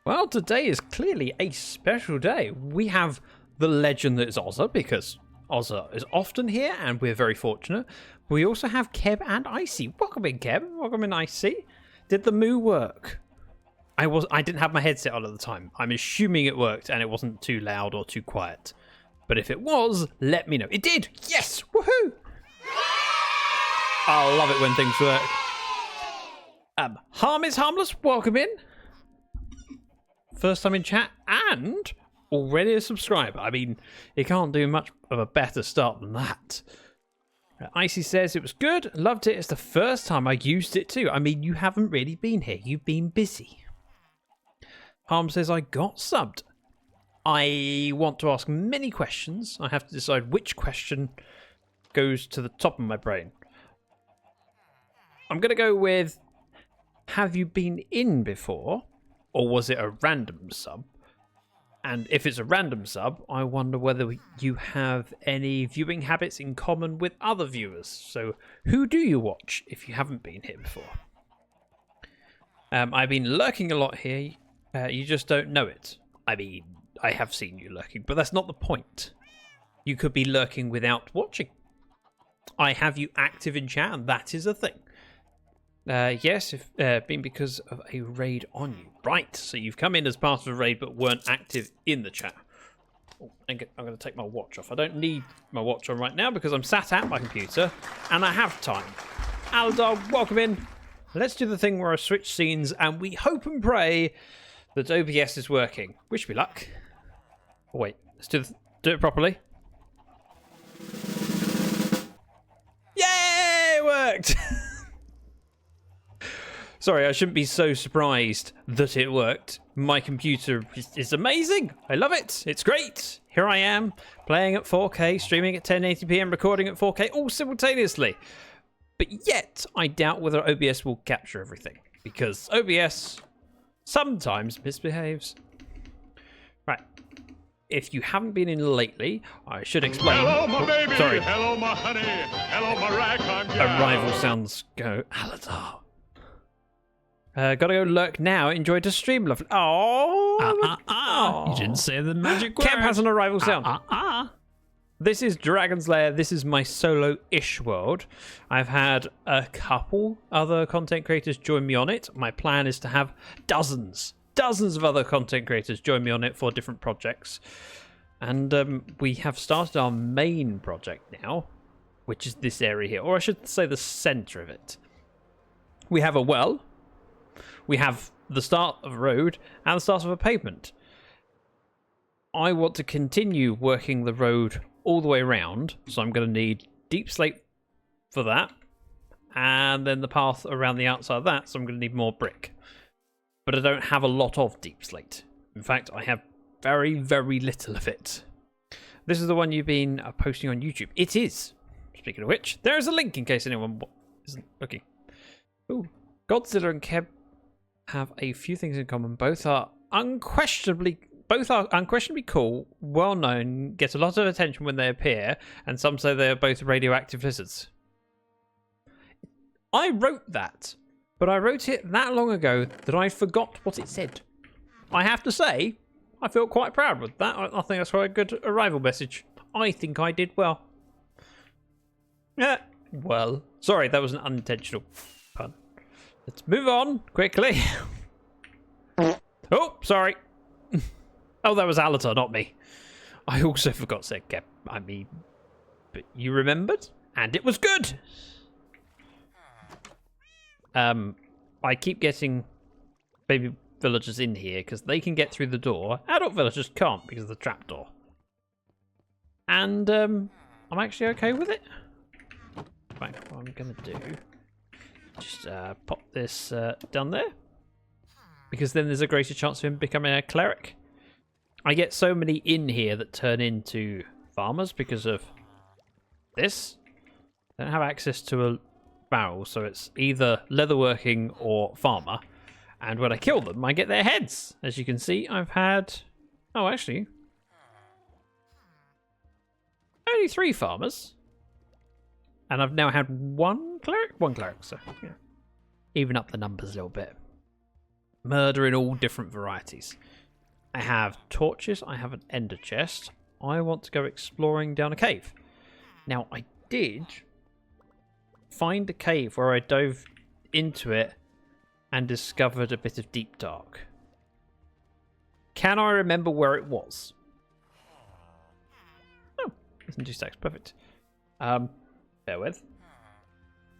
Well, today is clearly a special day. We have the legend that is Ozza, because Ozza is often here, and we're very fortunate. We also have Keb and Icy. Welcome in, Keb. Welcome in, Icy. Did the moo work? I didn't have my headset on at the time. I'm assuming it worked, and it wasn't too loud or too quiet. But if it was, let me know. It did! Yes! Woohoo! I love it when things work. Harm is harmless. Welcome in. First time in chat and already a subscriber. I mean, you can't do much of a better start than that. Icy says it was good. Loved it. It's the first time I used it too. I mean, you haven't really been here. You've been busy. Harm says I got subbed. I want to ask many questions. I have to decide which question goes to the top of my brain. I'm going to go with, have you been in before? Or was it a random sub? And if it's a random sub, I wonder whether you have any viewing habits in common with other viewers. So who do you watch if you haven't been here before? I've been lurking a lot here. You just don't know it. I mean, I have seen you lurking, but that's not the point. You could be lurking without watching. I have you active in chat, and that is a thing. Yes, if been because of a raid on you. Right, so you've come in as part of a raid but weren't active in the chat. Oh, I'm going to take my watch off. I don't need my watch on right now because I'm sat at my computer and I have time. Aldog, welcome in. Let's do the thing where I switch scenes and we hope and pray that OBS is working. Wish me luck. Oh, wait, let's do it properly. Yay, it worked! Sorry, I shouldn't be so surprised that it worked. My computer is amazing. I love it. It's great. Here I am, playing at 4K, streaming at 1080p, and recording at 4K, all simultaneously. But yet, I doubt whether OBS will capture everything, because OBS sometimes misbehaves. Right. If you haven't been in lately, I should explain. Hello, my baby. Sorry. Hello, my honey. Hello, my ragtime gal. Arrival sounds go. Aladar. Gotta go lurk now. Enjoy the stream, lovely. Oh, You didn't say the magic word. Camp has an arrival sound. This is Dragon's Lair. This is my solo-ish world. I've had a couple other content creators join me on it. My plan is to have dozens of other content creators join me on it for different projects. And we have started our main project now, which is this area here, or I should say the center of it. We have a well. We have the start of a road and the start of a pavement. I want to continue working the road all the way around, so I'm going to need deep slate for that, and then the path around the outside of that, so I'm going to need more brick. But I don't have a lot of deep slate. In fact, I have very, very little of it. This is the one you've been posting on YouTube. It is. Speaking of which, there is a link in case anyone isn't looking. Ooh, Godzilla and Keb have a few things in common. Both are unquestionably cool, well known, get a lot of attention when they appear, and some say they are both radioactive lizards. I wrote that, but I wrote it that long ago that I forgot what it said. I have to say, I feel quite proud with that. I think that's quite a good arrival message. I think I did well. Yeah, well, sorry, that was an unintentional pun. Let's move on quickly. Oh, sorry. Oh, that was Alatar, not me. I also forgot to say Keb. I mean, but you remembered, and it was good. I keep getting baby villagers in here because they can get through the door. Adult villagers can't because of the trapdoor. And I'm actually okay with it. Right, what I'm gonna do, just pop this down there, because then there's a greater chance of him becoming a cleric. I get so many in here that turn into farmers because of this. I don't have access to a barrel, so it's either leatherworking or farmer. And when I kill them, I get their heads. As you can see, I've had... Oh, actually... only 3 farmers. And I've now had 1 cleric? 1 cleric, so yeah. Even up the numbers a little bit. Murder in all different varieties. I have torches. I have an ender chest. I want to go exploring down a cave. Now, I did find a cave where I dove into it and discovered a bit of deep dark. Can I remember where it was? Oh, listen, 2 stacks, perfect. Bear with.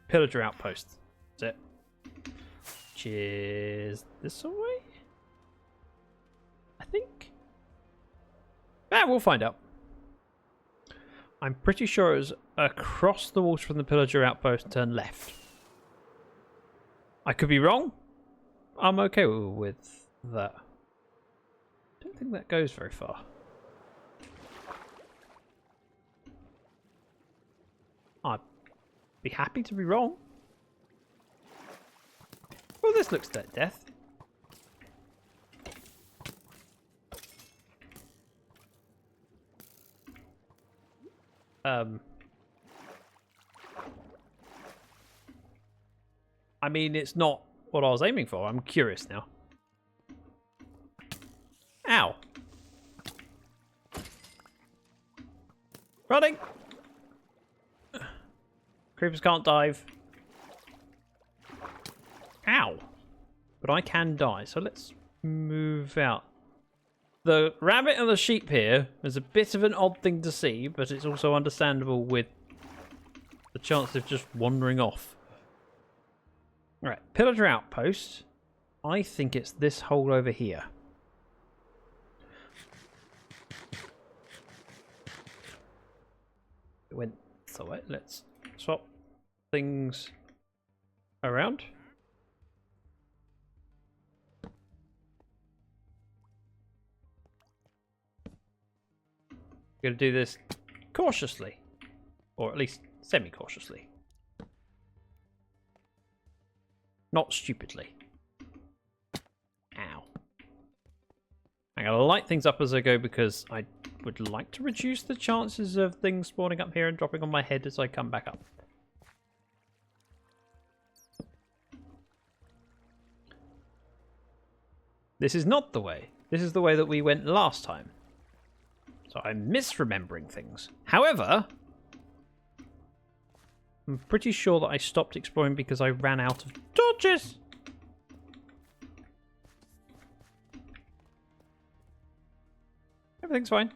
Pillager outpost. That's it. Which is this way? I think. We'll find out. I'm pretty sure it was across the water from the pillager outpost, turn left. I could be wrong. I'm okay with that. I don't think that goes very far. I'd be happy to be wrong. Well, this looks like death. I mean, it's not what I was aiming for. I'm curious now. Ow. Running. Creepers can't dive. Ow. But I can die, so let's move out. The rabbit and the sheep here is a bit of an odd thing to see, but it's also understandable with the chance of just wandering off. Right, pillager outpost. I think it's this hole over here. It went so let's swap things around. Going to do this cautiously, or at least semi-cautiously, not stupidly. Ow. I'm going to light things up as I go because I would like to reduce the chances of things spawning up here and dropping on my head as I come back up. This is not the way. This is the way that we went last time. So I'm misremembering things. However, I'm pretty sure that I stopped exploring because I ran out of torches. Everything's fine.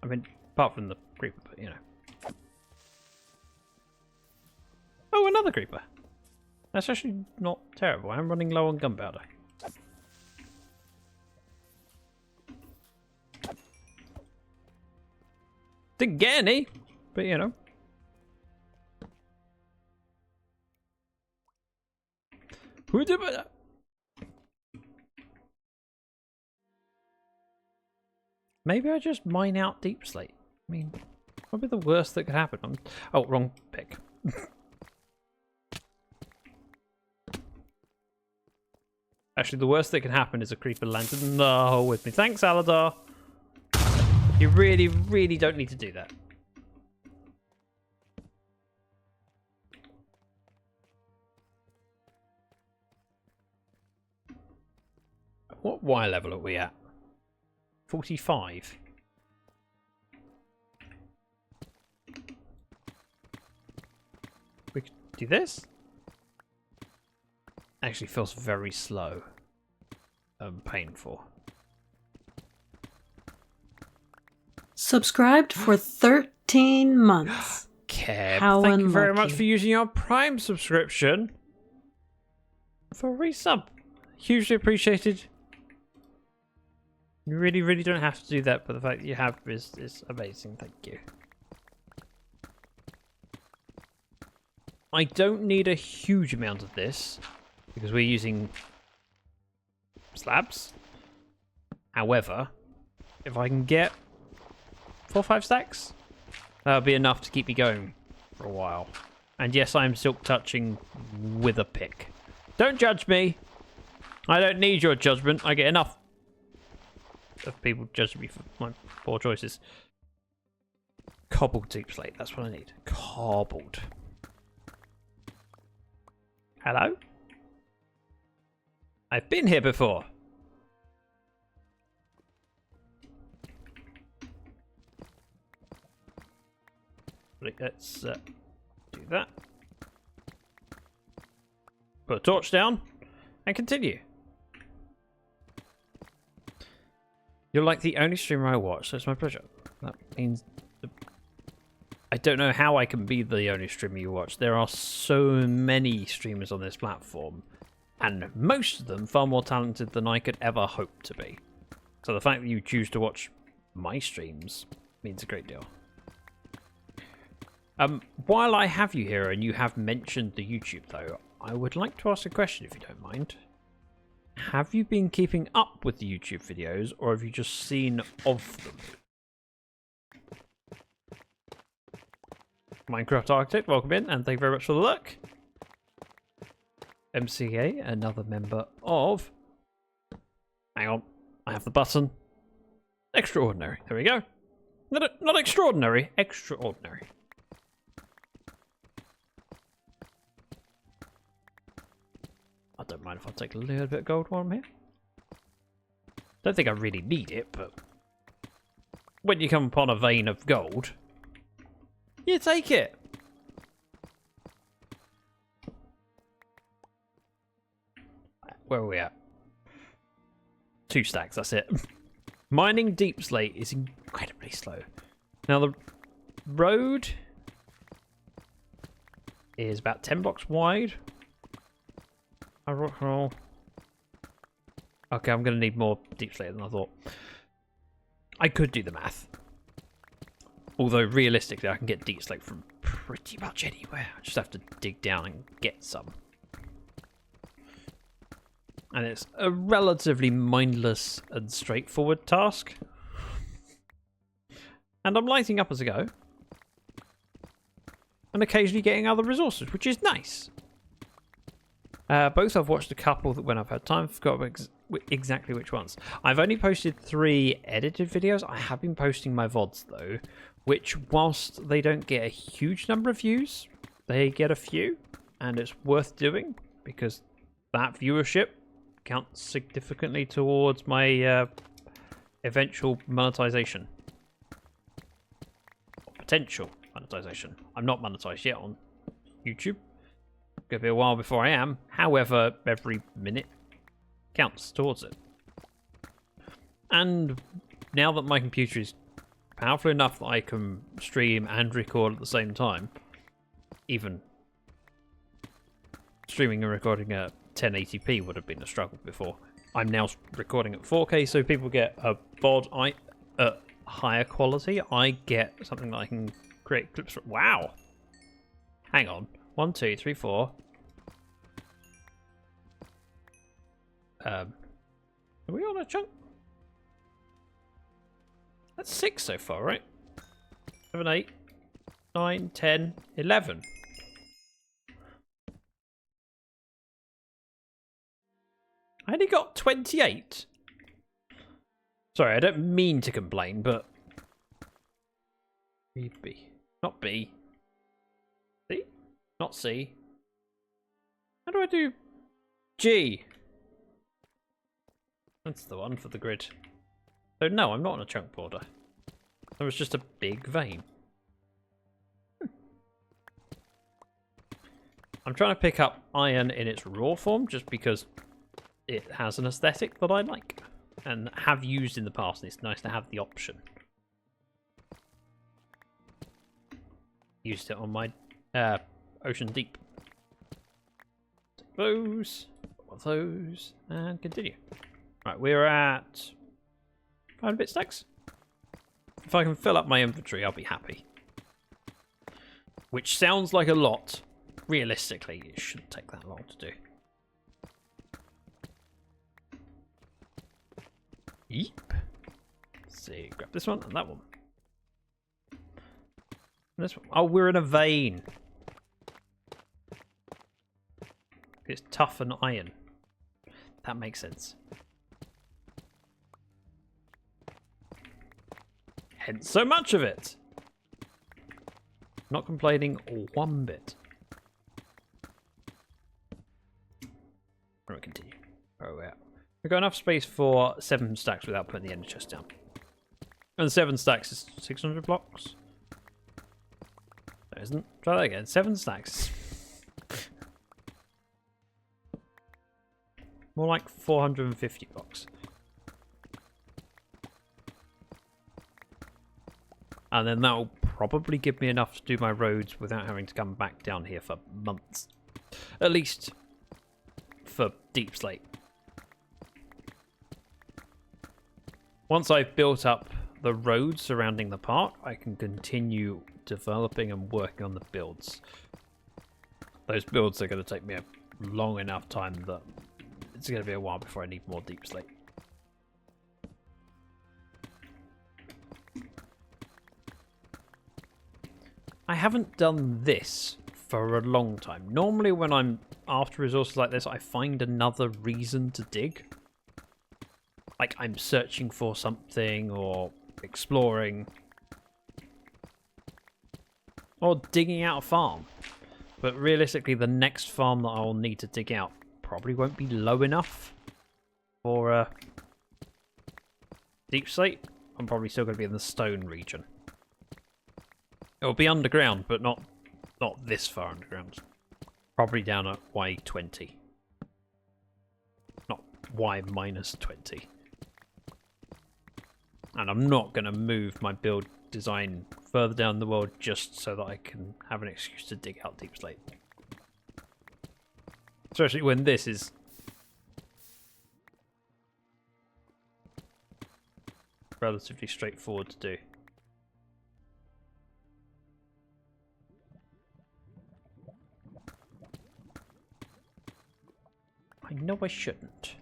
I mean, apart from the creeper, but you know. Oh, another creeper. That's actually not terrible. I'm running low on gunpowder. Didn't get any, but you know. Who did that? Maybe I just mine out deep slate. I mean, probably the worst that could happen. Oh, wrong pick. Actually, the worst that can happen is a creeper lands in the hole with me. Thanks, Aladar. You really, really don't need to do that. What Y level are we at? 45. We could do this? Actually feels very slow and painful. Subscribed for 13 months. Keb, How thank unlucky. you very much for using your Prime subscription for a resub. Hugely appreciated. You really, really don't have to do that, but the fact that you have is amazing. Thank you. I don't need a huge amount of this because we're using slabs. However, if I can get 4 or 5 stacks, that'll be enough to keep me going for a while. And yes, I'm silk touching with a pick. Don't judge me. I don't need your judgment. I get enough of people judging me for my poor choices. Cobbled deep slate. That's what I need. Cobbled. Hello? I've been here before. Let's do that. Put a torch down and continue. You're like the only streamer I watch, so it's my pleasure. That means I don't know how I can be the only streamer you watch. There are so many streamers on this platform, and most of them far more talented than I could ever hope to be. So the fact that you choose to watch my streams means a great deal. While I have you here and you have mentioned the YouTube though, I would like to ask a question if you don't mind. Have you been keeping up with the YouTube videos, or have you just seen of them? Minecraft Architect, welcome in, and thank you very much for the look. MCA, another member of... Hang on, I have the button. Extraordinary, there we go. Not extraordinary, extraordinary. I don't mind if I take a little bit of gold while I'm here. Don't think I really need it, but when you come upon a vein of gold, you take it. Where are we at? 2 stacks, that's it. Mining deep slate is incredibly slow. Now the road is about 10 blocks wide. Okay, I'm going to need more deep slate than I thought. I could do the math. Although, realistically, I can get deep slate from pretty much anywhere. I just have to dig down and get some. And it's a relatively mindless and straightforward task. And I'm lighting up as I go. And occasionally getting other resources, which is nice. Both I've watched a couple that when I've had time, forgot exactly which ones. I've only posted 3 edited videos. I have been posting my VODs though, which whilst they don't get a huge number of views, they get a few, and it's worth doing because that viewership counts significantly towards my eventual monetization. Or potential monetization. I'm not monetized yet on YouTube. Gonna be a while before I am. However, every minute counts towards it. And now that my computer is powerful enough that I can stream and record at the same time, even streaming and recording at 1080p would have been a struggle before. I'm now recording at 4K, so people get a VOD at higher quality. I get something that I can create clips from. Wow! Hang on. 1, 2, 3, 4. Are we on a chunk? That's 6 so far, right? 7, 8, 9, 10, 11. I only got 28. Sorry, I don't mean to complain, but... B. Not B. C? Not C. How do I do G? That's the one for the grid. So no, I'm not on a chunk border. That was just a big vein. I'm trying to pick up iron in its raw form just because it has an aesthetic that I like and have used in the past, and it's nice to have the option. Used it on my ocean deep. Take those, and continue. Right, we're at 5 bit stacks. If I can fill up my inventory, I'll be happy. Which sounds like a lot. Realistically, it shouldn't take that long to do. Yeep. Let's see, grab this one and that one. And this one. Oh, we're in a vein. It's tough and iron. That makes sense. Hence so much of it. Not complaining one bit. We'll continue. Where are we at? We've got enough space for 7 stacks without putting the ender chest down. And 7 stacks is 600 blocks. There isn't. Try that again. 7 stacks. More like 450 blocks. And then that'll probably give me enough to do my roads without having to come back down here for months. At least for Deep Slate. Once I've built up the roads surrounding the park, I can continue developing and working on the builds. Those builds are going to take me a long enough time that it's going to be a while before I need more Deep Slate. I haven't done this for a long time. Normally when I'm after resources like this, I find another reason to dig. Like I'm searching for something or exploring. Or digging out a farm. But realistically, the next farm that I'll need to dig out probably won't be low enough for Deep Slate. I'm probably still going to be in the stone region. It'll be underground, but not this far underground. Probably down at Y20. Not Y minus 20. And I'm not going to move my build design further down the world just so that I can have an excuse to dig out Deep Slate. Especially when this is relatively straightforward to do. I know I shouldn't,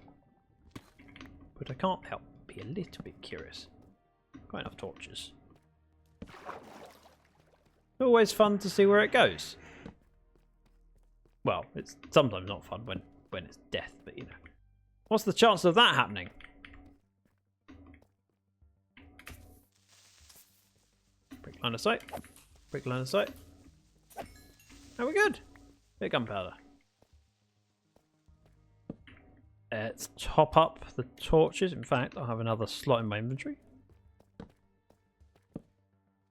but I can't help but be a little bit curious. Got enough torches. Always fun to see where it goes. Well, it's sometimes not fun when it's death, but you know. What's the chance of that happening? Brick line of sight. Brick line of sight. Are we good? Bit of gunpowder. Let's top up the torches. In fact, I'll have another slot in my inventory.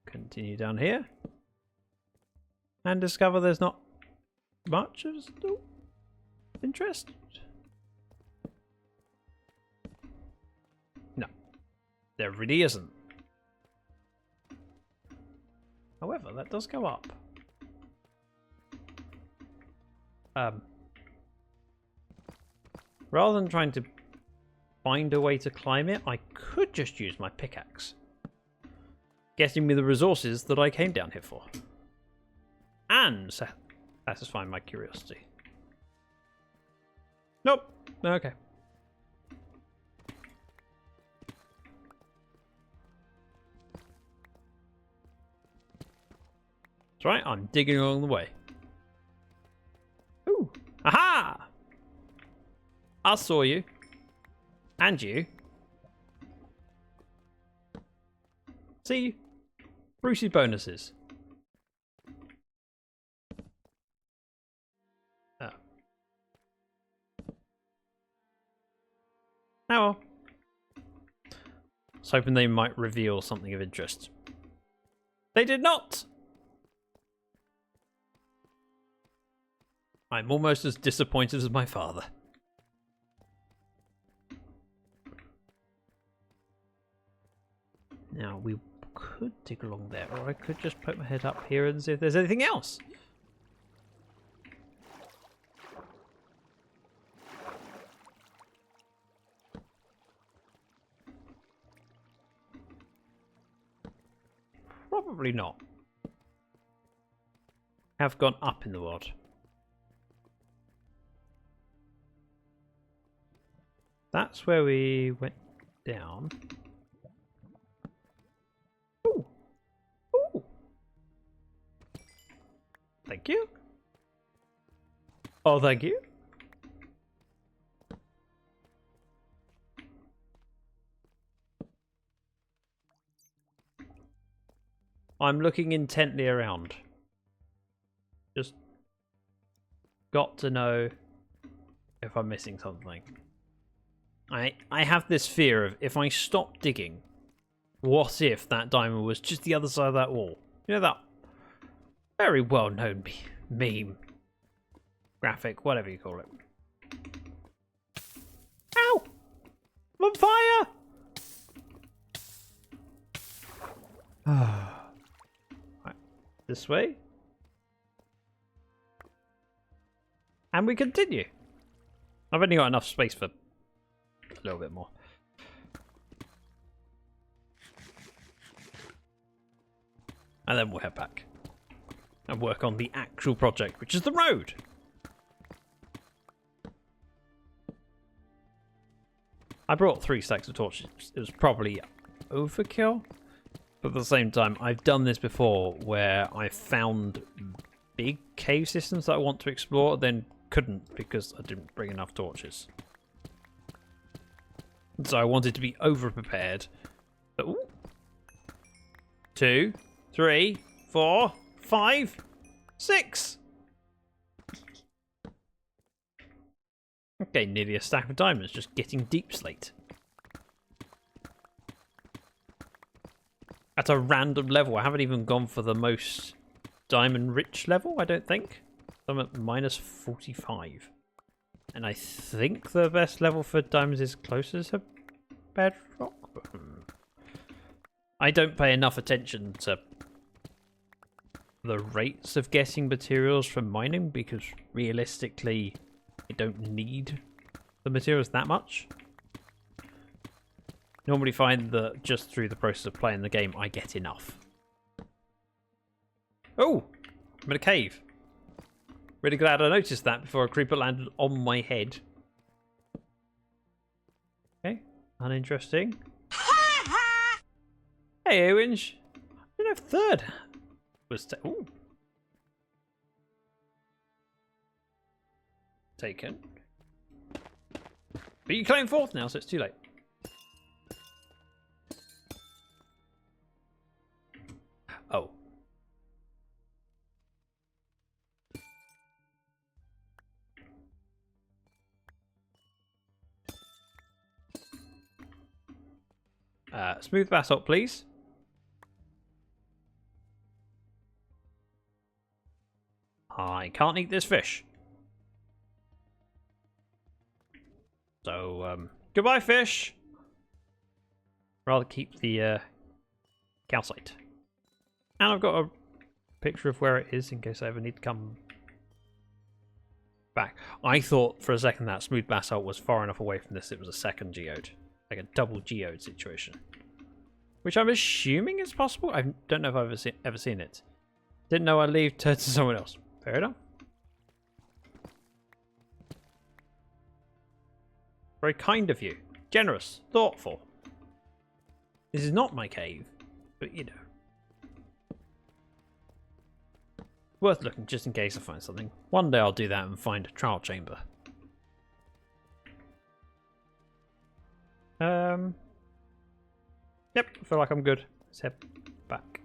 Continue down here. And discover there's not much of interest. No. There really isn't. However, that does go up. Rather than trying to find a way to climb it, I could just use my pickaxe. Getting me the resources that I came down here for. And satisfying my curiosity. Nope. Okay. That's right, I'm digging along the way. Ooh. Aha! I saw you. And you. See? Brucey bonuses. Oh. Oh well. I was hoping they might reveal something of interest. They did not! I'm almost as disappointed as my father. Now, we could dig along there, or I could just poke my head up here and see if there's anything else. Probably not. Have gone up in the world. That's where we went down. Ooh. Ooh. Thank you. Oh, thank you. I'm looking intently around. Just got to know if I'm missing something. I have this fear of if I stop digging, what if that diamond was just the other side of that wall? You know that very well-known meme, graphic, whatever you call it. Ow! I'm on fire! Right, this way. And we continue. I've only got enough space for a little bit more. And then we'll head back and work on the actual project, which is the road. I brought 3 stacks of torches. It was probably overkill, but at the same time, I've done this before where I found big cave systems that I want to explore, then couldn't because I didn't bring enough torches. So I wanted to be over-prepared. Ooh. 2, 3, 4, 5, 6. Okay, nearly a stack of diamonds just getting deep slate. At a random level. I haven't even gone for the most diamond rich level, I don't think. I'm at minus 45. And I think the best level for diamonds is closer to bedrock. I don't pay enough attention to the rates of getting materials from mining because realistically I don't need the materials that much. Normally find that just through the process of playing the game I get enough. Oh! I'm in a cave. Really glad I noticed that before a creeper landed on my head. Okay, uninteresting. Hey, Owens. I don't know if third was ooh. Taken. But you claim fourth now, so it's too late. Oh. Smooth basalt, please. I can't eat this fish. So, goodbye, fish. Rather keep the calcite. And I've got a picture of where it is in case I ever need to come back. I thought for a second that smooth basalt was far enough away from this it was a second geode. Like a double geode situation. Which I'm assuming is possible. I don't know if I've ever seen it. Didn't know I'd leave, turn to someone else. Fair enough. Very kind of you. Generous. Thoughtful. This is not my cave, but you know. Worth looking just in case I find something. One day I'll do that and find a trial chamber. Yep, I feel like I'm good. Let's head back.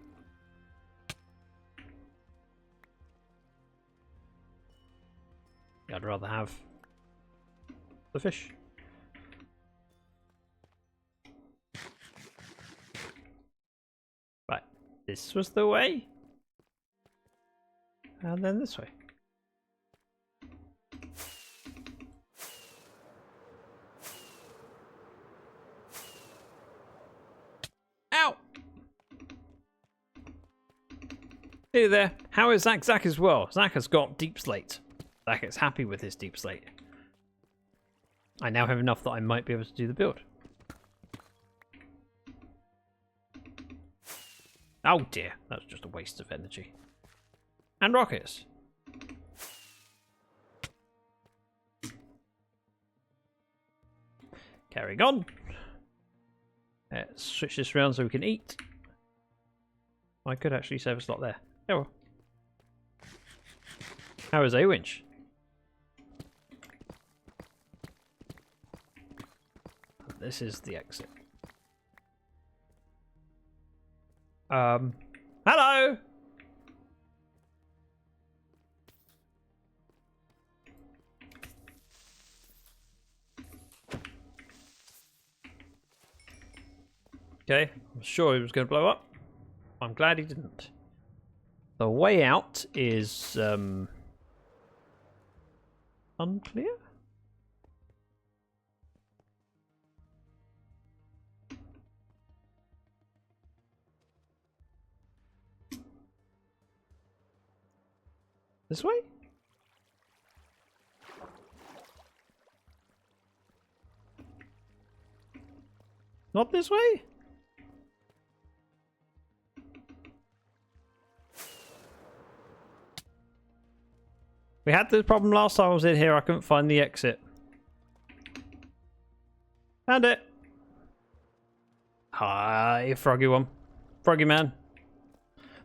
I'd rather have the fish. Right, this was the way. And then this way. Ow! Hey there, how is Zach? Zach as well. Zach has got deep slate. Zach is happy with his deep slate. I now have enough that I might be able to do the build. Oh dear, that was just a waste of energy. And rockets. Carrying on. Let's switch this around so we can eat. I could actually save a slot there. Oh well. How is A-Winch? This is the exit. Hello! Okay, I'm sure he was going to blow up. I'm glad he didn't. The way out is unclear. This way? Not this way? We had this problem last time I was in here. I couldn't find the exit. Found it. Hi, Froggy one. Froggy man.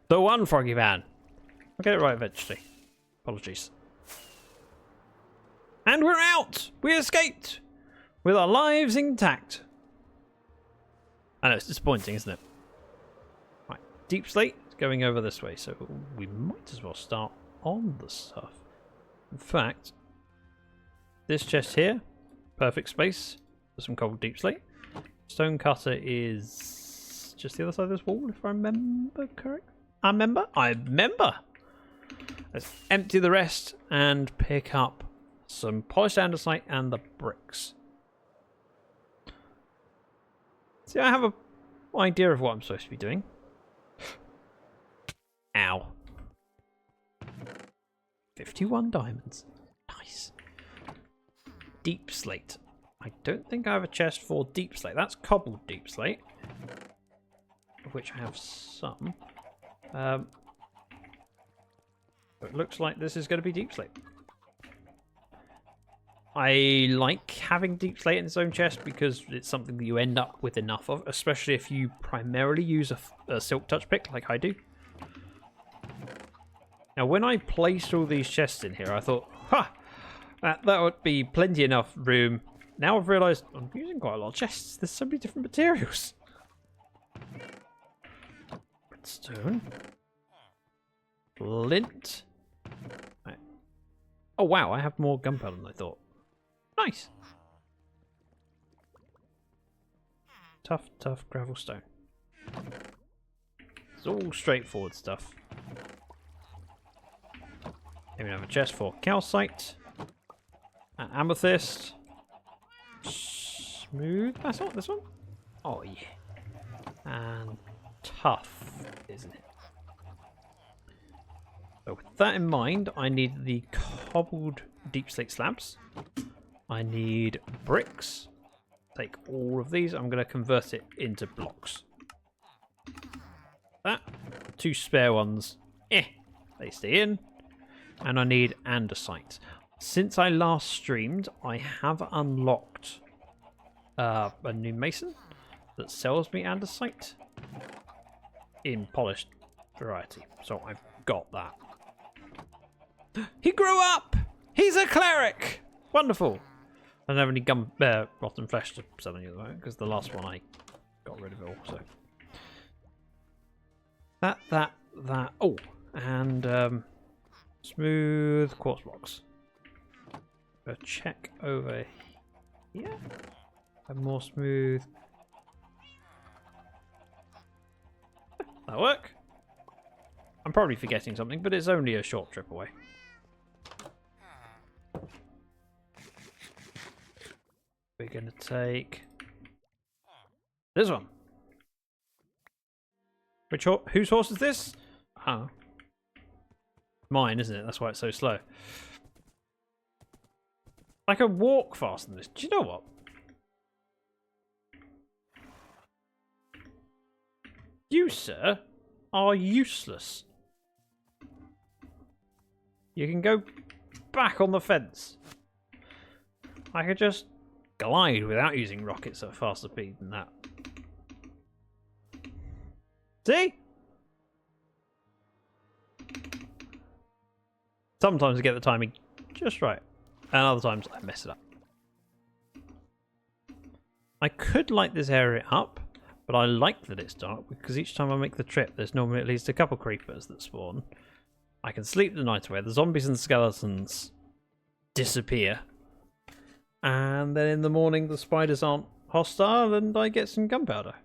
The one Froggy man. I'll get it right eventually. Apologies. And we're out! We escaped! With our lives intact. I know, it's disappointing, isn't it? Right, deep slate is going over this way, so we might as well start on the stuff. In fact, this chest here, perfect space for some cold deep slate. Stone cutter is just the other side of this wall, if I remember correct. I remember. Let's empty the rest and pick up some polished andesite and the bricks. See, I have an idea of what I'm supposed to be doing. Ow. 51 diamonds. Nice. Deep slate. I don't think I have a chest for deep slate. That's cobbled deep slate, of which I have some. It looks like this is going to be deep slate. I like having deep slate in its own chest because it's something that you end up with enough of, especially if you primarily use a silk touch pick like I do. Now, when I placed all these chests in here, I thought, ha, that would be plenty enough room. Now I've realised I'm using quite a lot of chests. There's so many different materials. Redstone. Flint. Right. Oh, wow, I have more gunpowder than I thought. Nice. Tough gravel stone. It's all straightforward stuff. Here we have a chest for calcite. Amethyst. Smooth basalt, this one? Oh yeah. And tough, isn't it? So with that in mind, I need the cobbled deep slate slabs. I need bricks. Take all of these. I'm going to convert it into blocks. That. 2 spare ones. They stay in. And I need andesite. Since I last streamed, I have unlocked a new mason that sells me andesite in polished variety. So I've got that. He grew up! He's a cleric! Wonderful. I don't have any rotten flesh to sell on you at the moment because the last one I got rid of it all. So that. Oh, and smooth quartz blocks. Go check over here. Have more smooth. That'll work. I'm probably forgetting something, but it's only a short trip away. We're going to take this one. Whose horse is this? Oh. Mine, isn't it? That's why it's so slow. I can walk faster than this. Do you know what? You, sir, are useless. You can go back on the fence. I could just glide without using rockets at a faster speed than that. See? Sometimes I get the timing just right, and other times I mess it up. I could light this area up, but I like that it's dark because each time I make the trip, there's normally at least a couple creepers that spawn. I can sleep the night away. The zombies and skeletons disappear. And then in the morning, the spiders aren't hostile and I get some gunpowder.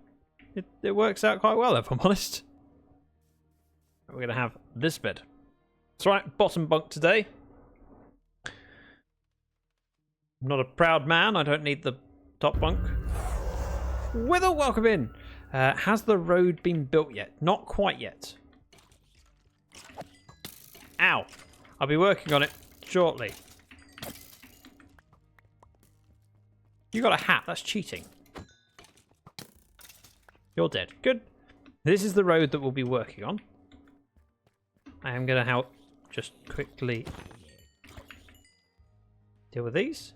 It works out quite well, if I'm honest. We're going to have this bed. That's right, bottom bunk today. I'm not a proud man. I don't need the top bunk. Wither, welcome in. Has the road been built yet? Not quite yet. Ow. I'll be working on it shortly. You got a hat. That's cheating. You're dead. Good. This is the road that we'll be working on. I am going to just quickly deal with these.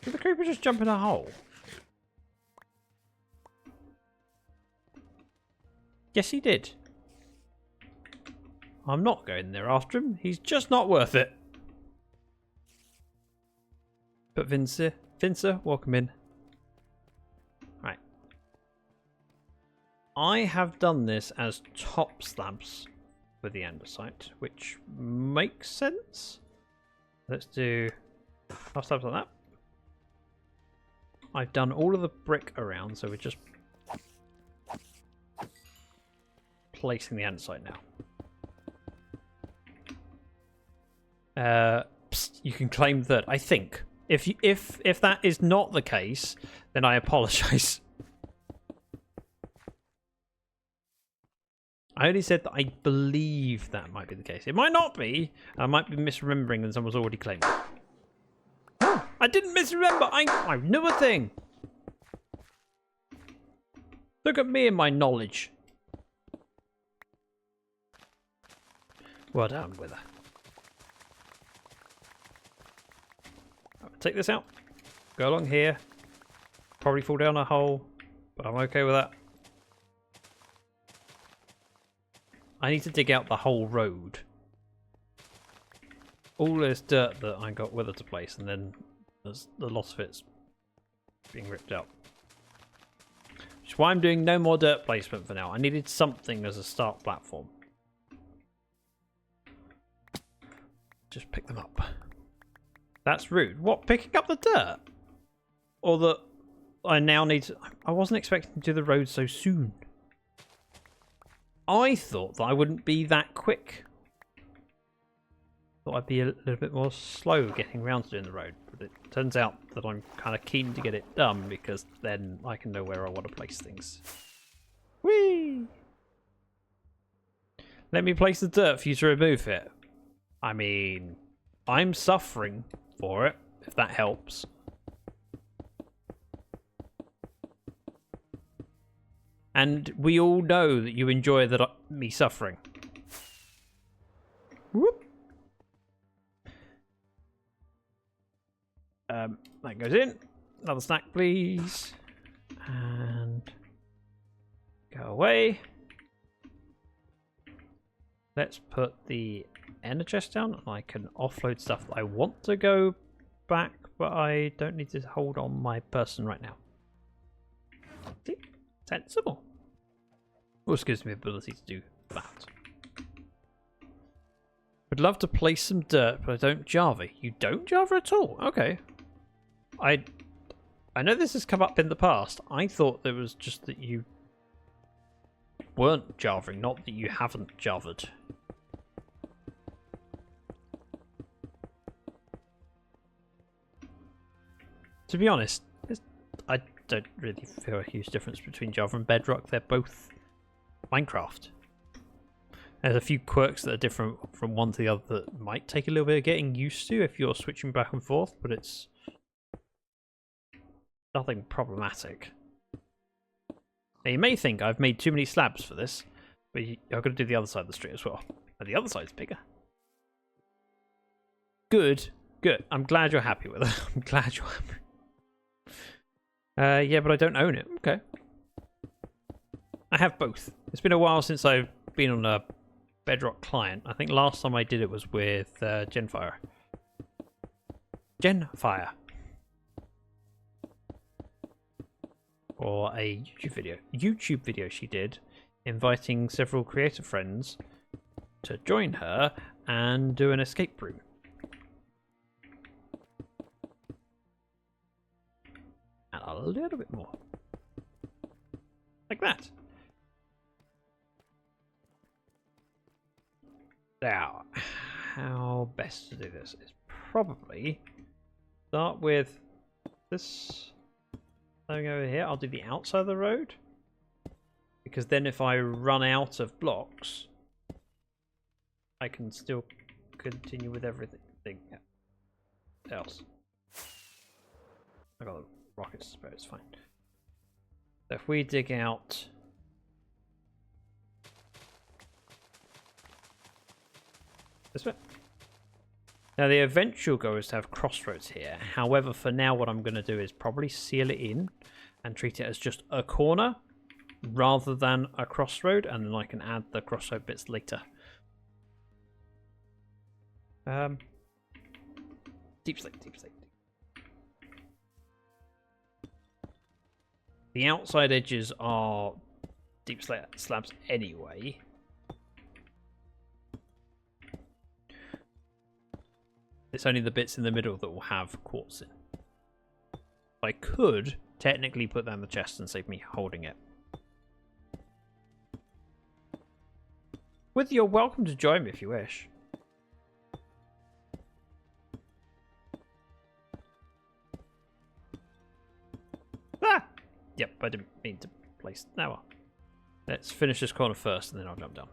Did the creeper just jump in a hole? Yes, he did. I'm not going there after him. He's just not worth it. But Vincer, welcome in. Right. I have done this as top slabs for the andesite, which makes sense. Let's do half slabs like that. I've done all of the brick around, so we're just placing the andesite now. Psst, you can claim that. I think if that is not the case, then I apologise. I only said that I believe that might be the case. It might not be. I might be misremembering and someone's already claimed it. I didn't misremember. I knew a thing. Look at me and my knowledge. Well done, Wither. I'll take this out. Go along here. Probably fall down a hole, but I'm okay with that. I need to dig out the whole road. All this dirt that I got Wither to place, and then there's a lot of it's being ripped out. Which is why I'm doing no more dirt placement for now. I needed something as a start platform. Just pick them up. That's rude. What, picking up the dirt? Or that I now need to... I wasn't expecting to do the road so soon. I thought that I wouldn't be that quick. Thought I'd be a little bit more slow getting around to doing the road. But it turns out that I'm kind of keen to get it done because then I can know where I want to place things. Whee! Let me place the dirt for you to remove it. I mean, I'm suffering for it, if that helps. And we all know that you enjoy me suffering. Whoop. That goes in. Another snack, please. And go away. Let's put the ender chest down. I can offload stuff that I want to go back, but I don't need to hold on my person right now. See? Sensible. Which gives me the ability to do that. Would love to place some dirt, but I don't Java. You don't Java at all? Okay. I know this has come up in the past. I thought there was just that you weren't Javaing, not that you haven't Javaed. To be honest, I don't really feel a huge difference between Java and Bedrock. They're both Minecraft. There's a few quirks that are different from one to the other that might take a little bit of getting used to if you're switching back and forth, but it's nothing problematic. Now you may think I've made too many slabs for this, but I've got to do the other side of the street as well. And the other side's bigger. Good, good. I'm glad you're happy with it. I'm glad you're happy. Yeah, but I don't own it. Okay. I have both. It's been a while since I've been on a Bedrock client. I think last time I did it was with Genfire. Genfire. Or a YouTube video she did, inviting several creator friends to join her and do an escape room. And a little bit more. like that. Now, how best to do this is probably start with this thing over here. I'll do the outside of the road, because then if I run out of blocks, I can still continue with everything else. I got the rockets, but it's fine. So if we dig out this bit. Now the eventual goal is to have crossroads here. However, for now what I'm going to do is probably seal it in and treat it as just a corner rather than a crossroad, and then I can add the crossroad bits later. Deep slate, deep slate. The outside edges are deep slate slabs anyway. It's only the bits in the middle that will have quartz in. I could technically put that in the chest and save me holding it. You're welcome to join me if you wish. Ah! Yep, I didn't mean to place. Now, well, let's finish this corner first and then I'll jump down.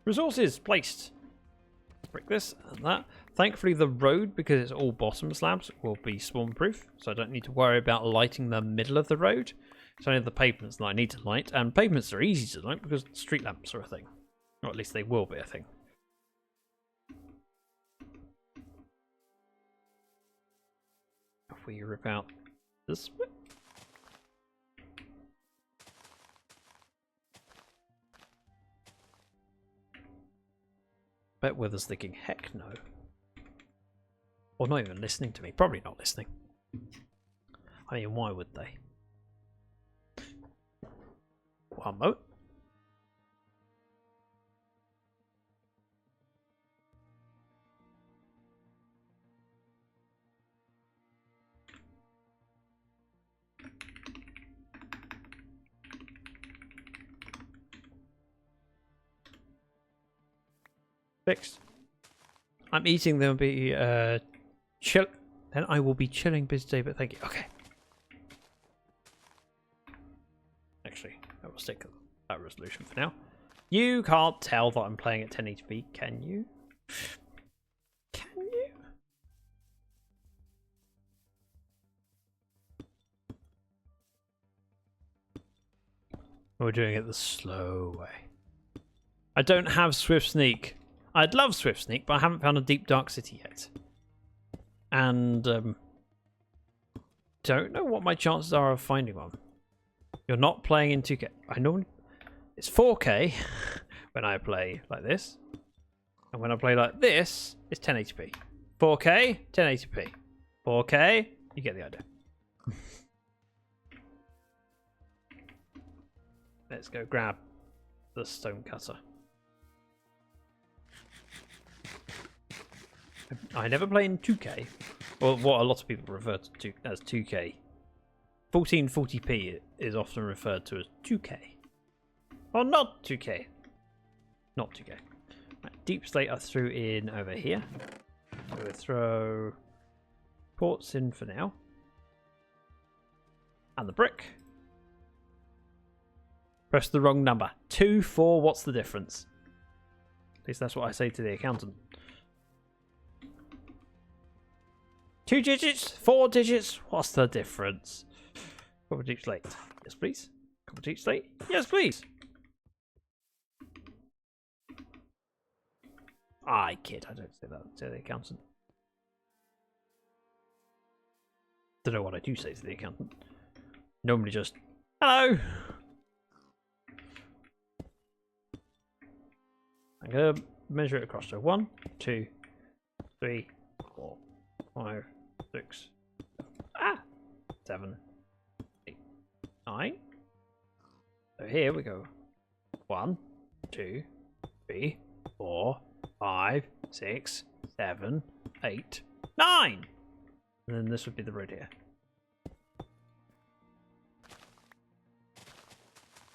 Resources placed. Let's break this and that. Thankfully, the road, because it's all bottom slabs, will be spawn proof, so I don't need to worry about lighting the middle of the road. It's only the pavements that I need to light, and pavements are easy to light because street lamps are a thing. Or at least they will be a thing. If we rip out this bit. Bet Wither's thinking, heck no. Or not even listening to me. Probably not listening. I mean, why would they? One moment. Fixed. I'm eating. There'll be chill. Then I will be chilling busy day. But thank you. Okay. Actually, I will stick that resolution for now. You can't tell that I'm playing at 1080p, can you? Can you? We're doing it the slow way. I don't have Swift Sneak. I'd love Swift Sneak, but I haven't found a deep dark city yet. And don't know what my chances are of finding one. You're not playing in 2K. I know it's 4K when I play like this. And when I play like this, it's 1080p. 4K, 1080p. 4K, you get the idea. Let's go grab the stone cutter. I never play in 2K, or what a lot of people refer to as 2K. 1440p is often referred to as 2K. Or not 2K. Not 2K. Right, deep slate I threw in over here. So we'll throw quartz in for now. And the brick. Press the wrong number. 2, 4, what's the difference? At least that's what I say to the accountant. 2 digits? 4 digits? What's the difference? Couple deep slate. Yes, please. Couple deep slate. Yes, please. I kid. I don't say that to the accountant. Don't know what I do say to the accountant. Normally just, hello. I'm gonna measure it across. So 1, 2, 3, 4, 5, 6, 7, 8, 9. So here we go. 1, 2, 3, 4, 5, 6, 7, 8, 9. And then this would be the road here.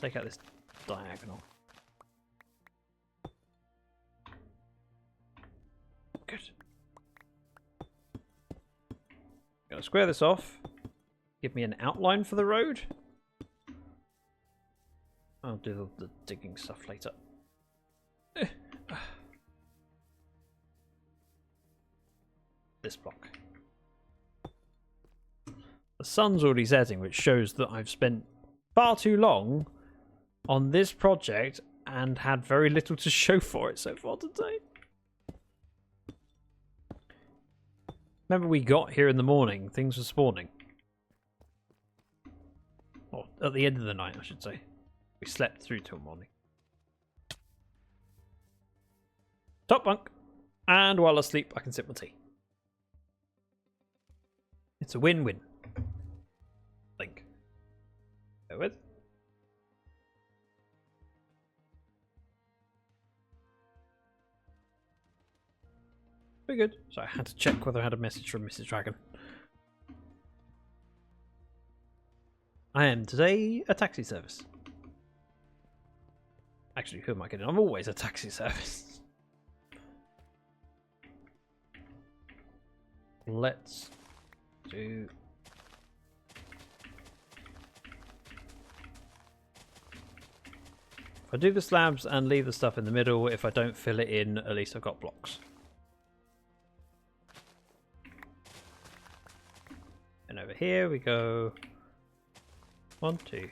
take out this diagonal. Good. Gonna square this off. Give me an outline for the road. I'll do the digging stuff later. This block. The sun's already setting, which shows that I've spent far too long on this project and had very little to show for it so far today. Remember, we got here in the morning, things were spawning. Or at the end of the night, I should say. We slept through till morning. Top bunk. And while I sleep, I can sip my tea. It's a win-win. Think. Go with. Very good. So I had to check whether I had a message from Mrs. Dragon. I am today a taxi service. Actually, who am I kidding? I'm always a taxi service. Let's do... If I do the slabs and leave the stuff in the middle, if I don't fill it in, at least I've got blocks. And over here we go 1, 2,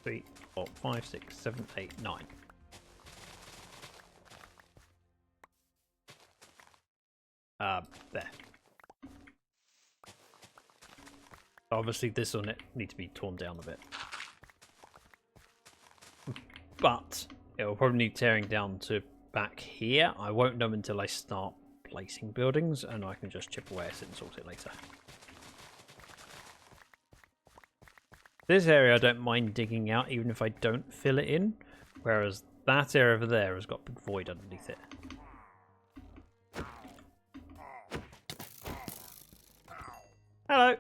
3, 4, 5, 6, 7, 8, 9. There. Obviously this will need to be torn down a bit. But it will probably need tearing down to back here. I won't know until I start placing buildings, and I can just chip away at it and sort it later. This area I don't mind digging out even if I don't fill it in, whereas that area over there has got a big void underneath it. Hello!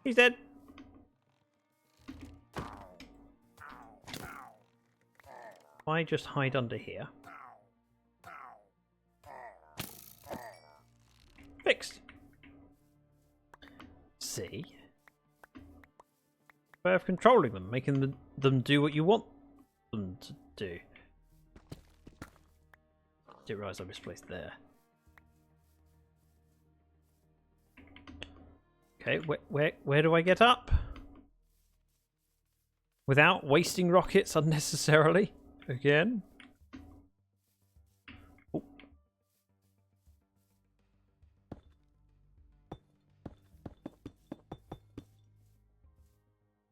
He's dead! I just hide under here. Fixed! See? Way of controlling them, making them do what you want them to do. Didn't realise I misplaced there. Okay, where do I get up? Without wasting rockets unnecessarily? Again? Oh.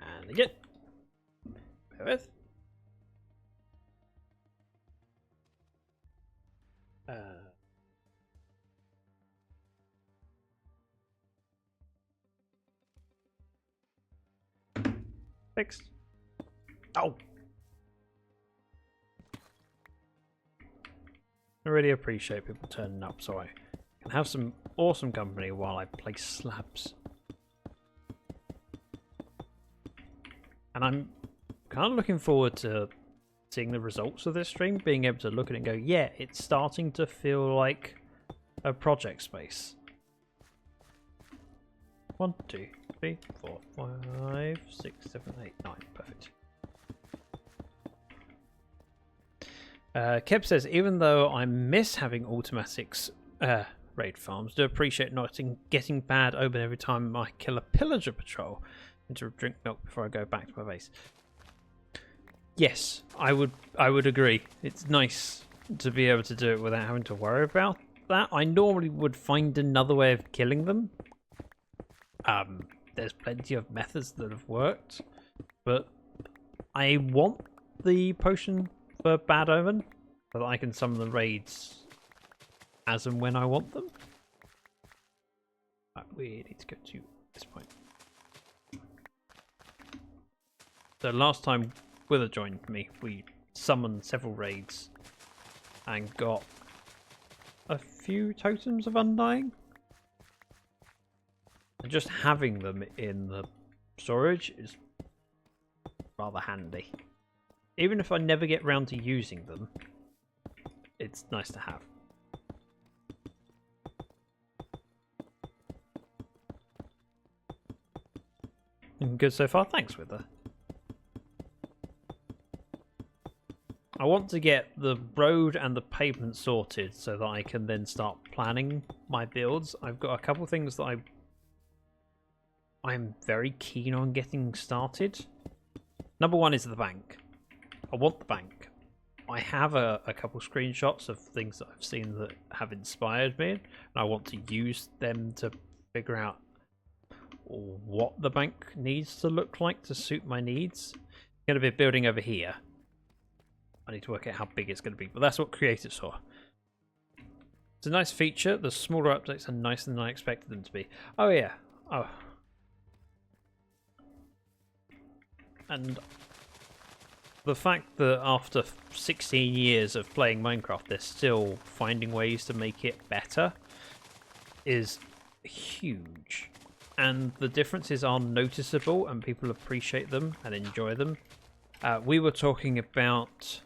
And again. Bear with. Fixed. Oh! I really appreciate people turning up so I can have some awesome company while I place slabs. And I'm kind of looking forward to seeing the results of this stream, being able to look at it and go, yeah, it's starting to feel like a project space. 1, 2, 3, 4, 5, 6, 7, 8, 9. Perfect. Keb says, even though I miss having automatics raid farms, do appreciate not getting bad omen every time I kill a pillager patrol and to drink milk before I go back to my base. Yes, I would agree. It's nice to be able to do it without having to worry about that. I normally would find another way of killing them. There's plenty of methods that have worked, but I want the potion for bad omen so that I can summon the raids as and when I want them. We need to go to this point. So last time Wither joined me, we summoned several raids and got a few totems of undying. Just having them in the storage is rather handy. Even if I never get round to using them, it's nice to have. Good so far, thanks, Wither. I want to get the road and the pavement sorted so that I can then start planning my builds. I've got a couple of things that I'm very keen on getting started. Number one is the bank. I want the bank. I have a couple screenshots of things that I've seen that have inspired me, and I want to use them to figure out what the bank needs to look like to suit my needs. I'm going to be building over here. I need to work out how big it's going to be, but that's what Creative saw. It's a nice feature. The smaller updates are nicer than I expected them to be. Oh yeah. Oh. And the fact that after 16 years of playing Minecraft, they're still finding ways to make it better is huge. And the differences are noticeable and people appreciate them and enjoy them. We were talking about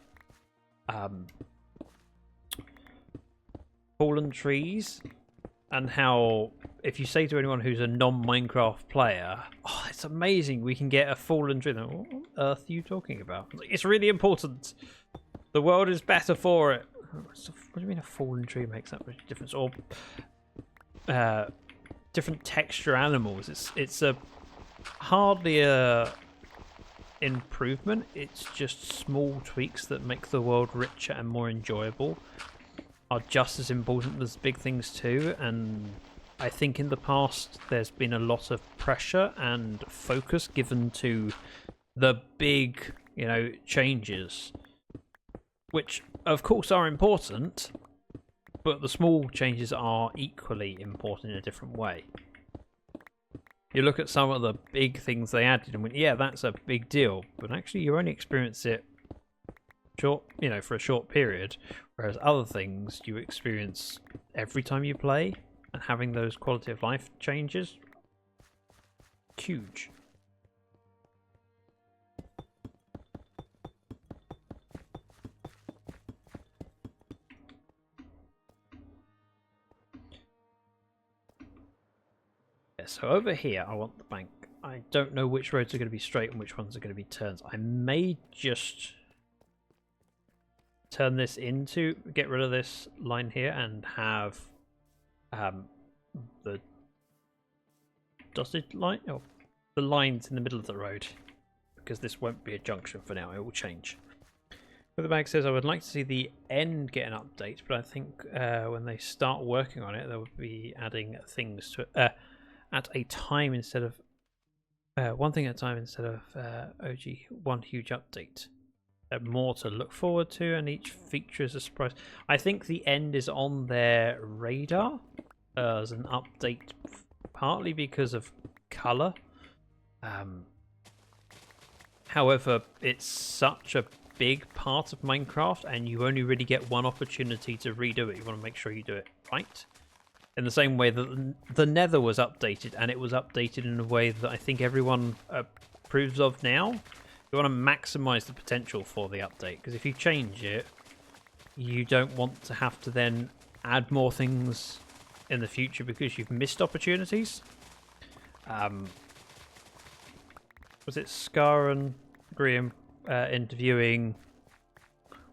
fallen trees and how if you say to anyone who's a non-Minecraft player, oh, it's amazing, we can get a fallen tree. What on earth are you talking about? It's really important. The world is better for it. What do you mean a fallen tree makes that much difference? Or different texture animals. It's a hardly a improvement. It's just small tweaks that make the world richer and more enjoyable. Are just as important as big things too, and I think in the past there's been a lot of pressure and focus given to the big, changes, which of course are important, but the small changes are equally important in a different way. You look at some of the big things they added and went, yeah, that's a big deal, but actually you only experience it for a short period, whereas other things you experience every time you play, and having those quality of life changes, huge. Yeah, so over here I want the bank. I don't know which roads are going to be straight and which ones are going to be turns. I may just turn this into, get rid of this line here and have the dotted line, or the lines in the middle of the road, because this won't be a junction for now, it will change. But the bag says I would like to see the end get an update, but I think when they start working on it, they will be adding things to it at a time instead of one thing at a time instead of OG one huge update. More to look forward to, and each feature is a surprise. I think the end is on their radar as an update, partly because of colour. However, it's such a big part of Minecraft, and you only really get one opportunity to redo it. You want to make sure you do it right. In the same way that the Nether was updated, and it was updated in a way that I think everyone approves of now. You want to maximize the potential for the update, because if you change it, you don't want to have to then add more things in the future because you've missed opportunities. Was it Scar and Graham interviewing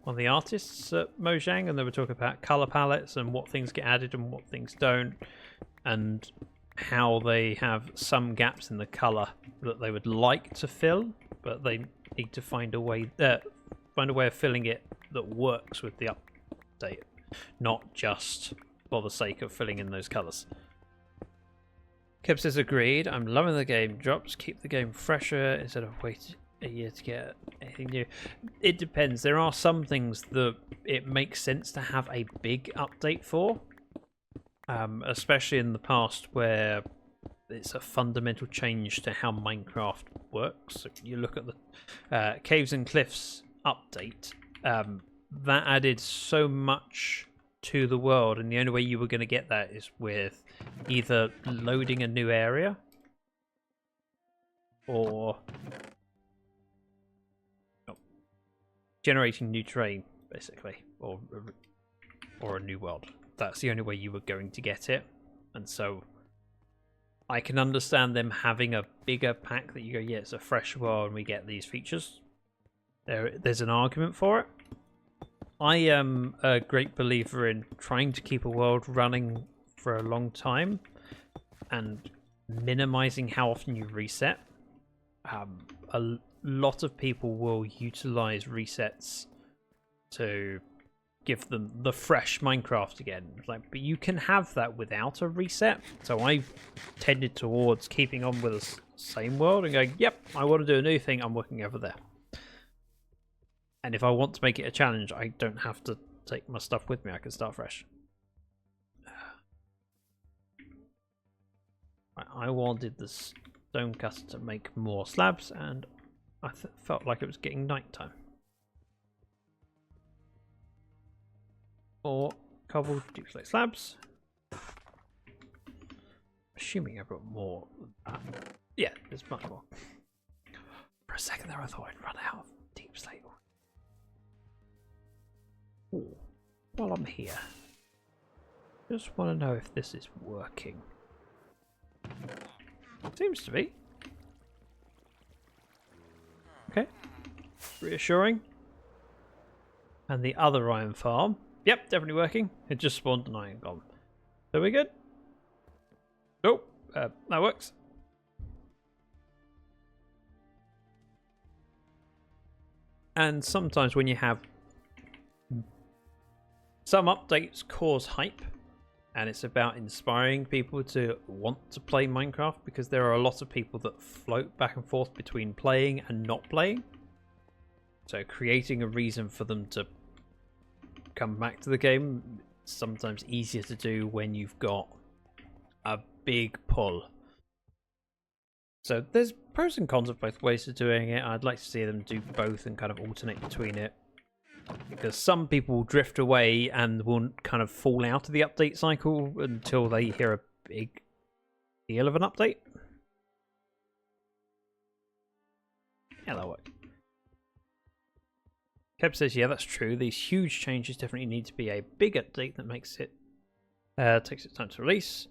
one of the artists at Mojang, and they were talking about color palettes and what things get added and what things don't, and how they have some gaps in the color that they would like to fill, but they need to find a way of filling it that works with the update, not just for the sake of filling in those colors. Kib says agreed. I'm loving the game drops. Keep the game fresher instead of waiting a year to get anything new. It depends. There are some things that it makes sense to have a big update for, especially in the past where it's a fundamental change to how Minecraft works. So you look at the Caves and Cliffs update, that added so much to the world, and the only way you were going to get that is with either loading a new area or generating new terrain, basically, or a new world. That's the only way you were going to get it. And so I can understand them having a bigger pack that you go, yeah, it's a fresh world and we get these features. There's an argument for it. I am a great believer in trying to keep a world running for a long time and minimizing how often you reset. A lot of people will utilize resets to give them the fresh Minecraft again. Like, but you can have that without a reset. So I tended towards keeping on with the same world and going, yep, I want to do a new thing, I'm working over there. And if I want to make it a challenge, I don't have to take my stuff with me. I can start fresh. I wanted the stone cutter to make more slabs, and I felt like it was getting nighttime. Or cobbled deep slate slabs. Assuming I've got more than that. Yeah, there's much more. For a second there I thought I'd run out of deep slate. Ooh, while I'm here, just want to know if this is working. Seems to be. Okay, reassuring. And the other iron farm, yep, definitely working. It just spawned an iron golem. So we good? Oh, that works. And sometimes when you have some updates cause hype, and it's about inspiring people to want to play Minecraft, because there are a lot of people that float back and forth between playing and not playing. So creating a reason for them to come back to the game is sometimes easier to do when you've got a big pull. So there's pros and cons of both ways of doing it. I'd like to see them do both and kind of alternate between it, because some people will drift away and will kind of fall out of the update cycle until they hear a big deal of an update. Yeah, that'll work. Keb says, yeah, that's true. These huge changes definitely need to be a big update that makes it takes its time to release.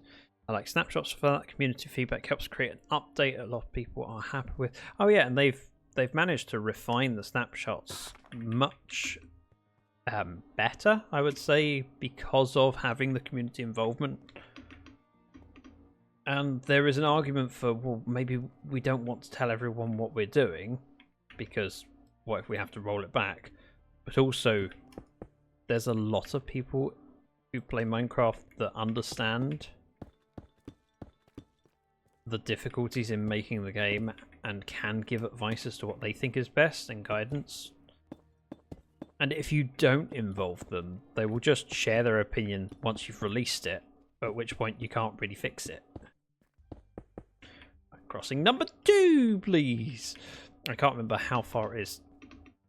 I like snapshots for that. Community feedback helps create an update a lot of people are happy with. Oh yeah, and they've managed to refine the snapshots much better, I would say, because of having the community involvement. And there is an argument for, well, maybe we don't want to tell everyone what we're doing, because what if we have to roll it back? But also, there's a lot of people who play Minecraft that understand the difficulties in making the game and can give advice as to what they think is best and guidance. And if you don't involve them, they will just share their opinion once you've released it, at which point you can't really fix it. Crossing number 2, please. I can't remember how far it is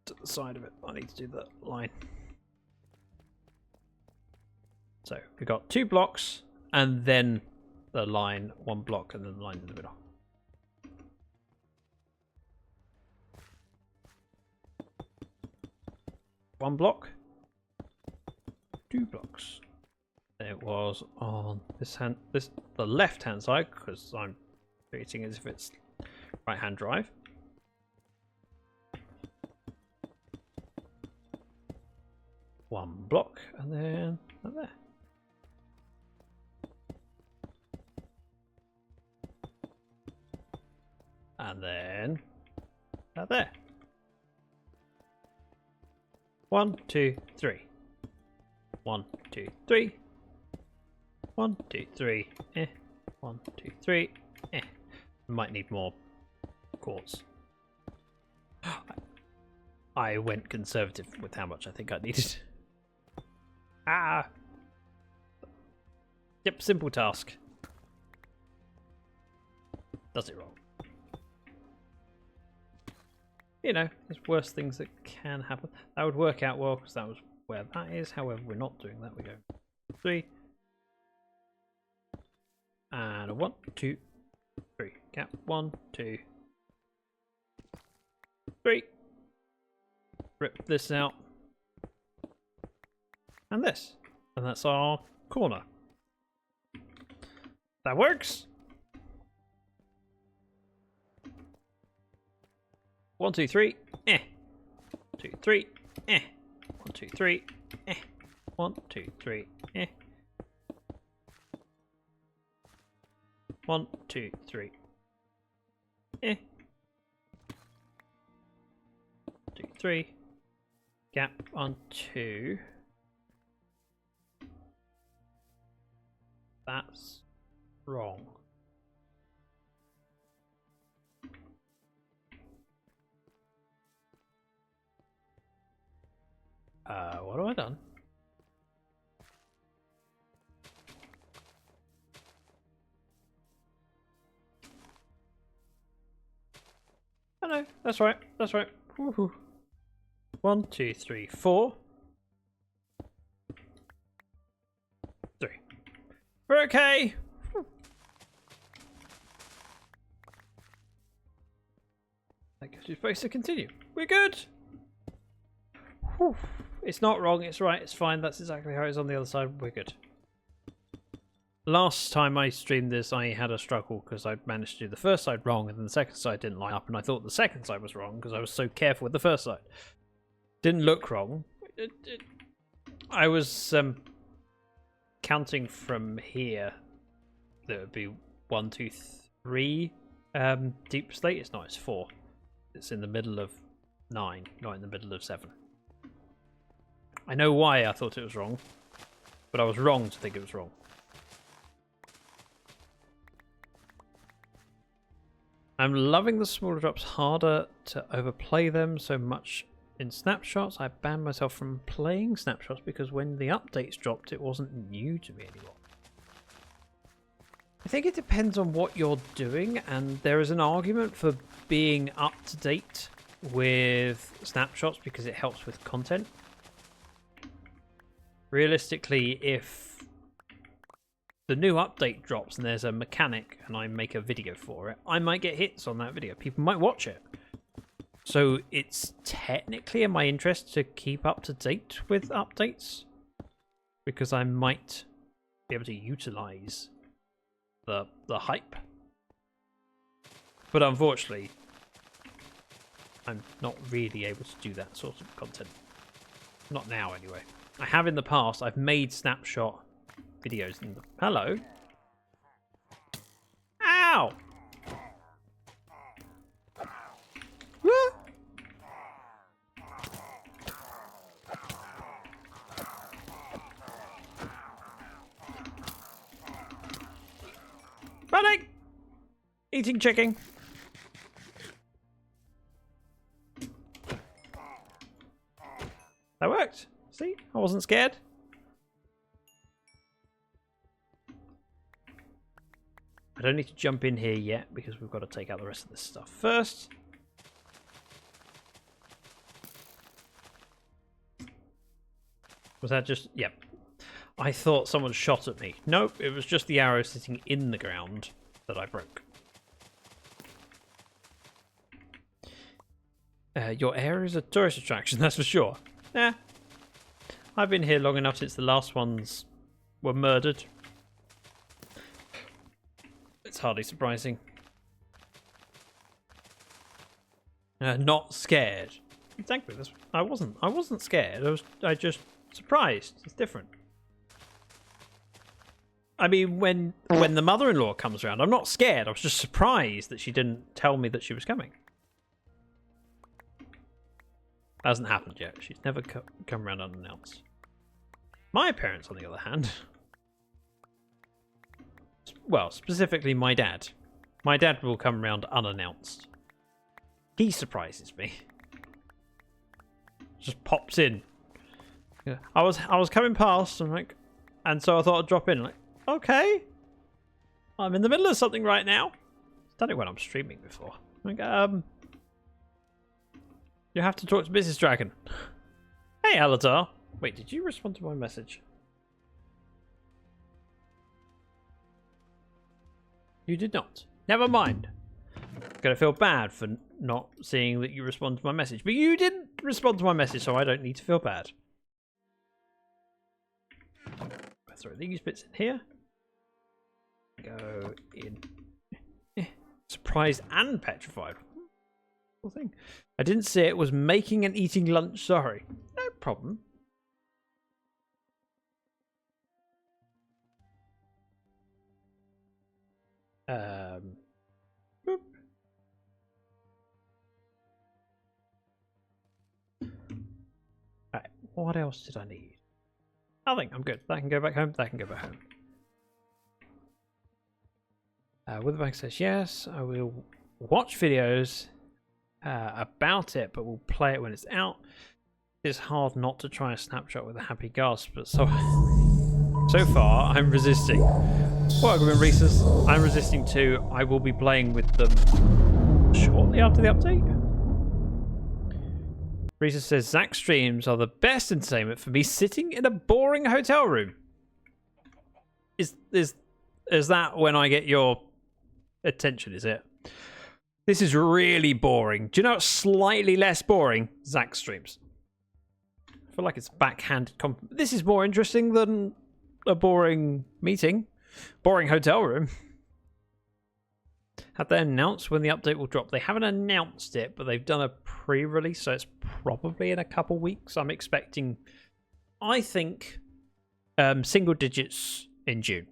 to the side of it. I need to do the line. So we've got 2 blocks and then the line, 1 block, and then the line in the middle. One block, 2 blocks. It was on the left hand side, because I'm treating it as if it's right hand drive. One block, and then right there. And then out there. 1, 2, 3. 1, 2, 3. 1, 2, 3. 1, 2, 3. Might need more quartz. I went conservative with how much I think I needed. Ah! Yep, simple task. Does it wrong. You know, there's worse things that can happen. That would work out well because that was where that is. However, we're not doing that. We're going 3. And a 1, 2, 3. Gap 1, 2, 3. Rip this out. And this. And that's our corner. That works. 1, 2, 3. 2, 3. 1, 2, 3. 1, 2, 3. 1, 2, 3. 2, 3. Gap on 2. That's wrong. What have I done? Oh no, that's right, that's right. Woohoo. 1, 2, 3, 4. 3. We're okay. I guess you're supposed to continue. We're good. Whew. It's not wrong, it's right, it's fine. That's exactly how it is on the other side. We're good. Last time I streamed this, I had a struggle because I managed to do the first side wrong and then the second side didn't line up, and I thought the second side was wrong because I was so careful with the first side. Didn't look wrong. I was counting from here. There would be 1, 2, 3 deep slate. It's not, it's 4. It's in the middle of 9, not in the middle of 7. I know why I thought it was wrong, but I was wrong to think it was wrong. I'm loving the smaller drops, harder to overplay them so much in snapshots. I banned myself from playing snapshots because when the updates dropped, it wasn't new to me anymore. I think it depends on what you're doing, and there is an argument for being up to date with snapshots because it helps with content. Realistically, if the new update drops and there's a mechanic and I make a video for it, I might get hits on that video. People might watch it. So it's technically in my interest to keep up to date with updates because I might be able to utilize the hype. But unfortunately, I'm not really able to do that sort of content. Not now, anyway. I have in the past. I've made snapshot videos in the... Hello? Ow! What? Running! Eating chicken. That worked. See? I wasn't scared. I don't need to jump in here yet because we've got to take out the rest of this stuff first. Was that just... Yep. I thought someone shot at me. Nope, it was just the arrow sitting in the ground that I broke. Your area is a tourist attraction, that's for sure. Yeah. I've been here long enough since the last ones were murdered. It's hardly surprising. Not scared. Exactly. I wasn't scared. I just surprised. It's different. I mean, when the mother-in-law comes around, I'm not scared. I was just surprised that she didn't tell me that she was coming. Hasn't happened yet. She's never come around unannounced. My parents, on the other hand, well, specifically my dad. My dad will come around unannounced. He surprises me. Just pops in. Yeah. I was coming past and so I thought I'd drop in. Like, okay, I'm in the middle of something right now. I've done it when I'm streaming before. Like, you have to talk to Mrs. Dragon. Hey, Alatar. Wait, did you respond to my message? You did not. Never mind. Gonna feel bad for not seeing that you respond to my message. But you didn't respond to my message, so I don't need to feel bad. Throw these bits in here. Go in. Surprised and petrified. Cool thing. I didn't say it was making and eating lunch. Sorry. No problem. Boop. Right. What else did I need? Nothing. I'm good. That can go back home. That can go back home. Witherbank says yes. I will watch videos about it, but we'll play it when it's out. It's hard not to try a snapshot with a happy gasp, but so far I'm resisting. Welcome in, Reese's. I'm resisting too. I will be playing with them shortly after the update. Reese's says Zach streams are the best entertainment for me sitting in a boring hotel room. Is that when I get your attention, is it? This is really boring. Do you know what's slightly less boring? Zach streams. I feel like it's backhanded compliment. This is more interesting than a boring meeting. Boring hotel room. Have they announced when the update will drop? They haven't announced it, but they've done a pre-release, so it's probably in a couple weeks. I'm expecting, I think, single digits in June.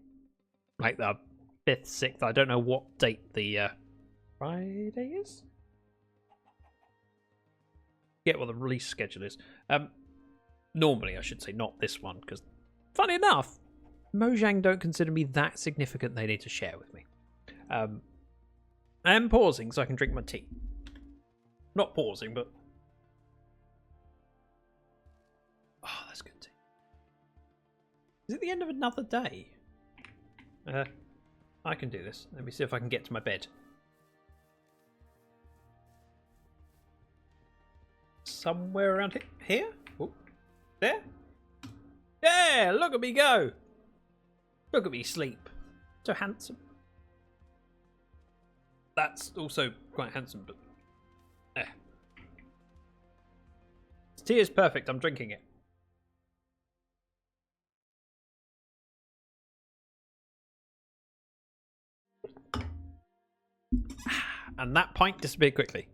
Like the 5th, 6th. I don't know what date the Friday is? Get what the release schedule is. Normally, I should say, not this one, because funny enough, Mojang don't consider me that significant they need to share with me. I am pausing so I can drink my tea. Not pausing, but... Oh, that's good tea. Is it the end of another day? I can do this. Let me see if I can get to my bed. Somewhere around here? Oh, there? Yeah, look at me go! Look at me sleep. So handsome. That's also quite handsome, but... This tea is perfect. I'm drinking it. And that pint disappeared quickly.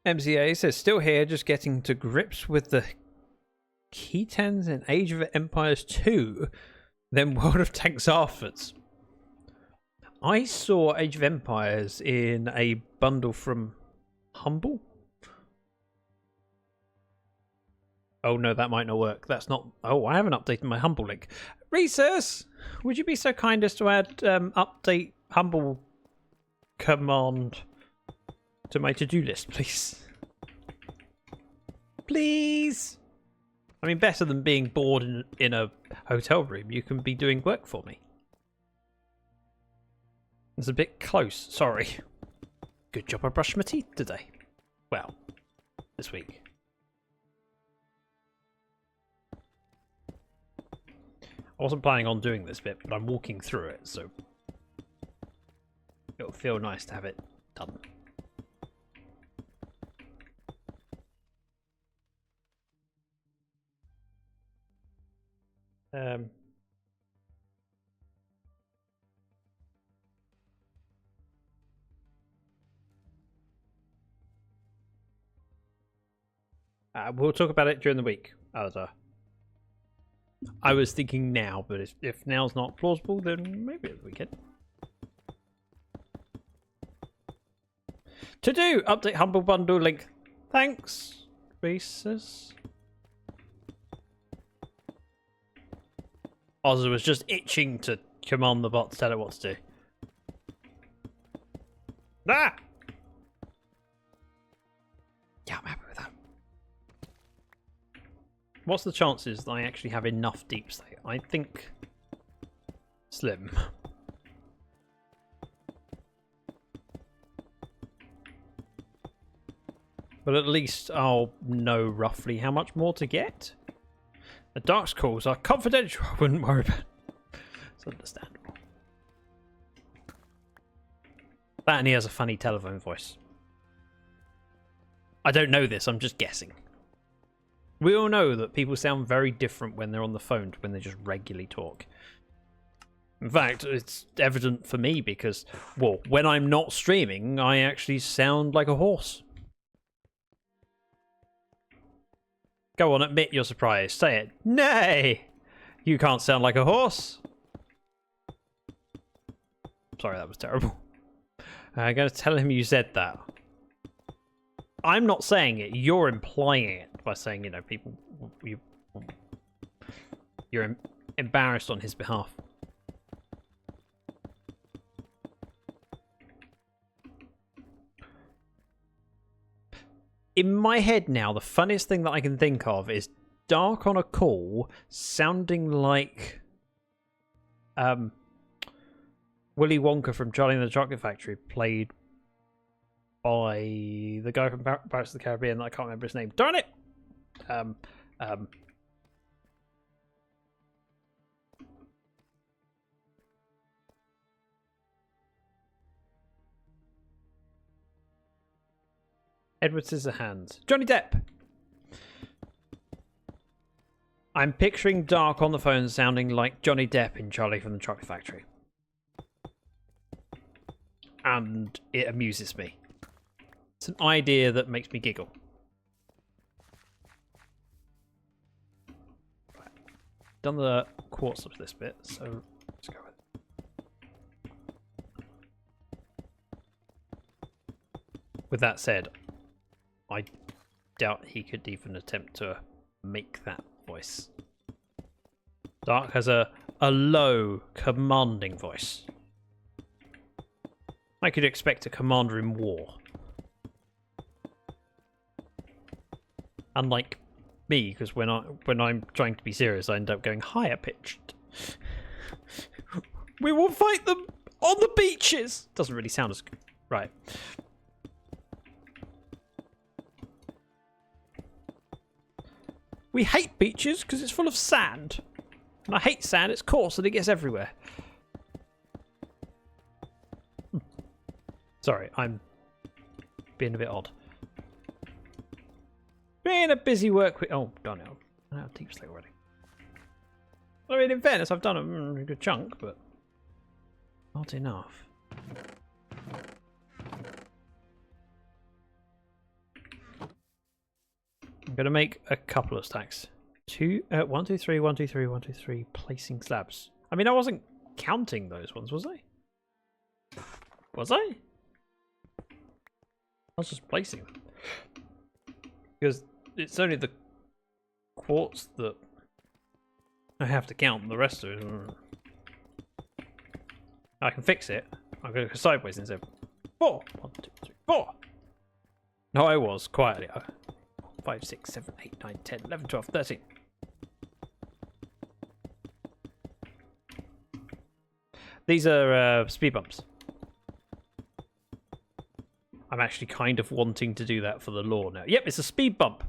MCA says, still here, just getting to grips with the key tens in Age of Empires 2, then World of Tanks afterwards. I saw Age of Empires in a bundle from Humble. Oh no, that might not work. That's not... Oh, I haven't updated my Humble link. Resus, would you be so kind as to add update Humble command to my to-do list, please? Please? I mean, better than being bored in a hotel room. You can be doing work for me. It's a bit close, sorry. Good job I brushed my teeth today. Well, this week. I wasn't planning on doing this bit, but I'm walking through it, so it'll feel nice to have it done. We'll talk about it during the week, Alazar. I was thinking now, but if now's not plausible, then maybe at the weekend. To do! Update Humble Bundle link. Thanks, Reese's. Ozzy was just itching to command the bot to tell it what to do. Ah! Yeah, I'm happy with that. What's the chances that I actually have enough deep state? I think slim. But at least I'll know roughly how much more to get. The Dark's calls are confidential. I wouldn't worry about it. It's understandable. That and he has a funny telephone voice. I don't know this, I'm just guessing. We all know that people sound very different when they're on the phone to when they just regularly talk. In fact, it's evident for me because, well, when I'm not streaming, I actually sound like a horse. Go on, admit you're surprised. Say it. Nay! You can't sound like a horse. Sorry, that was terrible. I'm going to tell him you said that. I'm not saying it. You're implying it by saying, you know, people... You're embarrassed on his behalf. In my head now, the funniest thing that I can think of is Dark on a call sounding like Willy Wonka from Charlie and the Chocolate Factory, played by the guy from Pirates of the Caribbean that I can't remember his name. Darn it! Edward Scissorhands. Johnny Depp! I'm picturing Dark on the phone sounding like Johnny Depp in Charlie from the Chocolate Factory. And it amuses me. It's an idea that makes me giggle. Right. Done the quartz of this bit, so let's go with it. With that said, I doubt he could even attempt to make that voice. Dark has a low, commanding voice. I could expect a commander in war. Unlike me, because when I'm trying to be serious, I end up going higher pitched. We will fight them on the beaches. Doesn't really sound as good. Right. We hate beaches because it's full of sand. And I hate sand, it's coarse and it gets everywhere. Sorry, I'm being a bit odd. Being a busy work week. Oh, darn it. I have deep slate already. I mean, in fairness, I've done a good chunk, but not enough. I'm going to make a couple of stacks. 1, 2, 3, 1, 2, 3, 1, 2, 3, placing slabs. I mean, I wasn't counting those ones, was I? Was I? I was just placing them. Because it's only the quartz that I have to count, and the rest of it. I can fix it. I'm going to go sideways instead. 4. 1, 2, 3, 4. No, I was quietly. 5, 6, 7, 8, 9, 10, 11, 12, 13. These are speed bumps. I'm actually kind of wanting to do that for the lore now. Yep, it's a speed bump.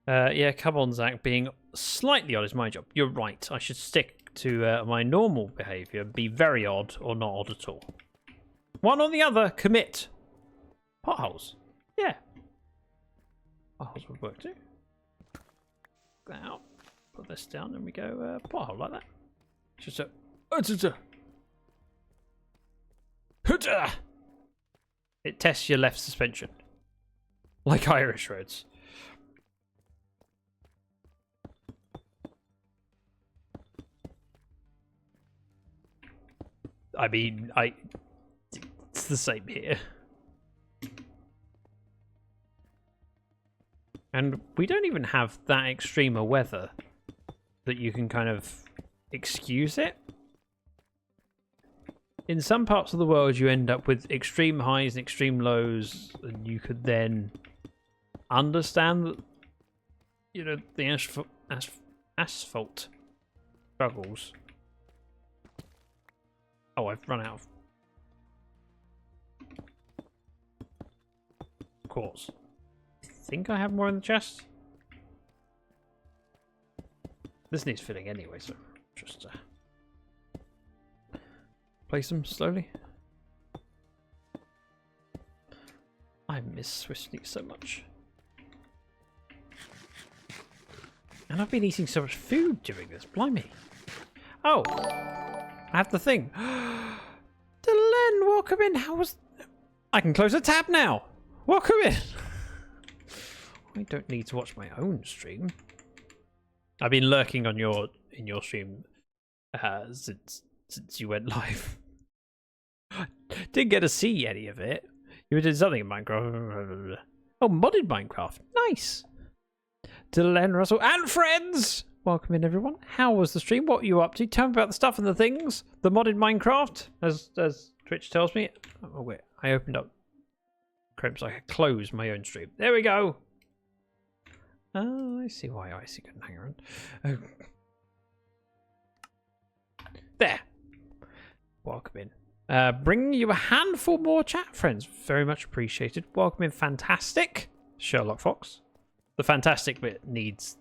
Yeah, come on, Zach. Being slightly odd is my job. You're right. I should stick to my normal behaviour. Be very odd or not odd at all. One or the other. Commit. Potholes. Yeah. Potholes would work too. That out. Put this down and we go pothole like that. Just a... It tests your left suspension. Like Irish roads. I mean, it's the same here. And we don't even have that extreme a weather that you can kind of excuse it. In some parts of the world, you end up with extreme highs and extreme lows, and you could then understand that, you know, the asphalt struggles. Oh, I've run out of quartz. I think I have more in the chest. This needs filling anyway, so just place them slowly. I miss Swiss Sneak so much. And I've been eating so much food during this, blimey. Oh, I have the thing. Delenn, welcome in. How was... I can close a tab now. Welcome in. I don't need to watch my own stream. I've been lurking on in your stream since you went live. Didn't get to see any of it. You did something in Minecraft. Oh, modded Minecraft. Nice. Delenn, Russell, and friends. Welcome in, everyone. How was the stream? What were you up to? Tell me about the stuff and the things. The modded Minecraft, as Twitch tells me. Oh wait, I opened up Chrome so I could close my own stream. There we go. Oh, I see why Icy couldn't hang around. Oh. There. Welcome in. Bringing you a handful more chat friends. Very much appreciated. Welcome in, Fantastic. Sherlock Fox. The fantastic bit needs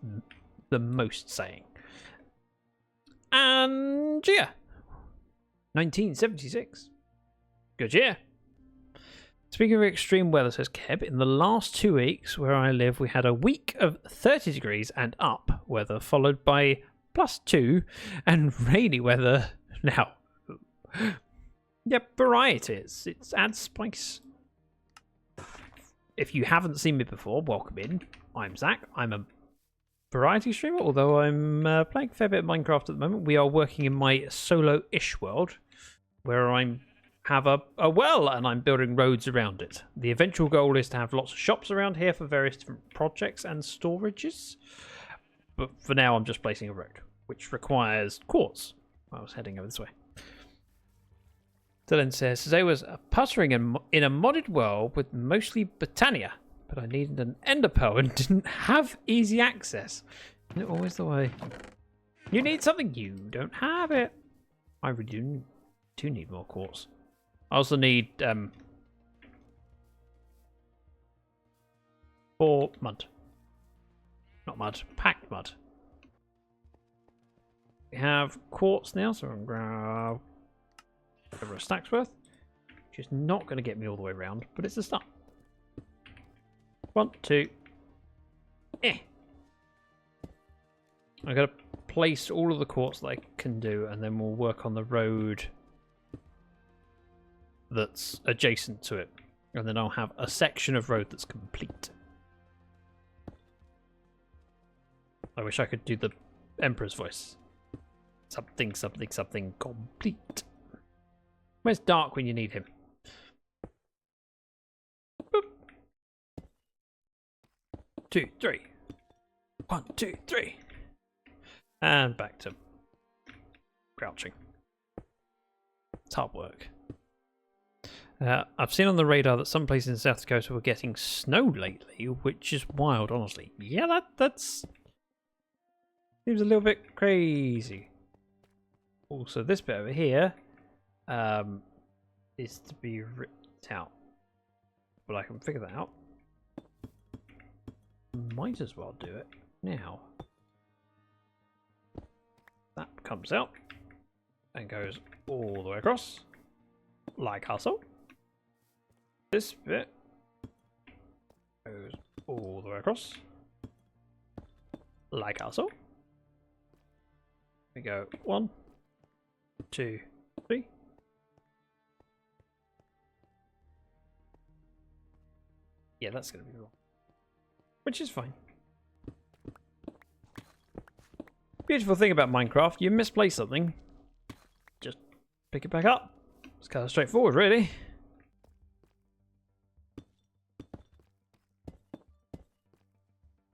the most saying. And yeah. 1976. Good year. Speaking of extreme weather, says Keb, in the last 2 weeks where I live, we had a week of 30 degrees and up weather, followed by +2 and rainy weather now. Yep, varieties. It adds spice. If you haven't seen me before, welcome in. I'm Zach. I'm a variety streamer, although I'm playing a fair bit of Minecraft at the moment. We are working in my solo-ish world, where I'm have a well and I'm building roads around it. The eventual goal is to have lots of shops around here for various different projects and storages. But for now, I'm just placing a road, which requires quartz. I was heading over this way. Dylan says, today was puttering in a modded world with mostly Botania, but I needed an ender pearl and didn't have easy access. Isn't it always the way? You need something, you don't have it. I really do need more quartz. I also need 4 mud. Not mud, packed mud. We have quartz now, so I'm going to grab over a stack's worth, which is not going to get me all the way around, but it's a start. 1, 2. I'm going to place all of the quartz that I can do, and then we'll work on the road that's adjacent to it, and then I'll have a section of road that's complete. I wish I could do the Emperor's voice. Something, something, something complete. Where's Dark when you need him? Boop. 2, 3. 1, 2, 3. And back to crouching. It's hard work. I've seen on the radar that some places in South Dakota were getting snow lately, which is wild, honestly. Yeah, that's seems a little bit crazy. Also, this bit over here is to be ripped out, but I can figure that out. Might as well do it now. That comes out and goes all the way across, like so. This bit goes all the way across, like so. We go 1, 2, 3. Yeah, that's going to be wrong, which is fine. Beautiful thing about Minecraft, you misplace something, just pick it back up. It's kind of straightforward, really.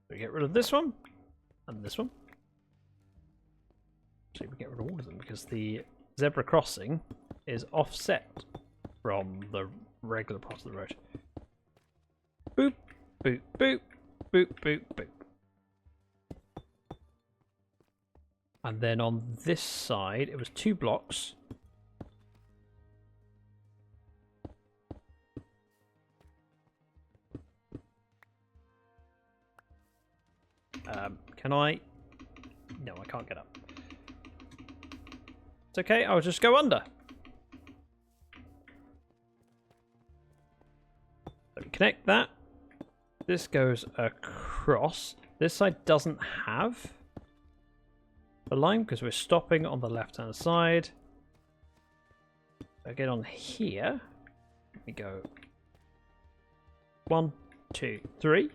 We get rid of this one and this one. Actually, we get rid of all of them because the zebra crossing is offset from the regular part of the road. Boop, boop, boop, boop, boop, boop. And then on this side, it was 2 blocks. Can I? No, I can't get up. It's okay, I'll just go under. connect that. This goes across. This side doesn't have a line because we're stopping on the left-hand side. So get on here. We go 1, 2, 3.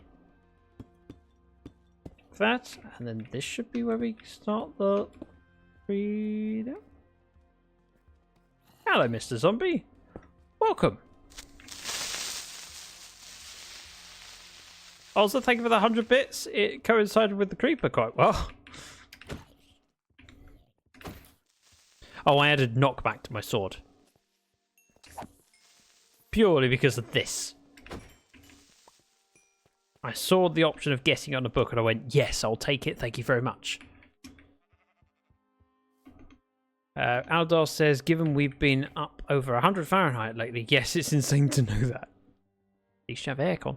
That, and then this should be where we start the reader. Hello, Mr. Zombie. Welcome. Also, thank you for the 100 bits. It coincided with the creeper quite well. Oh, I added knockback to my sword. Purely because of this. I saw the option of getting on a book and I went, yes, I'll take it. Thank you very much. Aldar says, given we've been up over 100 Fahrenheit lately, yes, it's insane to know that. At least you have aircon.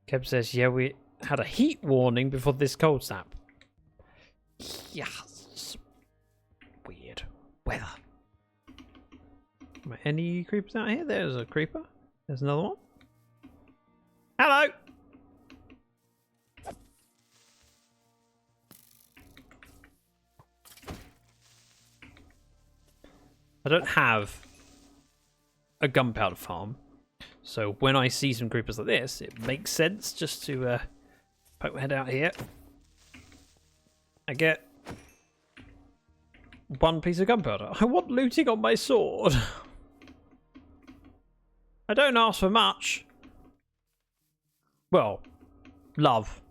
Keb says, yeah, we had a heat warning before this cold snap. Yes. Weird weather. Any creepers out here? There's a creeper. There's another one. Hello! I don't have a gunpowder farm, so when I see some creepers like this, it makes sense just to poke my head out here. I get 1 piece of gunpowder. I want looting on my sword. I don't ask for much. Well, love.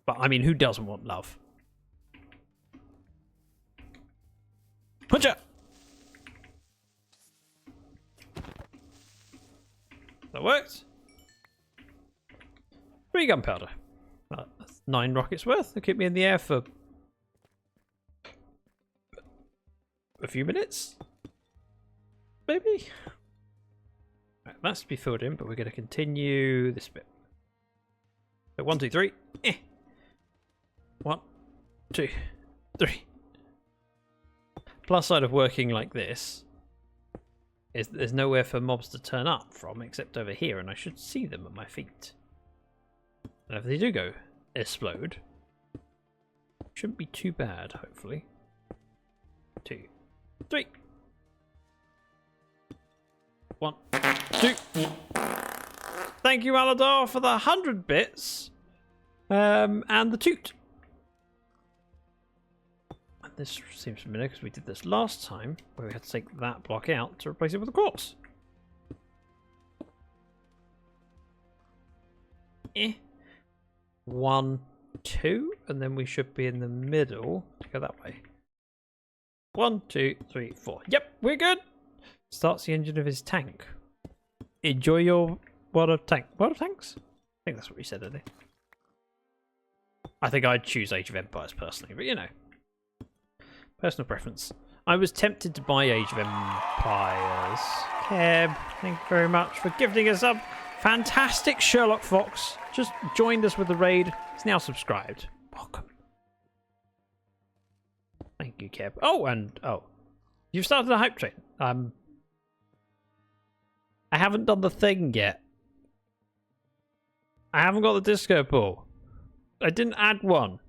But I mean, who doesn't want love? Huncha! That worked. 3 gunpowder. That's 9 rockets worth. They'll keep me in the air for a few minutes. Maybe. Right, that's to be filled in, but we're going to continue this bit. So 1, 2, 3. 1, 2, 3. Plus side of working like this is there's nowhere for mobs to turn up from except over here, and I should see them at my feet. And if they do go explode, shouldn't be too bad, hopefully. 2, 3. 1, 2. Thank you, Aladar, for the 100 bits. And the toot. And this seems familiar because we did this last time, where we had to take that block out to replace it with a quartz. 1, 2, and then we should be in the middle to go that way. 1, 2, 3, 4. Yep, we're good. Starts the engine of his tank. Enjoy your world of tanks. I think that's what we said, didn't I think I'd choose Age of Empires personally, but you know. Personal preference. I was tempted to buy Age of Empires. Keb, thank you very much for gifting us up. Fantastic Sherlock Fox. Just joined us with the raid. He's now subscribed. Welcome. Thank you, Keb. Oh, you've started a hype train. I haven't done the thing yet. I haven't got the disco ball. I didn't add one.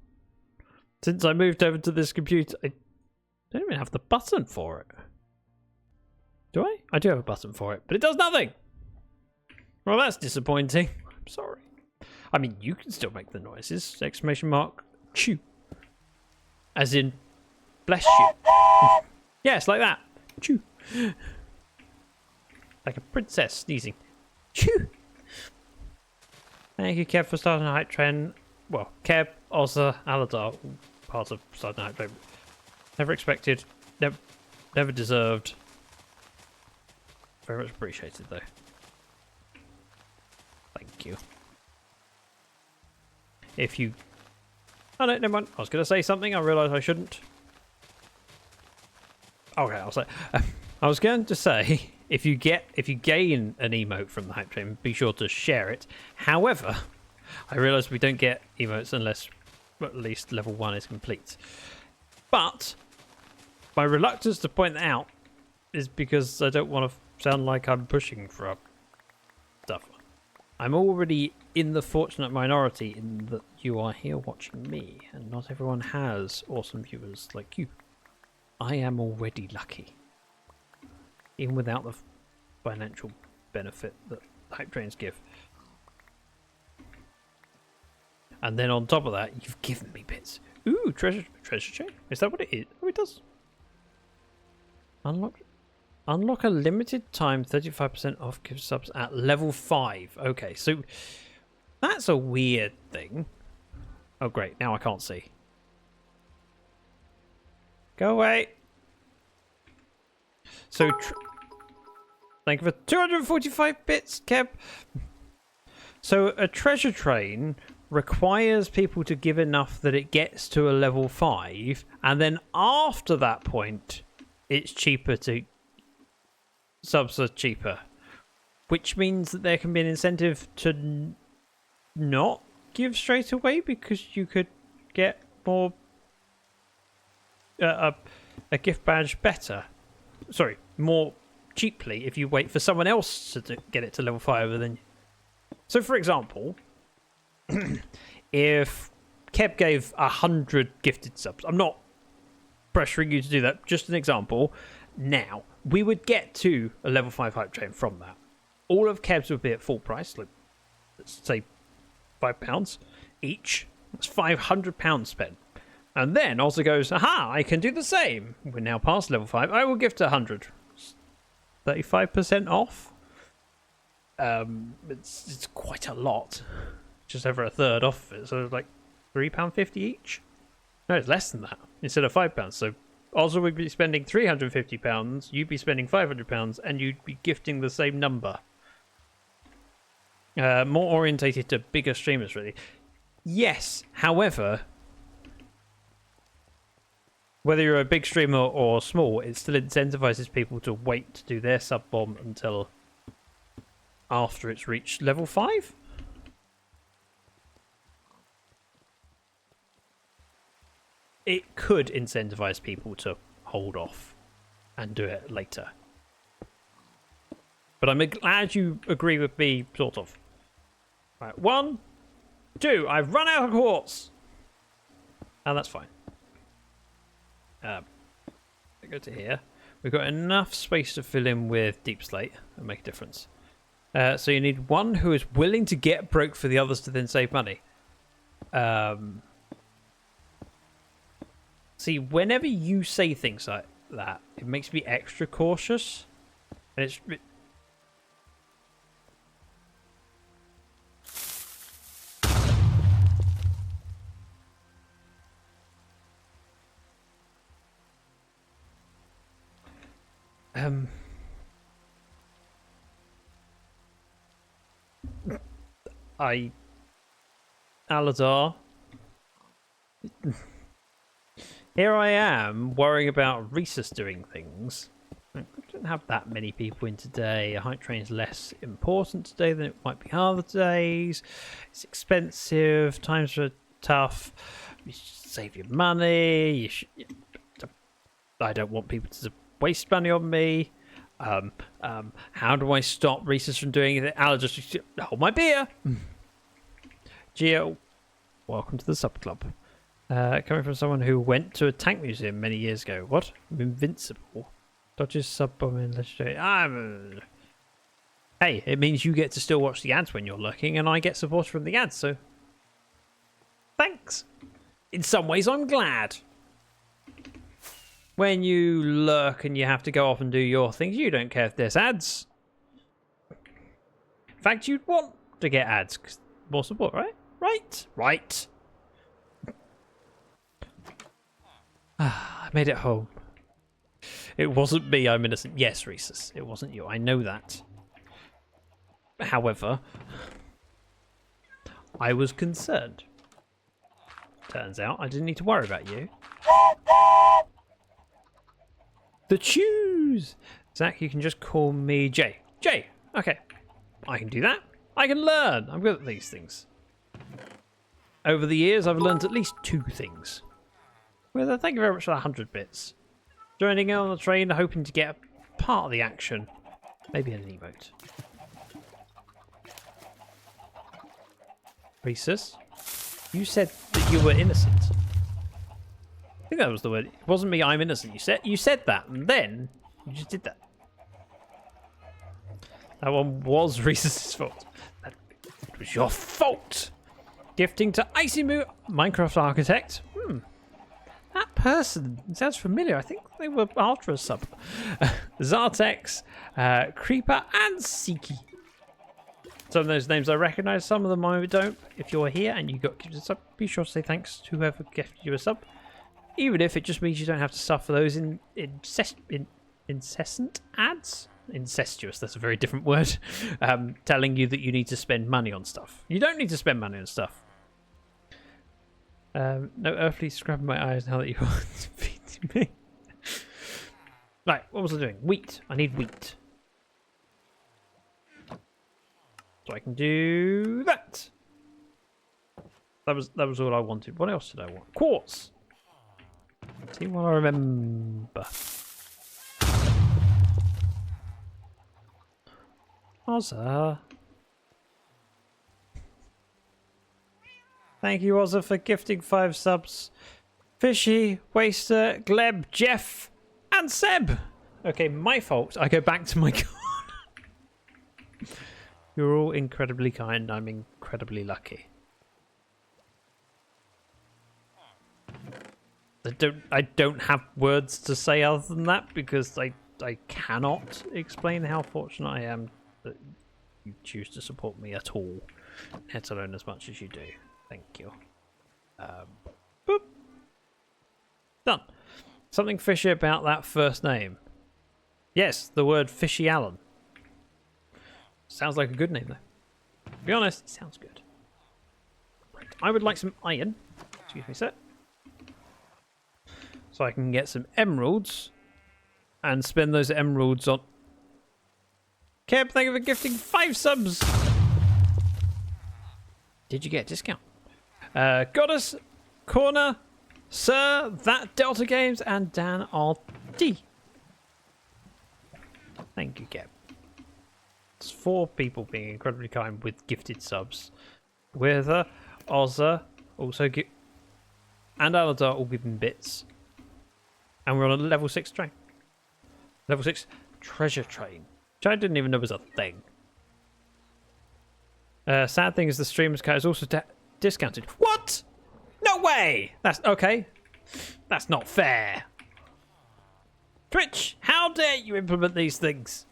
Since I moved over to this computer, I don't even have the button for it. Do I? I do have a button for it, but it does nothing. Well, that's disappointing. I'm sorry. I mean, you can still make the noises. Exclamation mark. Chew. As in, bless you. Yes, like that. Chew. Like a princess sneezing. Chew. Thank you, Kev, for starting a hype train. Well, Kev, Ozza, Aladar, part of starting a hype train. Never expected. Never deserved. Very much appreciated, though. Thank you. If you... Oh, no, never mind. I was going to say something. I realised I shouldn't. Okay, I'll say... I was going to say, if you gain an emote from the hype train, be sure to share it. However, I realise we don't get emotes unless at least level 1 is complete. But My reluctance to point that out is because I don't want to sound like I'm pushing for stuff. I'm already in the fortunate minority in that you are here watching me, and not everyone has awesome viewers like you. I am already lucky, even without the financial benefit that hype trains give. And then on top of that, you've given me bits. Ooh, treasure chain. Is that what it is? Oh, it does. Unlock a limited time 35% off gift subs at level 5. Okay, so that's a weird thing. Oh, great. Now I can't see. Go away. So, thank you for 245 bits, Kev. So, a treasure train requires people to give enough that it gets to a level 5, and then after that point, it's cheaper to... Subs are cheaper. Which means that there can be an incentive to not give straight away, because you could get more... a gift badge better. Sorry, more cheaply if you wait for someone else to get it to level 5 and then... So, for example, if Keb gave 100 gifted subs, I'm not pressuring you to do that, just an example. Now, we would get to a level 5 hype train from that. All of Keb's would be at full price, like, let's say £5 each. That's £500 spent. And then also goes, aha, I can do the same. We're now past level 5. I will gift 100. 35% off. It's quite a lot. Just over a third off of it. So like £3.50 each. No, it's less than that. Instead of £5. So also we'd be spending £350. You'd be spending £500, and you'd be gifting the same number. More orientated to bigger streamers, really. Yes, however, whether you're a big streamer or small, it still incentivizes people to wait to do their sub bomb until after it's reached level 5. It could incentivize people to hold off and do it later. But I'm glad you agree with me, sort of. Right, 1, 2, I've run out of quartz. And that's fine. Go to here. We've got enough space to fill in with deep slate and make a difference. So you need one who is willing to get broke for the others to then save money. See, whenever you say things like that, it makes me extra cautious. And it's... Aladar. Here I am worrying about Rhesus doing things. We don't have that many people in today. A hype train is less important today than it might be other days. It's expensive. Times are tough. You should save your money. I don't want people to waste money on me. How do I stop Rhesus from doing it? I'll just hold my beer. Geo, welcome to the sub club. Coming from someone who went to a tank museum many years ago. What? I'm invincible. Dodges sub bombing legendary. Hey, it means you get to still watch the ads when you're lurking, and I get support from the ads, so thanks. In some ways, I'm glad. When you lurk and you have to go off and do your things, you don't care if there's ads. In fact, you'd want to get ads, 'cause more support, right? Right. I made it home. It wasn't me, I'm innocent. Yes, Rhesus, it wasn't you. I know that. However, I was concerned. Turns out I didn't need to worry about you. The choose! Zach, you can just call me Jay. Jay! Okay. I can do that. I can learn. I'm good at these things. Over the years, I've learned at least 2 things. Well, thank you very much for 100 bits. Joining in on the train, hoping to get a part of the action. Maybe an emote. Rhesus, you said that you were innocent. I think that was the word. It wasn't me, I'm innocent. You said that, and then you just did that. That one was Rhesus's fault. That was your fault. Gifting to Icy Moo, Minecraft Architect. That person sounds familiar. I think they were after a sub. Zartex, Creeper, and Siki. Some of those names I recognise, some of them I don't. If you're here and you got gifted a sub, be sure to say thanks to whoever gifted you a sub. Even if it just means you don't have to suffer those incessant ads. Incestuous, that's a very different word. Telling you that you need to spend money on stuff. You don't need to spend money on stuff. No earthly scrubbing my eyes now that you are defeating me. Right, what was I doing? Wheat. I need wheat. So I can do that. That was all I wanted. What else did I want? Quartz. See what I remember. Ozza. Thank you, Ozza, for gifting 5 subs. Fishy, Waster, Gleb, Jeff, and Seb. Okay, my fault. I go back to my god. You're all incredibly kind. I'm incredibly lucky. I don't have words to say other than that because I cannot explain how fortunate I am that you choose to support me at all, let alone as much as you do. Thank you. Boop. Done. Something fishy about that first name. Yes, the word Fishy Allen. Sounds like a good name, though. To be honest, it sounds good. Right. I would like some iron. Excuse me, sir. So I can get some emeralds and spend those emeralds on... Keb, thank you for gifting 5 subs. Did you get a discount? Goddess, Corner, Sir, That Delta Games, and Dan RD. Thank you, Keb. It's 4 people being incredibly kind with gifted subs. Wither, Ozza, also and Aladar all giving bits. And we're on a level 6 train. Level 6 treasure train. Which I didn't even know was a thing. Sad thing is the streamer's cut is also discounted. What? No way! That's okay. That's not fair. Twitch, how dare you implement these things?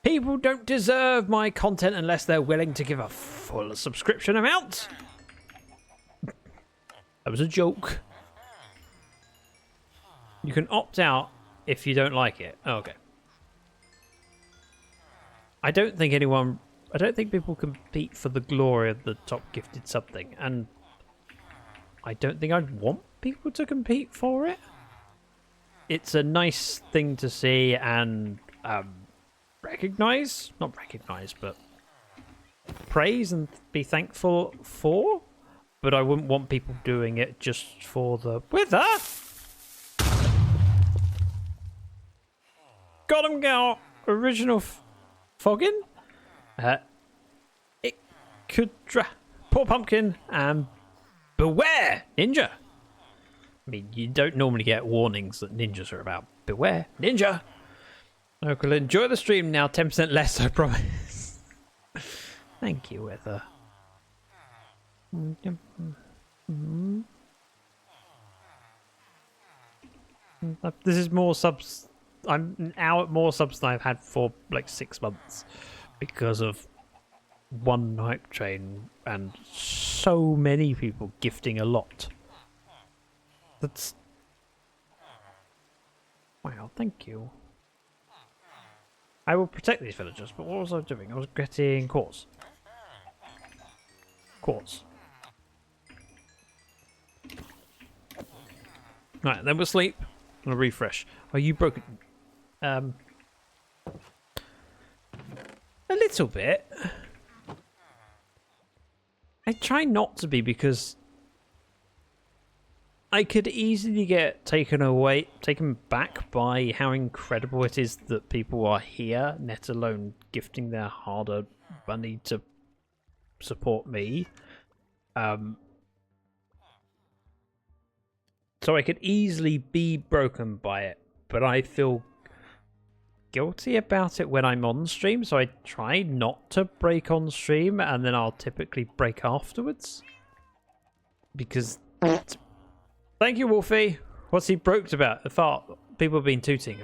People don't deserve my content unless they're willing to give a full subscription amount. That was a joke. You can opt out if you don't like it. Oh, okay. I don't think people compete for the glory of the top gifted sub thing, and I don't think I'd want people to compete for it. It's a nice thing to see and not recognize, but praise and be thankful for. But I wouldn't want people doing it just for the wither. Got him, gal. Original Foggin. It could Poor Pumpkin and Beware Ninja. I mean, you don't normally get warnings that ninjas are about. Beware Ninja. Okay, enjoy the stream now. 10% less, I promise. Thank you, Wither. This is more subs. I'm now at more subs than I've had for like 6 months because of one hype train and so many people gifting a lot. That's wow. Thank you. I will protect these villagers, but what was I doing? I was getting quartz. Quartz. Right, then we'll sleep. And a refresh. Are you broken? A little bit. I try not to be because I could easily get taken back by how incredible it is that people are here, let alone gifting their hard-earned money to support me. So I could easily be broken by it, but I feel guilty about it when I'm on stream, so I try not to break on stream, and then I'll typically break afterwards. Because... Thank you, Wolfie. What's he broked about? The fart. People have been tooting.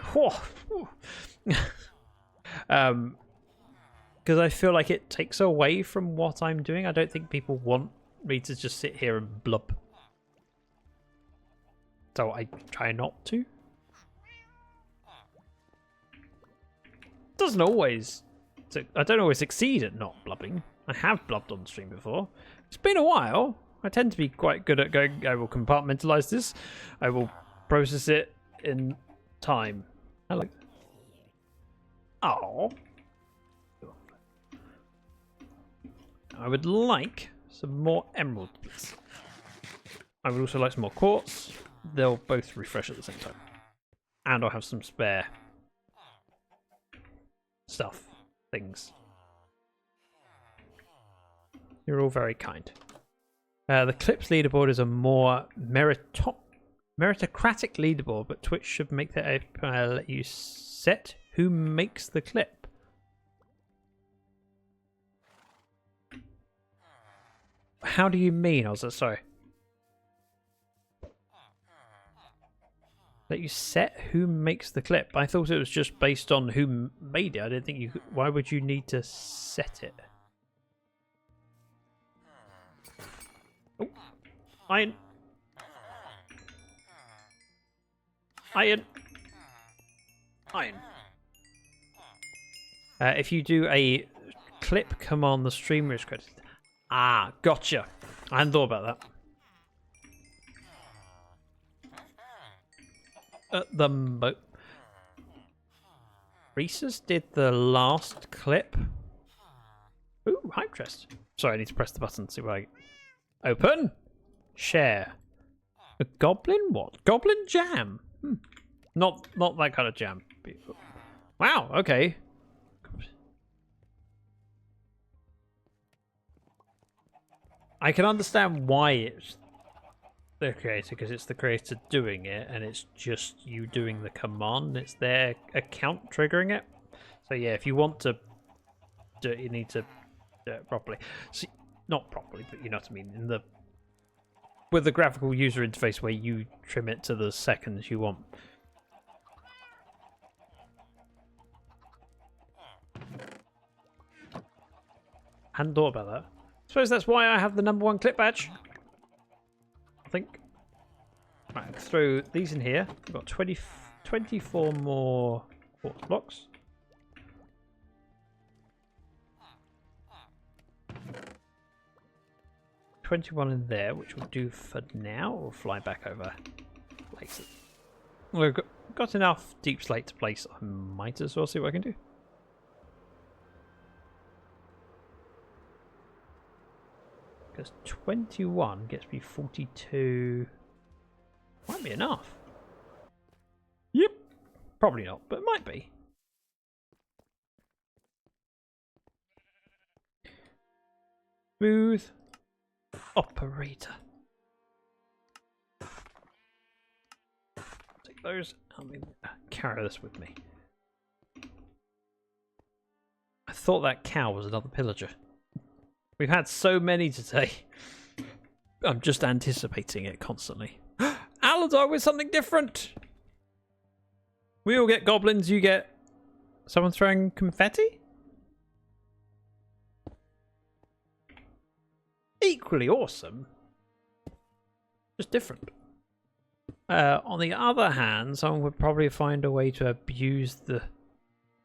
Because I feel like it takes away from what I'm doing. I don't think people want me to just sit here and blub. So I try not to. Doesn't always. I don't always succeed at not blubbing. I have blubbed on stream before. It's been a while. I tend to be quite good at going, I will compartmentalize this. I will process it in time. I like that. Oh. I would like some more emeralds, please. I would also like some more quartz. They'll both refresh at the same time. And I'll have some spare stuff, things. You're all very kind. The Clips leaderboard is a more meritocratic leaderboard, but Twitch should make that let you set who makes the clip. How do you mean? I was sorry. Let you set who makes the clip. I thought it was just based on who made it. I didn't think you could. Why would you need to set it? Oh, iron. Iron. Iron. If you do a clip command, the streamer is credited. Ah, gotcha. I hadn't thought about that. At the Reese's did the last clip. Ooh, hype chest. Sorry, I need to press the button to see where I open. Share. A goblin what? Goblin jam. Not that kind of jam. Wow, okay. I can understand why it's the creator, because it's the creator doing it, and it's just you doing the command. It's their account triggering it. So yeah, if you want to do it, you need to do it properly. See, not properly, but you know what I mean. With the graphical user interface where you trim it to the seconds you want. Hadn't thought about that. Suppose that's why I have the #1 clip badge. I think. Right, let's throw these in here. We've got 24 more quartz blocks. $21 in there, which we'll do for now. We'll fly back over later. We've got enough deep slate to place. I might as well see what I can do. Because 21 gets me 42. Might be enough. Yep. Probably not, but it might be. Smooth operator. Take those. I'll carry this with me. I thought that cow was another pillager. We've had so many today. I'm just anticipating it constantly. Aladar with something different. We all get goblins. You get someone throwing confetti. Equally awesome. Just different. On the other hand, someone would probably find a way to abuse the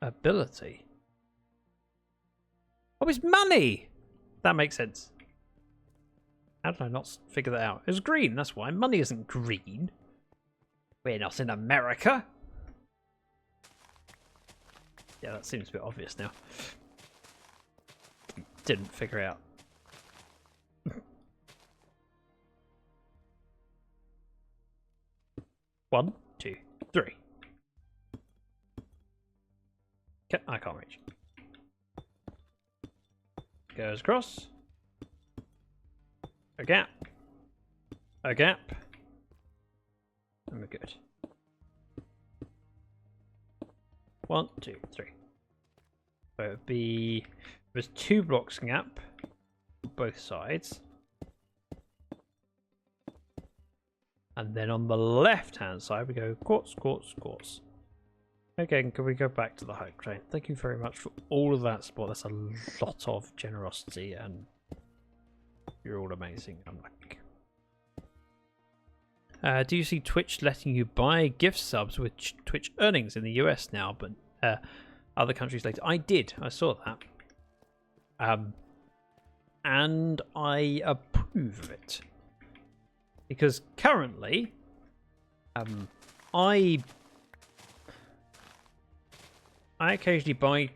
ability. Oh, it's money! That makes sense. How did I not figure that out? It was green, that's why. Money isn't green. We're not in America. Yeah, that seems a bit obvious now. Didn't figure it out. 1, 2, 3. Okay, I can't reach. Goes across. A gap. A gap. And we're good. 1, 2, 3. So it would be, there's 2 blocks gap on both sides. And then on the left hand side we go quartz, quartz, quartz. Okay, can we go back to the hype train? Thank you very much for all of that support. That's a lot of generosity and you're all amazing. I'm like, do you see Twitch letting you buy gift subs with Twitch earnings in the US now, but other countries later? I did. I saw that. And I approve of it. Because currently, I occasionally buy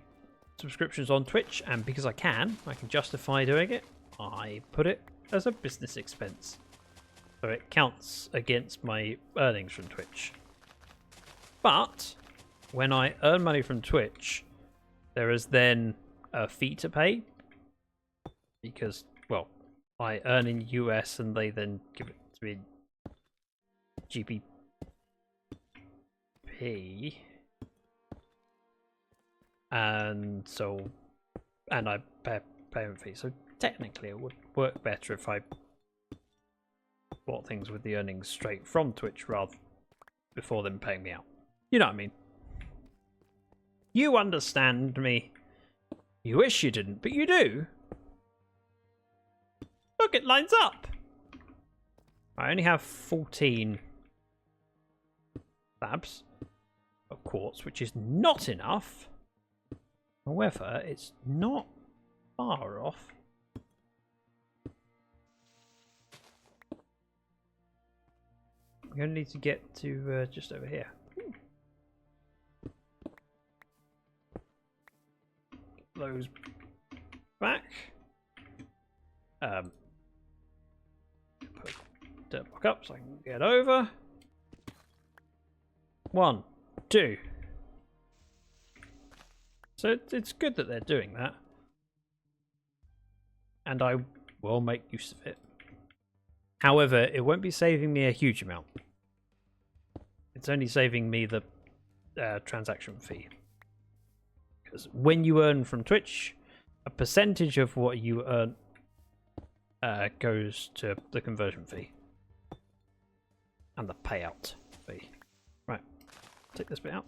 subscriptions on Twitch, and because I can justify doing it, I put it as a business expense. So it counts against my earnings from Twitch. But when I earn money from Twitch, there is then a fee to pay. Because, well, I earn in US and they then give it to me in GBP. And so, and I pay a payment fee. So technically it would work better if I bought things with the earnings straight from Twitch rather before them paying me out. You know what I mean? You understand me. You wish you didn't, but you do. Look, it lines up. I only have 14 slabs of quartz, which is not enough. However, it's not far off. I'm going to need to get to just over here. Get those back. Put dirt block up so I can get over. 1, 2. So it's good that they're doing that. And I will make use of it. However, it won't be saving me a huge amount. It's only saving me the transaction fee. Because when you earn from Twitch, a percentage of what you earn goes to the conversion fee. And the payout fee. Right, take this bit out.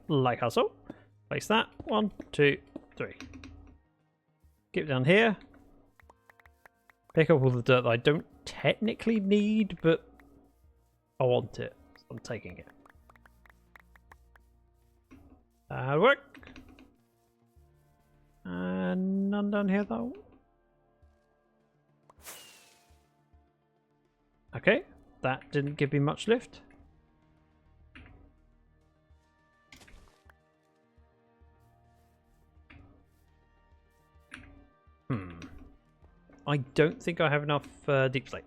Like so. Place that. 1, 2, 3. Get it down here. Pick up all the dirt that I don't technically need, but I want it. So I'm taking it. That'll work. And none down here though. Okay, that didn't give me much lift. I don't think I have enough deep slate.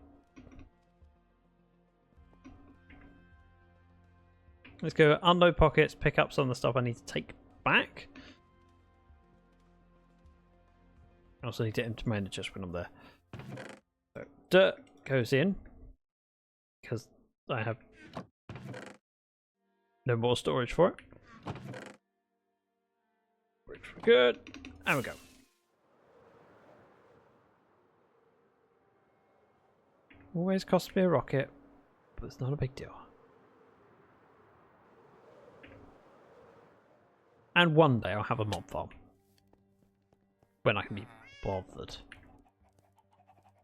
Let's go unload pockets, pick up some of the stuff I need to take back. I also need to empty my inner chest when I'm there. So dirt goes in because I have no more storage for it. Which we're good. And we go. Always costs me a rocket, but it's not a big deal. And one day I'll have a mob farm. When I can be bothered.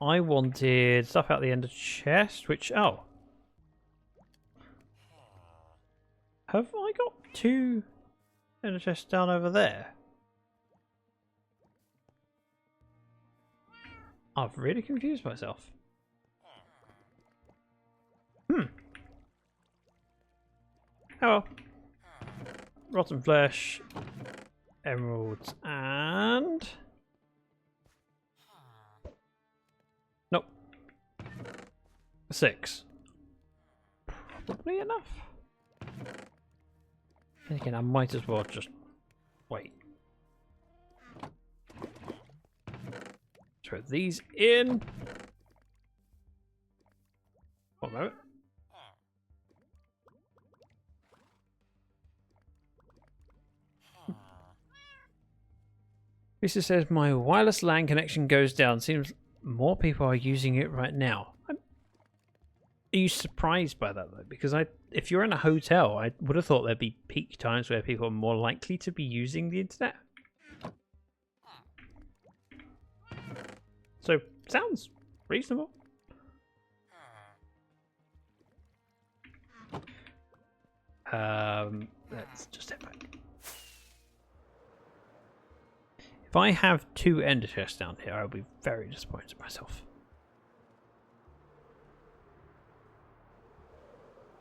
I wanted stuff out the end of chest, which, oh. Have I got 2 ender chests down over there? I've really confused myself. Oh well. Rotten flesh, emeralds, and nope. 6. Probably enough. And again, I might as well just wait. Throw these in. One moment. Lisa says my wireless LAN connection goes down. Seems more people are using it right now. Are you surprised by that though? Because if you're in a hotel, I would have thought there'd be peak times where people are more likely to be using the internet. So sounds reasonable. Let's just head back. If I have 2 ender chests down here, I'll be very disappointed in myself.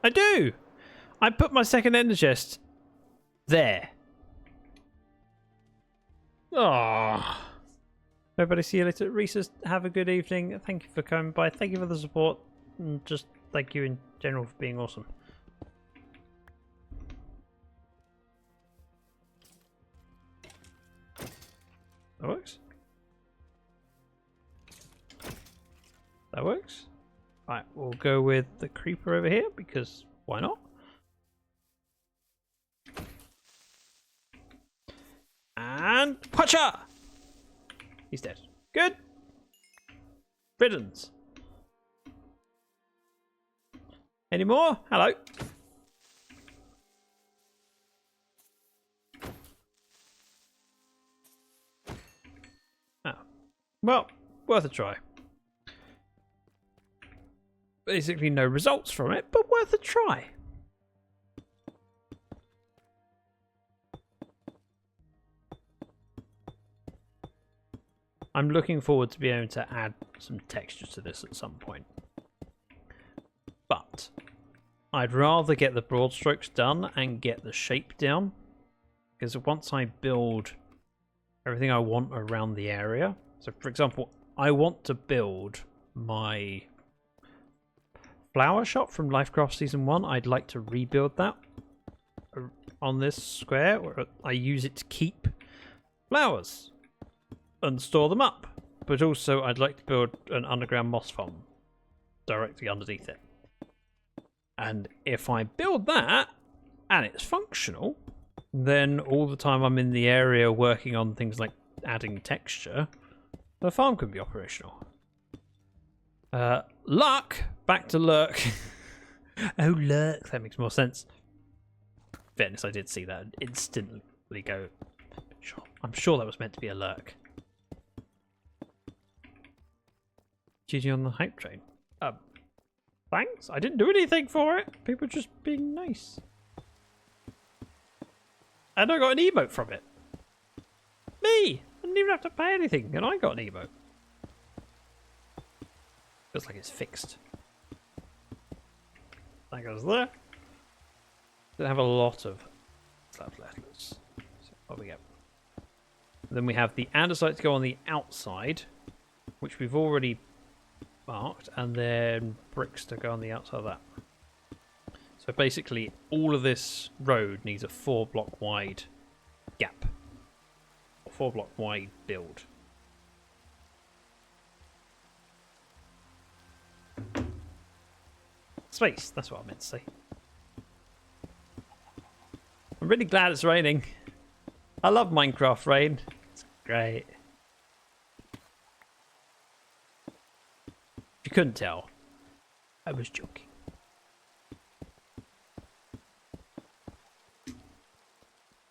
I do! I put my second ender chest there. Oh. Everybody, see you later. Reese's, have a good evening. Thank you for coming by. Thank you for the support. And just thank you in general for being awesome. That works. That works. Right, we'll go with the creeper over here because why not? And Pacha! He's dead. Good. Riddance. Any more? Hello. Oh. Well, worth a try. Basically no results from it, but worth a try. I'm looking forward to being able to add some texture to this at some point. But I'd rather get the broad strokes done and get the shape down. Because once I build everything I want around the area. So for example, I want to build my flower shop from Lifecraft Season 1. I'd like to rebuild that on this square where I use it to keep flowers and store them up. But also I'd like to build an underground moss farm directly underneath it. And if I build that and it's functional, then all the time I'm in the area working on things like adding texture, the farm can be operational. Luck, back to lurk. Oh, lurk, that makes more sense. Fairness, I did see that and instantly go, I'm sure that was meant to be a lurk. GG on the hype train. Thanks, I didn't do anything for it. People just being nice. And I got an emote from it. Me! I didn't even have to pay anything, and I got an emote. Feels like it's fixed. That goes there. Don't have a lot of slab letters. So what we get? Then we have the andesite to go on the outside, which we've already marked, and then bricks to go on the outside of that. So basically, all of this road needs a 4-block wide gap. A 4-block wide build. Space, that's what I meant to say. I'm really glad it's raining. I love Minecraft rain. It's great. If you couldn't tell, I was joking. I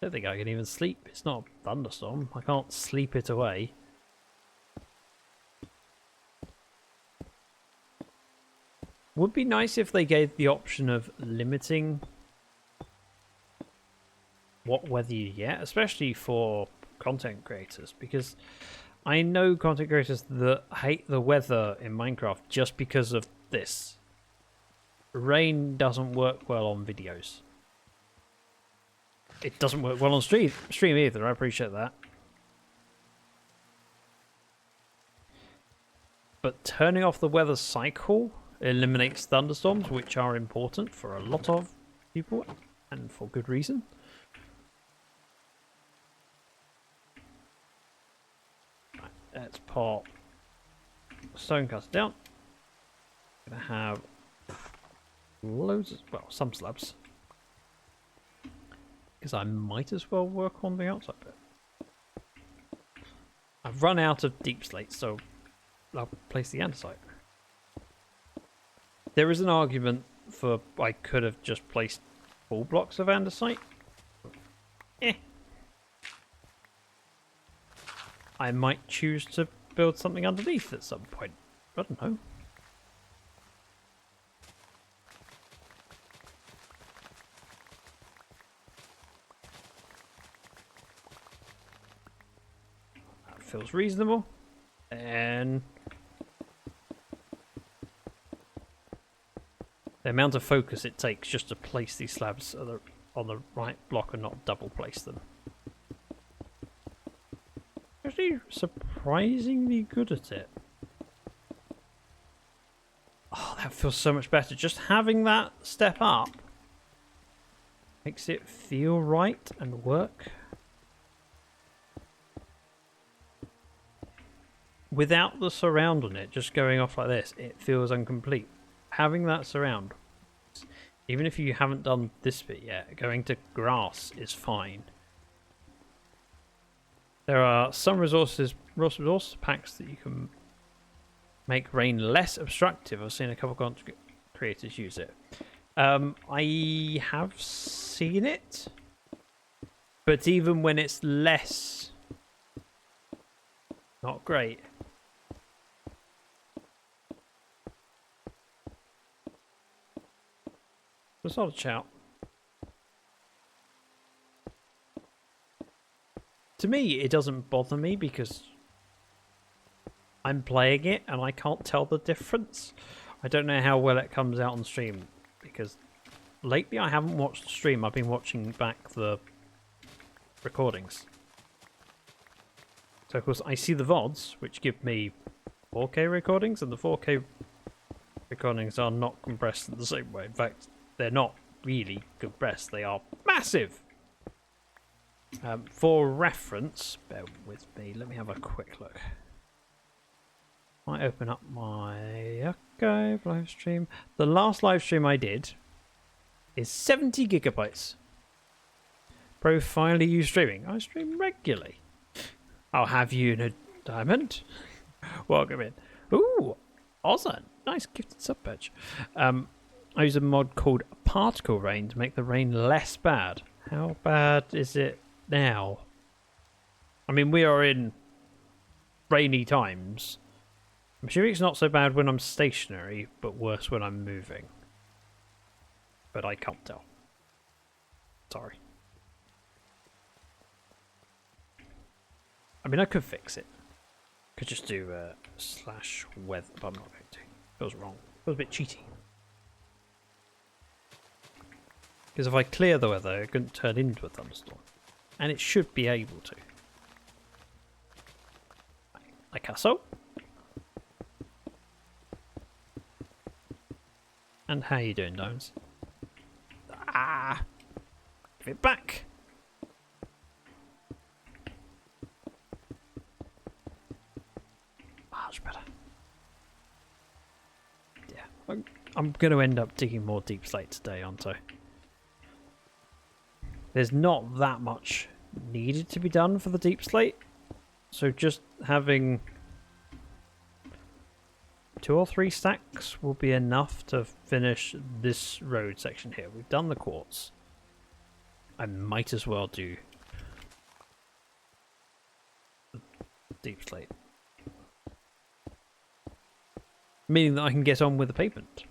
don't think I can even sleep. It's not a thunderstorm. I can't sleep it away. Would be nice if they gave the option of limiting what weather you get, especially for content creators, because I know content creators that hate the weather in Minecraft just because of this. Rain doesn't work well on videos. It doesn't work well on stream either, I appreciate that. But turning off the weather cycle eliminates thunderstorms, which are important for a lot of people, and for good reason. Right, let's pop stonecast down. Gonna have loads of, well, some slabs. Because I might as well work on the outside bit. I've run out of deep slate, so I'll place the andesite. There is an argument for I could have just placed full blocks of andesite. I might choose to build something underneath at some point. I don't know. That feels reasonable. And the amount of focus it takes just to place these slabs on the right block and not double place them. Actually, surprisingly good at it. Oh, that feels so much better. Just having that step up makes it feel right and work. Without the surround on it, just going off like this, it feels incomplete. Having that surround, even if you haven't done this bit yet, going to grass is fine. There are some resource packs that you can make rain less obstructive. I've seen a couple of content creators use it. I have seen it, but even when it's less, not great. Let's not a shout. To me, it doesn't bother me because I'm playing it and I can't tell the difference. I don't know how well it comes out on stream because lately I haven't watched the stream. I've been watching back the recordings. So of course I see the VODs, which give me 4K recordings, and the 4K recordings are not compressed in the same way. In fact, they're not really compressed. They are massive. For reference, bear with me. Let me have a quick look. I open up my archive live stream. The last live stream I did is 70 gigabytes. Bro, finally you streaming. I stream regularly. I'll have you in a diamond. Welcome in. Ooh, awesome. Nice gifted sub badge. I use a mod called Particle Rain to make the rain less bad. How bad is it now? I mean, we are in rainy times. I'm sure it's not so bad when I'm stationary, but worse when I'm moving. But I can't tell. Sorry. I mean, I could fix it. Could just do /weather, but I'm not going to. Feels wrong. Feels a bit cheaty. Because if I clear the weather, it couldn't turn into a thunderstorm. And it should be able to. Like so. And how you doing, Domes? Ah! Give it back! Much better. Yeah. I'm going to end up digging more deep slate today, aren't I? There's not that much needed to be done for the deep slate. So just having 2 or 3 stacks will be enough to finish this road section here. We've done the quartz. I might as well do the deep slate. Meaning that I can get on with the pavement.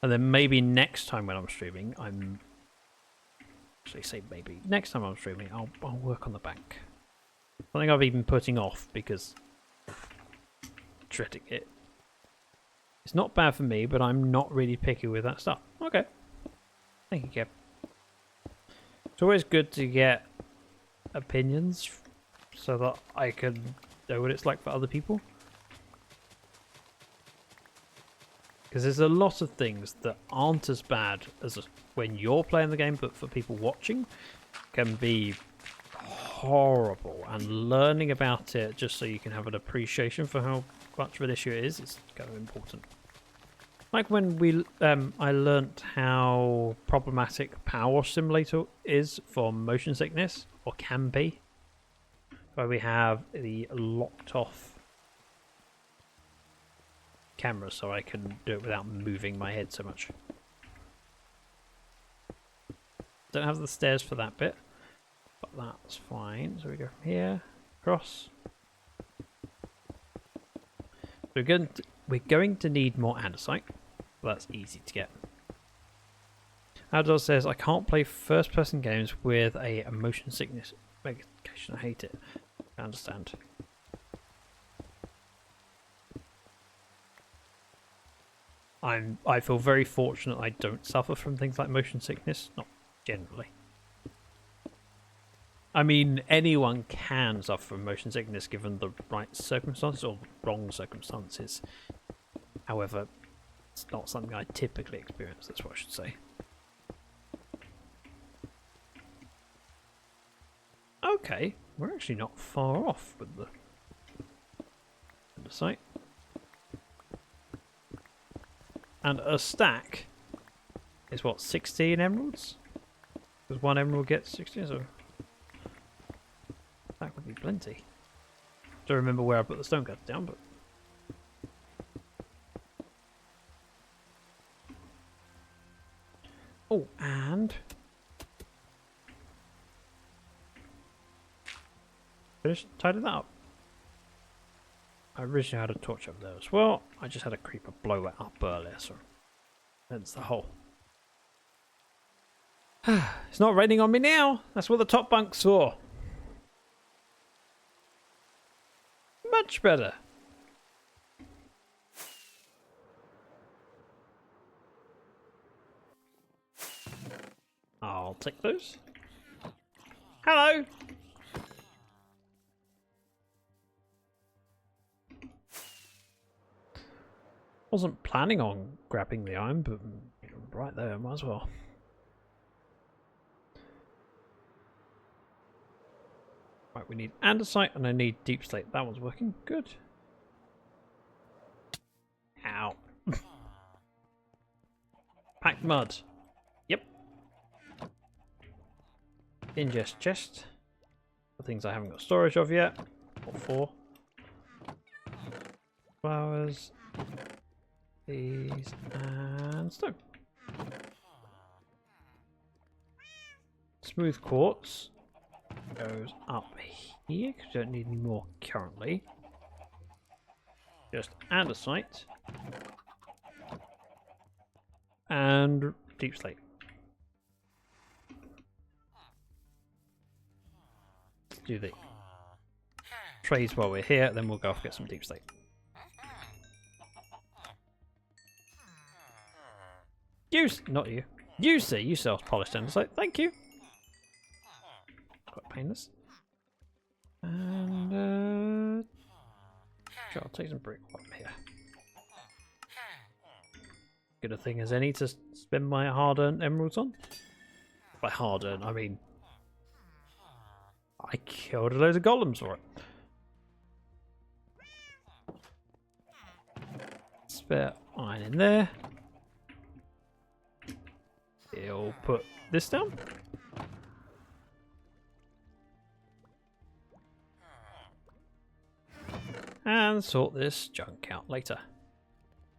And then maybe next time when I'm streaming, actually say maybe next time I'm streaming, I'll work on the bank. Something I've been putting off because dreading it. It's not bad for me, but I'm not really picky with that stuff. Okay. Thank you, Kev. It's always good to get opinions so that I can know what it's like for other people. because there's a lot of things that aren't as bad as when you're playing the game, but for people watching can be horrible, and learning about it just so you can have an appreciation for how much of an issue it is kind of important. Like when I learnt how problematic Power Wash Simulator is for motion sickness, or can be, where we have the locked off camera so I can do it without moving my head so much. Don't have the stairs for that bit, but that's fine. So we go from here, across. We're going to need more andesite. That's easy to get. Outdoor says, I can't play first person games with a motion sickness medication. I hate it. I understand. I feel very fortunate I don't suffer from things like motion sickness. Not generally. I mean, anyone can suffer from motion sickness given the right circumstances or wrong circumstances. However, it's not something I typically experience, that's what I should say. Okay, we're actually not far off with the site. And a stack is what, 16 emeralds? Because one emerald gets 16, so that would be plenty. Don't remember where I put the stone cutter down, but oh, and tidy that up. I originally had a torch up there as well. I just had a creeper blow it up earlier, so that's the hole. It's not raining on me now. That's what the top bunk's for. Much better. I'll take those. Hello. Wasn't planning on grabbing the iron, but right there, might as well. Right, we need andesite and I need deep slate. That one's working. Good. Ow. Packed mud. Yep. Ingest chest. The things I haven't got storage of yet. What for? Flowers. These and stone. Smooth quartz goes up here because we don't need any more currently. Just andesite and deep slate. Let's do the trades while we're here, then we'll go off and get some deep slate. Not you. You see, you sell polished andesite. Thank you. Quite painless. And sure, I'll take some brick while I'm here. Good a thing as any to spend my hard-earned emeralds on. By hard-earned, I mean I killed a load of golems for it. Spare iron in there. He'll put this down. And sort this junk out later.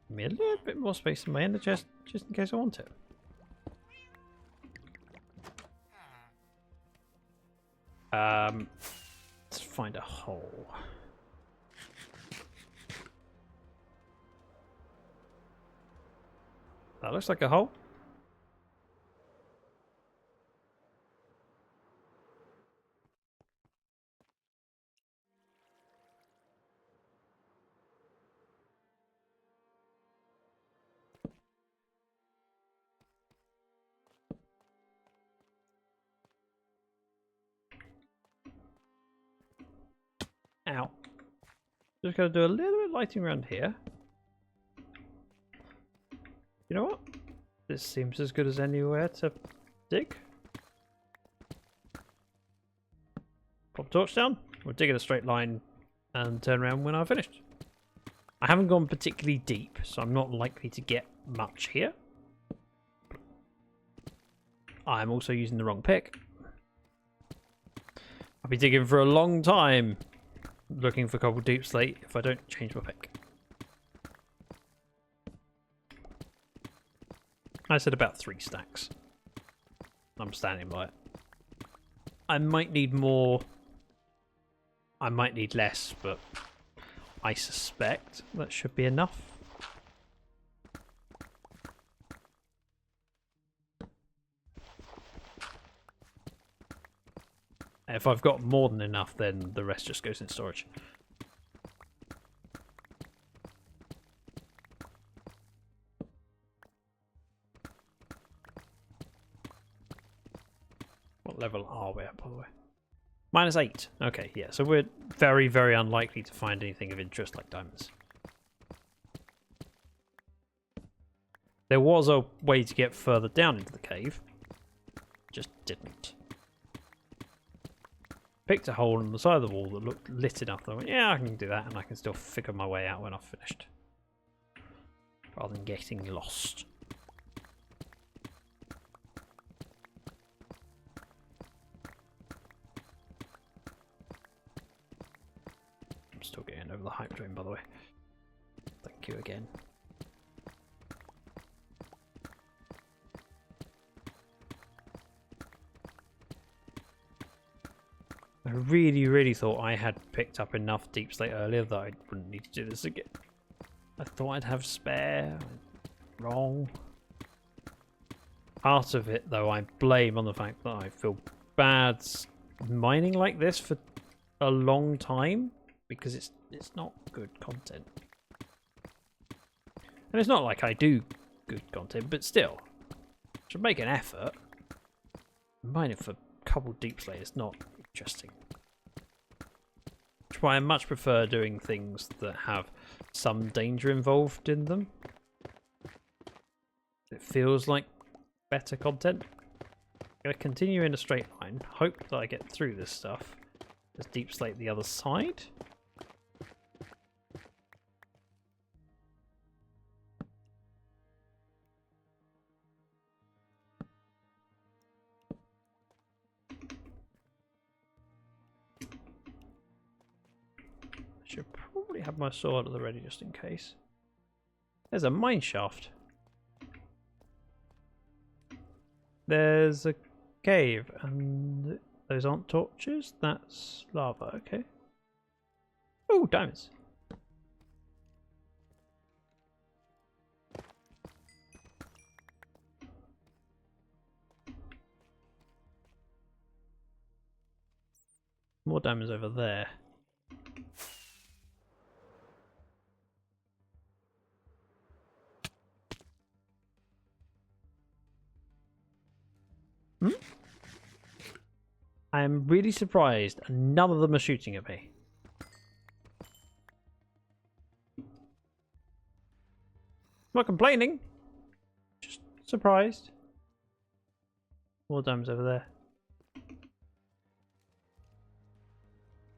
Give me a little bit more space in my ender chest, just in case I want it. Let's find a hole. That looks like a hole. Ow. Just gotta do a little bit of lighting around here. know what? This seems as good as anywhere to dig. Pop torch down. We'll dig in a straight line and turn around when I've finished. I haven't gone particularly deep, so I'm not likely to get much here. I'm also using the wrong pick. I'll be digging for a long time looking for cobble deep slate if I don't change my pick. I said about 3 stacks. I'm standing by it. I might need more. I might need less, but I suspect that should be enough. If I've got more than enough, then the rest just goes in storage. What level are we at, by the way? -8. Okay, yeah, so we're very, very unlikely to find anything of interest like diamonds. There was a way to get further down into the cave. Just didn't. Picked a hole in the side of the wall that looked lit enough that I went, yeah, I can do that, and I can still figure my way out when I've finished. Rather than getting lost. I'm still getting over the hype train, by the way. Thank you again. I really thought I had picked up enough deep slate earlier that I wouldn't need to do this again. I thought I'd have spare. Wrong. Part of it, though, I blame on the fact that I feel bad mining like this for a long time because it's not good content. And it's not like I do good content, but still, I should make an effort. Mining for a couple deep slate is not interesting. Which is why I much prefer doing things that have some danger involved in them. It feels like better content. I'm going to continue in a straight line, hope that I get through this stuff. There's deep slate the other side. Should probably have my sword at the ready just in case. There's a mine shaft. There's a cave, and those aren't torches. That's lava. Okay. Oh, diamonds. More diamonds over there. I'm really surprised none of them are shooting at me. Not complaining, just surprised. More diamonds over there.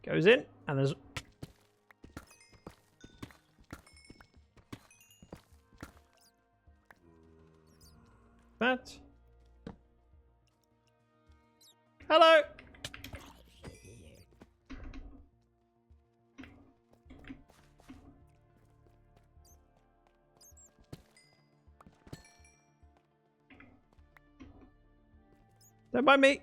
Goes in, and there's... that. Hello! Don't mind me.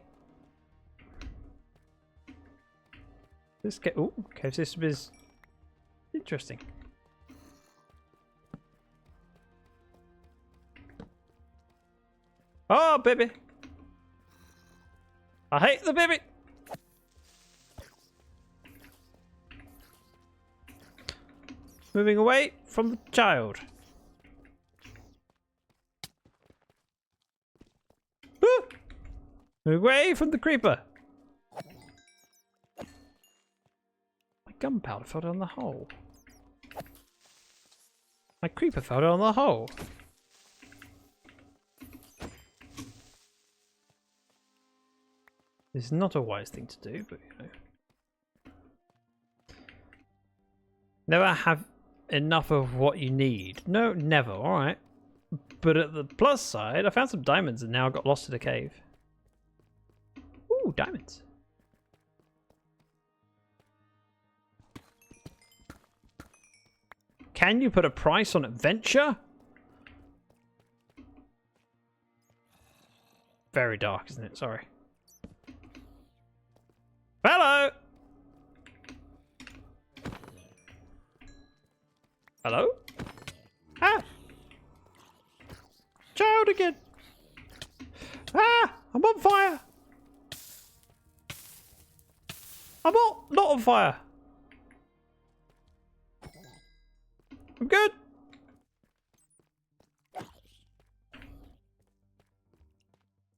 This cave system is interesting. Oh, baby. I hate the baby. Moving away from the child. Woo! Move away from the creeper. My gunpowder fell down the hole. My creeper fell down the hole. This is not a wise thing to do, but you know. Never have enough of what you need. No, never. Alright. But at the plus side, I found some diamonds and now I got lost in a cave. Ooh, diamonds. Can you put a price on adventure? Very dark, isn't it? Sorry. Hello! Hello? Ah! Child again! Ah! I'm on fire! I'm not on fire! I'm good!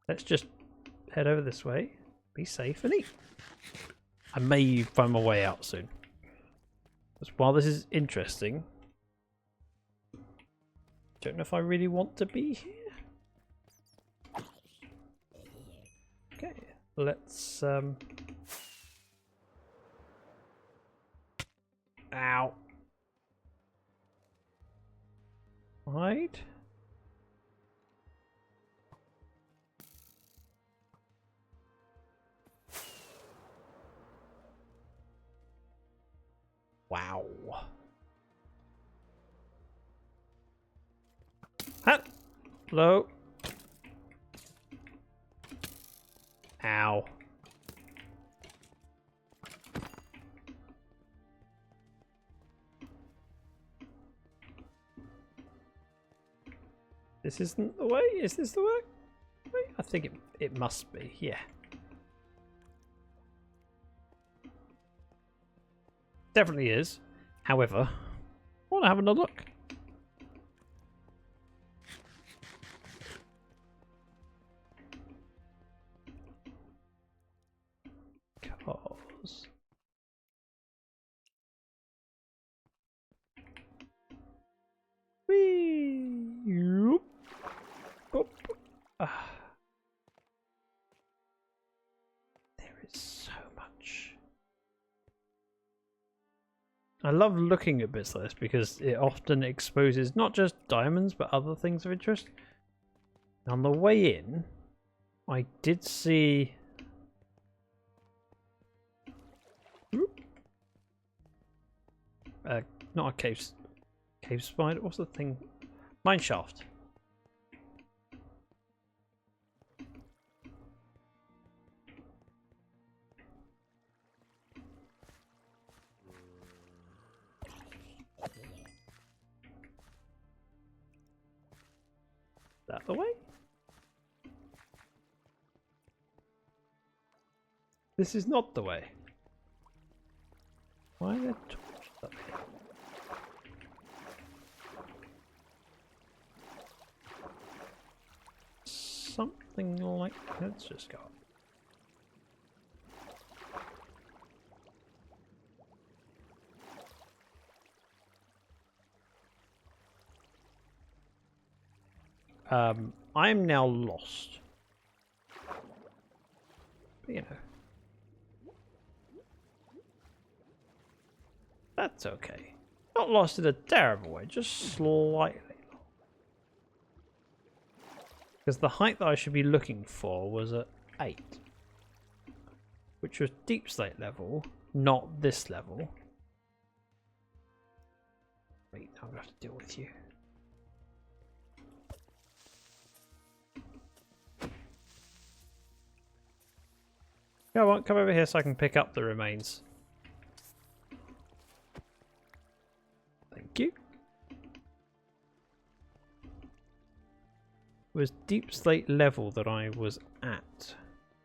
Let's just head over this way. Be safe and eat. I may find my way out soon. Because while this is interesting, don't know if I really want to be here. Okay, let's ow. Hide. Wow. Hello. Ow. This isn't the way? Is this the way? I think it must be, yeah. Definitely is. However, I want to have another look. Cause whee. Boop. There is so much. I love looking at bits like this because it often exposes not just diamonds but other things of interest. On the way in, I did see not a cave spider, what's the thing? Mine shaft. That the way? This is not the way. Why are there torches up here? Something like... Let's just go up. I'm now lost. But, you know. That's okay. Not lost in a terrible way, just slightly. Because the height that I should be looking for was at 8. Which was deep slate level, not this level. Wait, I'm going to have to deal with you. Come on, come over here so I can pick up the remains. Thank you. It was deep slate level that I was at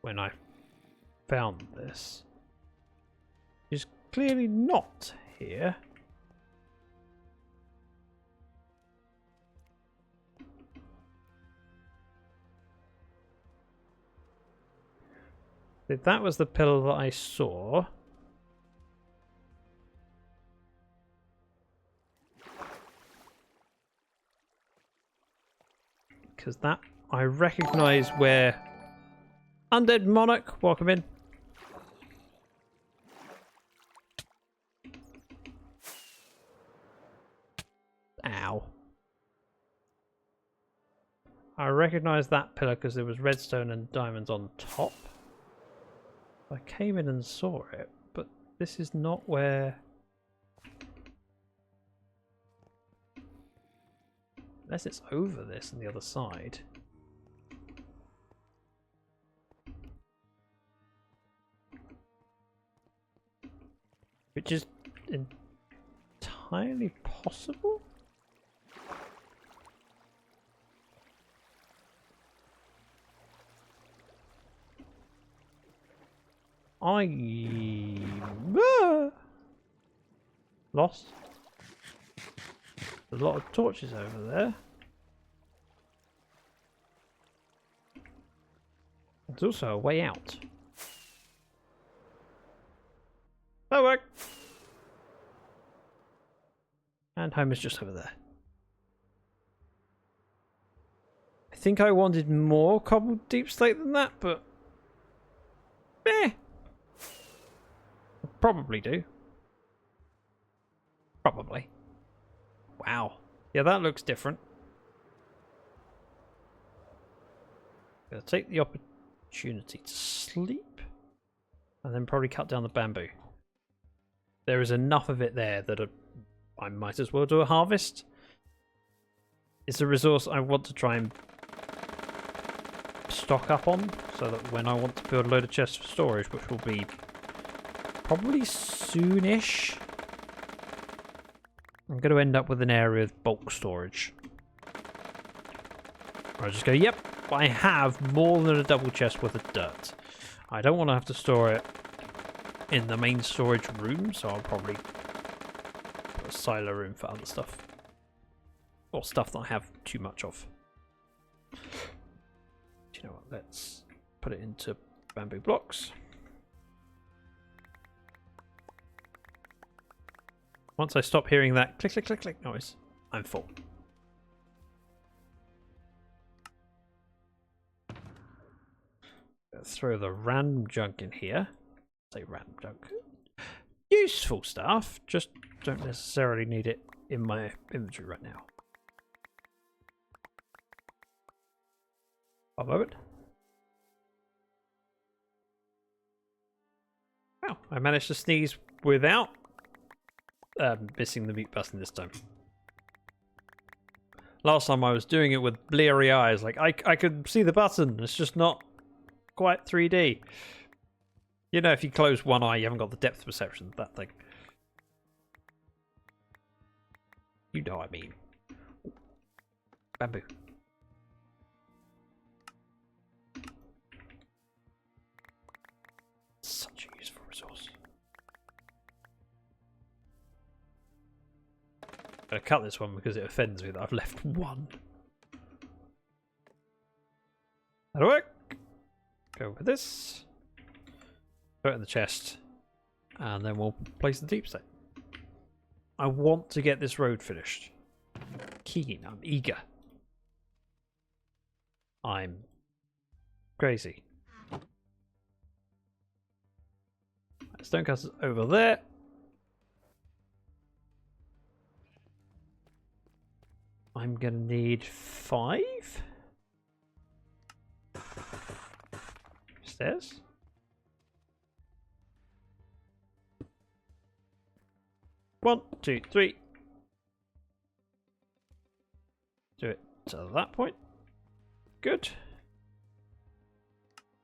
when I found this. It's clearly not here. If that was the pillar that I saw, because that I recognize where Undead Monarch, welcome in. Ow. I recognise that pillar because there was redstone and diamonds on top. I came in and saw it, but this is not where... Unless it's over this on the other side. Which is entirely possible? Lost. There's a lot of torches over there. There's also a way out. Oh, work. And home is just over there. I think I wanted more cobbled deep slate than that, but I probably do. Probably. Wow. Yeah, that looks different. Gonna take the opportunity to sleep and then probably cut down the bamboo. There is enough of it there that I might as well do a harvest. It's a resource I want to try and stock up on so that when I want to build a load of chests for storage, which will be probably soonish, I'm going to end up with an area of bulk storage. I'll just go, yep, I have more than a double chest worth of dirt. I don't want to have to store it in the main storage room, so I'll probably put a silo room for other stuff. Or stuff that I have too much of. Do you know what? Let's put it into bamboo blocks. Once I stop hearing that click, click, click, click noise, I'm full. Let's throw the random junk in here. Say random junk. Useful stuff, just don't necessarily need it in my inventory right now. A moment. Wow, I managed to sneeze without missing the mute button this time. Last time I was doing it with bleary eyes, like I could see the button, it's just not quite 3D. You know, if you close one eye, you haven't got the depth perception of that thing. You know what I mean. Bamboo. Such a useful resource. I'm going to cut this one because it offends me that I've left one. That'll work. Go with this. Put it in the chest. And then we'll place the deep slate. I want to get this road finished. Keen. I'm eager. I'm crazy. Stonecastle's over there. I'm gonna need 5 stairs. One, two, three. Do it to that point. Good.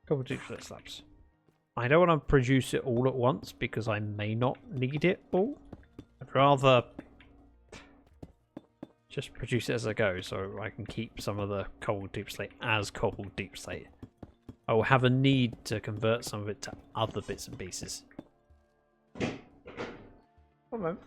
Couple deep slabs. I don't want to produce it all at once because I may not need it all. I'd rather just produce it as I go so I can keep some of the cobbled deep slate as cobbled deep slate. I will have a need to convert some of it to other bits and pieces. One moment.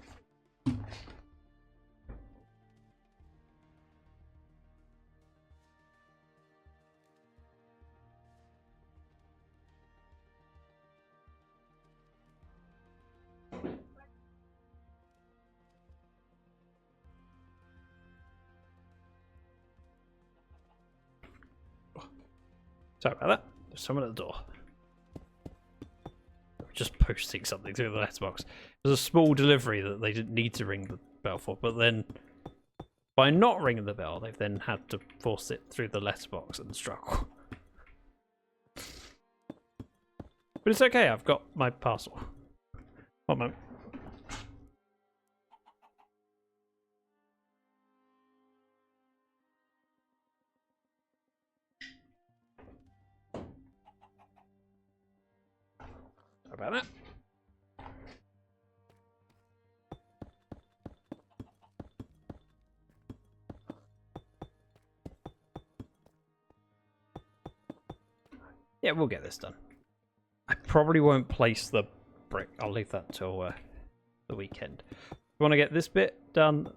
Sorry about that. There's someone at the door. Just posting something through the letterbox. It was a small delivery that they didn't need to ring the bell for, but then by not ringing the bell, they've then had to force it through the letterbox and struggle. But it's okay, I've got my parcel. One moment. Sorry about that. Yeah, we'll get this done. I probably won't place the brick. I'll leave that till the weekend. If you want to get this bit done,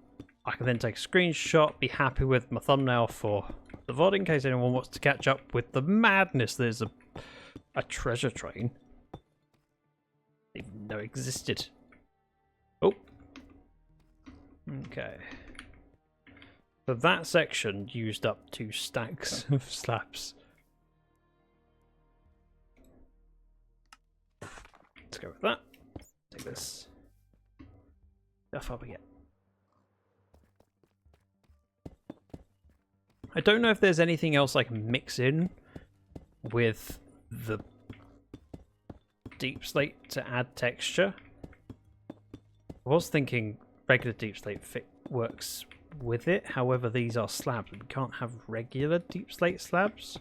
I can then take a screenshot, be happy with my thumbnail for the VOD in case anyone wants to catch up with the madness. There's a treasure train. I didn't even know it existed. Oh. Okay. So that section used up 2 stacks of slabs. Let's go with that. Take this. How far we get? I don't know if there's anything else I can mix in with the deep slate to add texture. I was thinking regular deep slate works with it. However, these are slabs. We can't have regular deep slate slabs.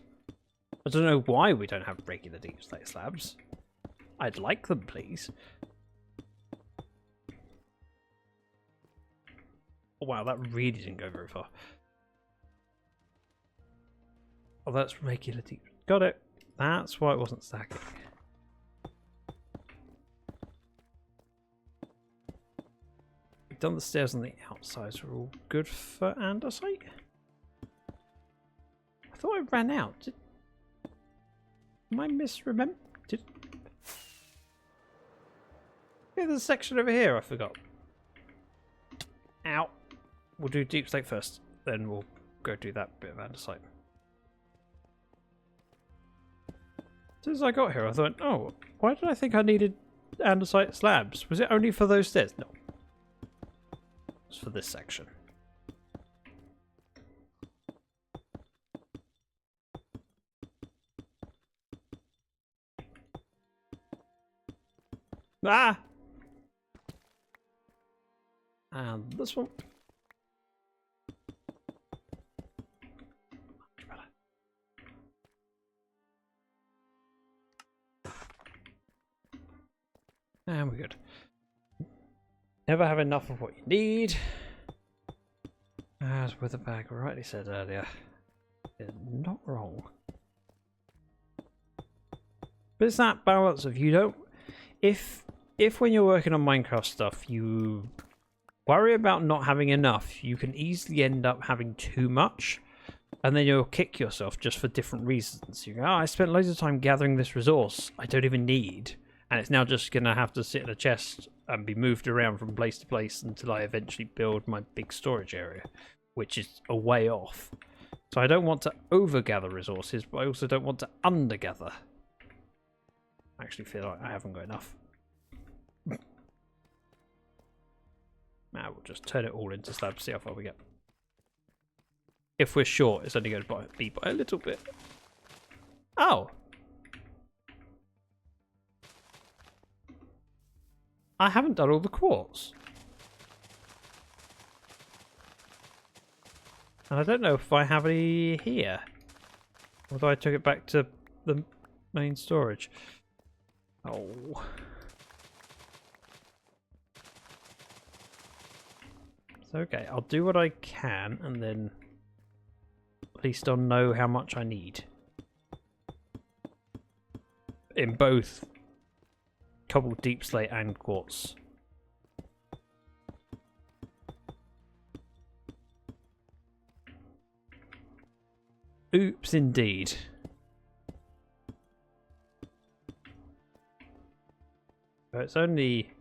I don't know why we don't have regular deep slate slabs. I'd like them, please. Oh, wow, that really didn't go very far. Oh, that's regular deep. Got it. That's why it wasn't stacking. We've done the stairs on the outside, so we're all good for andesite. I thought I ran out. Am I misremembered? Yeah, there's a section over here I forgot. Ow. We'll do deep slate first, then we'll go do that bit of andesite. As soon as I got here, I thought, oh, why did I think I needed andesite slabs? Was it only for those stairs? No. It's for this section. Ah! And this one. Much better. And we're good. Never have enough of what you need. As Witherbag rightly said earlier, you're not wrong. But it's that balance of you don't... If when you're working on Minecraft stuff, you worry about not having enough, you can easily end up having too much, and then you'll kick yourself just for different reasons. You go, oh, I spent loads of time gathering this resource I don't even need, and it's now just going to have to sit in a chest and be moved around from place to place until I eventually build my big storage area, which is a way off. So I don't want to over-gather resources, but I also don't want to under-gather. I actually feel like I haven't got enough. Now we'll just turn it all into slabs, see how far we get. If we're short, it's only going to be by a little bit. Oh! I haven't done all the quartz. And I don't know if I have any here. Although I took it back to the main storage. Oh. Okay, I'll do what I can, and then at least I'll know how much I need. In both cobbled deep slate and quartz. Oops, indeed. So it's only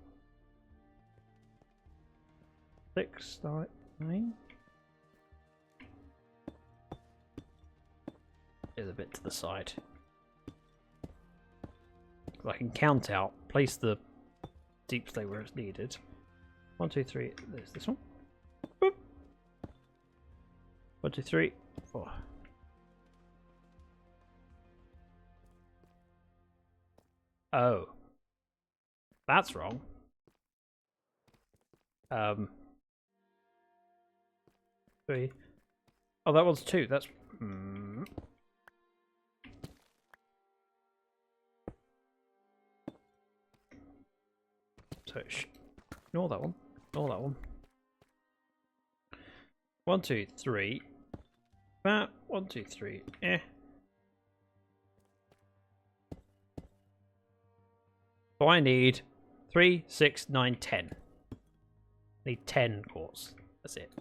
6, 9. Is a bit to the side. I can count out, place the deep slate where it's needed. 1, 2, 3. There's this one. Boop. 1, 2, 3, 4. Oh, that's wrong. 3. Oh, that one's 2. That's. So ignore that one. Ignore that one. 1, 2, 3. That 1, 2, 3. So I need 3, 6, 9, 10. Need 10 quartz. That's it.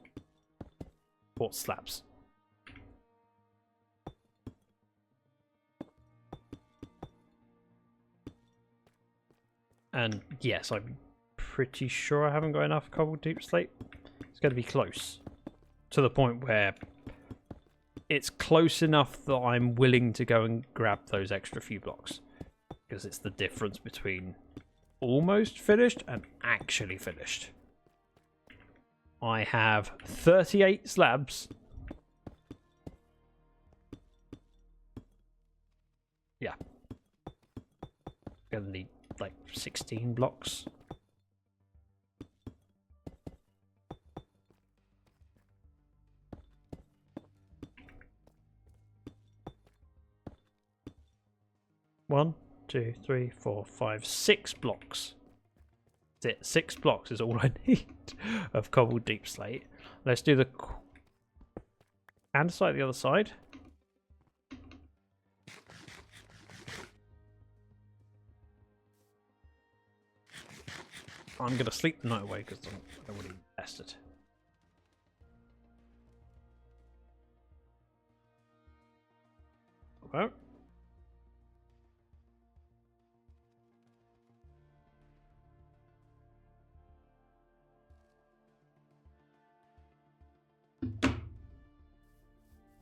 Quartz slabs. And yes, I'm pretty sure I haven't got enough cobble deep slate. It's going to be close. To the point where it's close enough that I'm willing to go and grab those extra few blocks. Because it's the difference between almost finished and actually finished. I have 38 slabs. Yeah. Gonna need like 16 blocks. One, 2, 3, 4, 5, 6 blocks. That's it. 6 blocks is all I need of cobbled deep slate. Let's do the andesite the other side. I'm gonna sleep the night away because I don't really test it. Okay.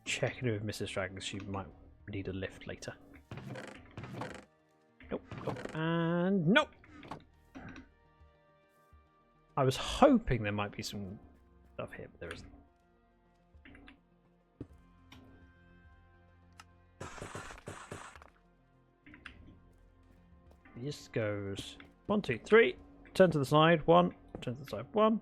Checking with Mrs. Dragon, she might need a lift later. Nope, nope, and nope. I was hoping there might be some stuff here, but there isn't. This goes 1, 2, 3. Turn to the side. 1. Turn to the side. 1.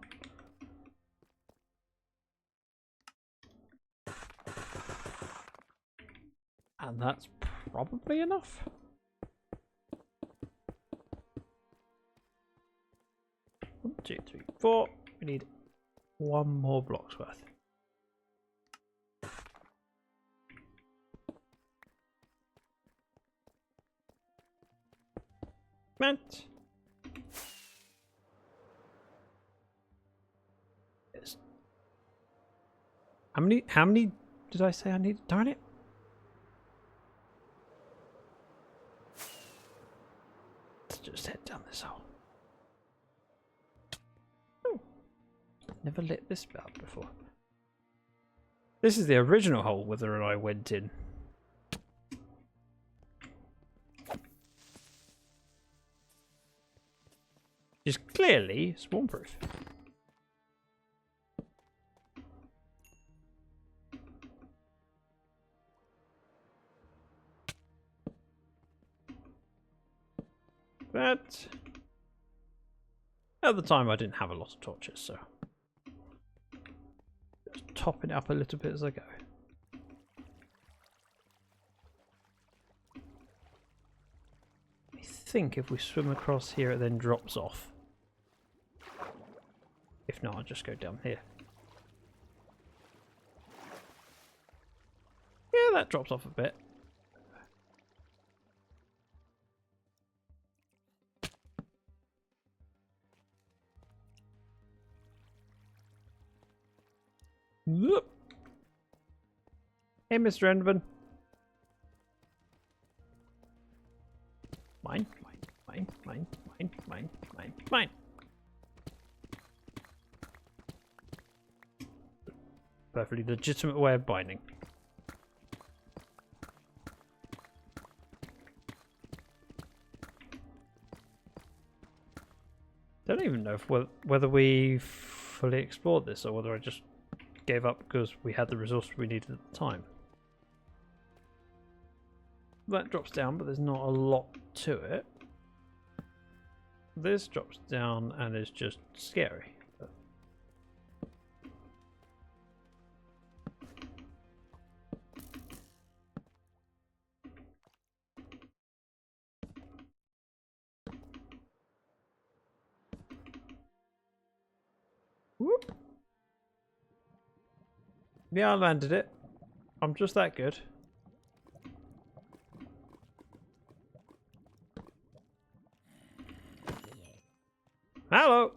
And that's probably enough. 1, 2, 3, 4. We need 1 more block's worth. Meant. Yes. How many did I say I need? Darn it. Let's just head down this hole. Oh. Never lit this up before. This is the original hole whether I went in. Is clearly swarm-proof. But at the time I didn't have a lot of torches, so just topping it up a little bit as I go. I think if we swim across here it then drops off. If not, I'll just go down here. Yeah, that drops off a bit. Whoop. Hey, Mr. Enderman. Mine, mine, mine, mine, mine, mine, mine, mine. Perfectly legitimate way of binding. Don't even know if whether we fully explored this or whether I just gave up because we had the resources we needed at the time. That drops down, but there's not a lot to it. This drops down and is just scary. Whoop. Yeah, I landed it. I'm just that good. Hello.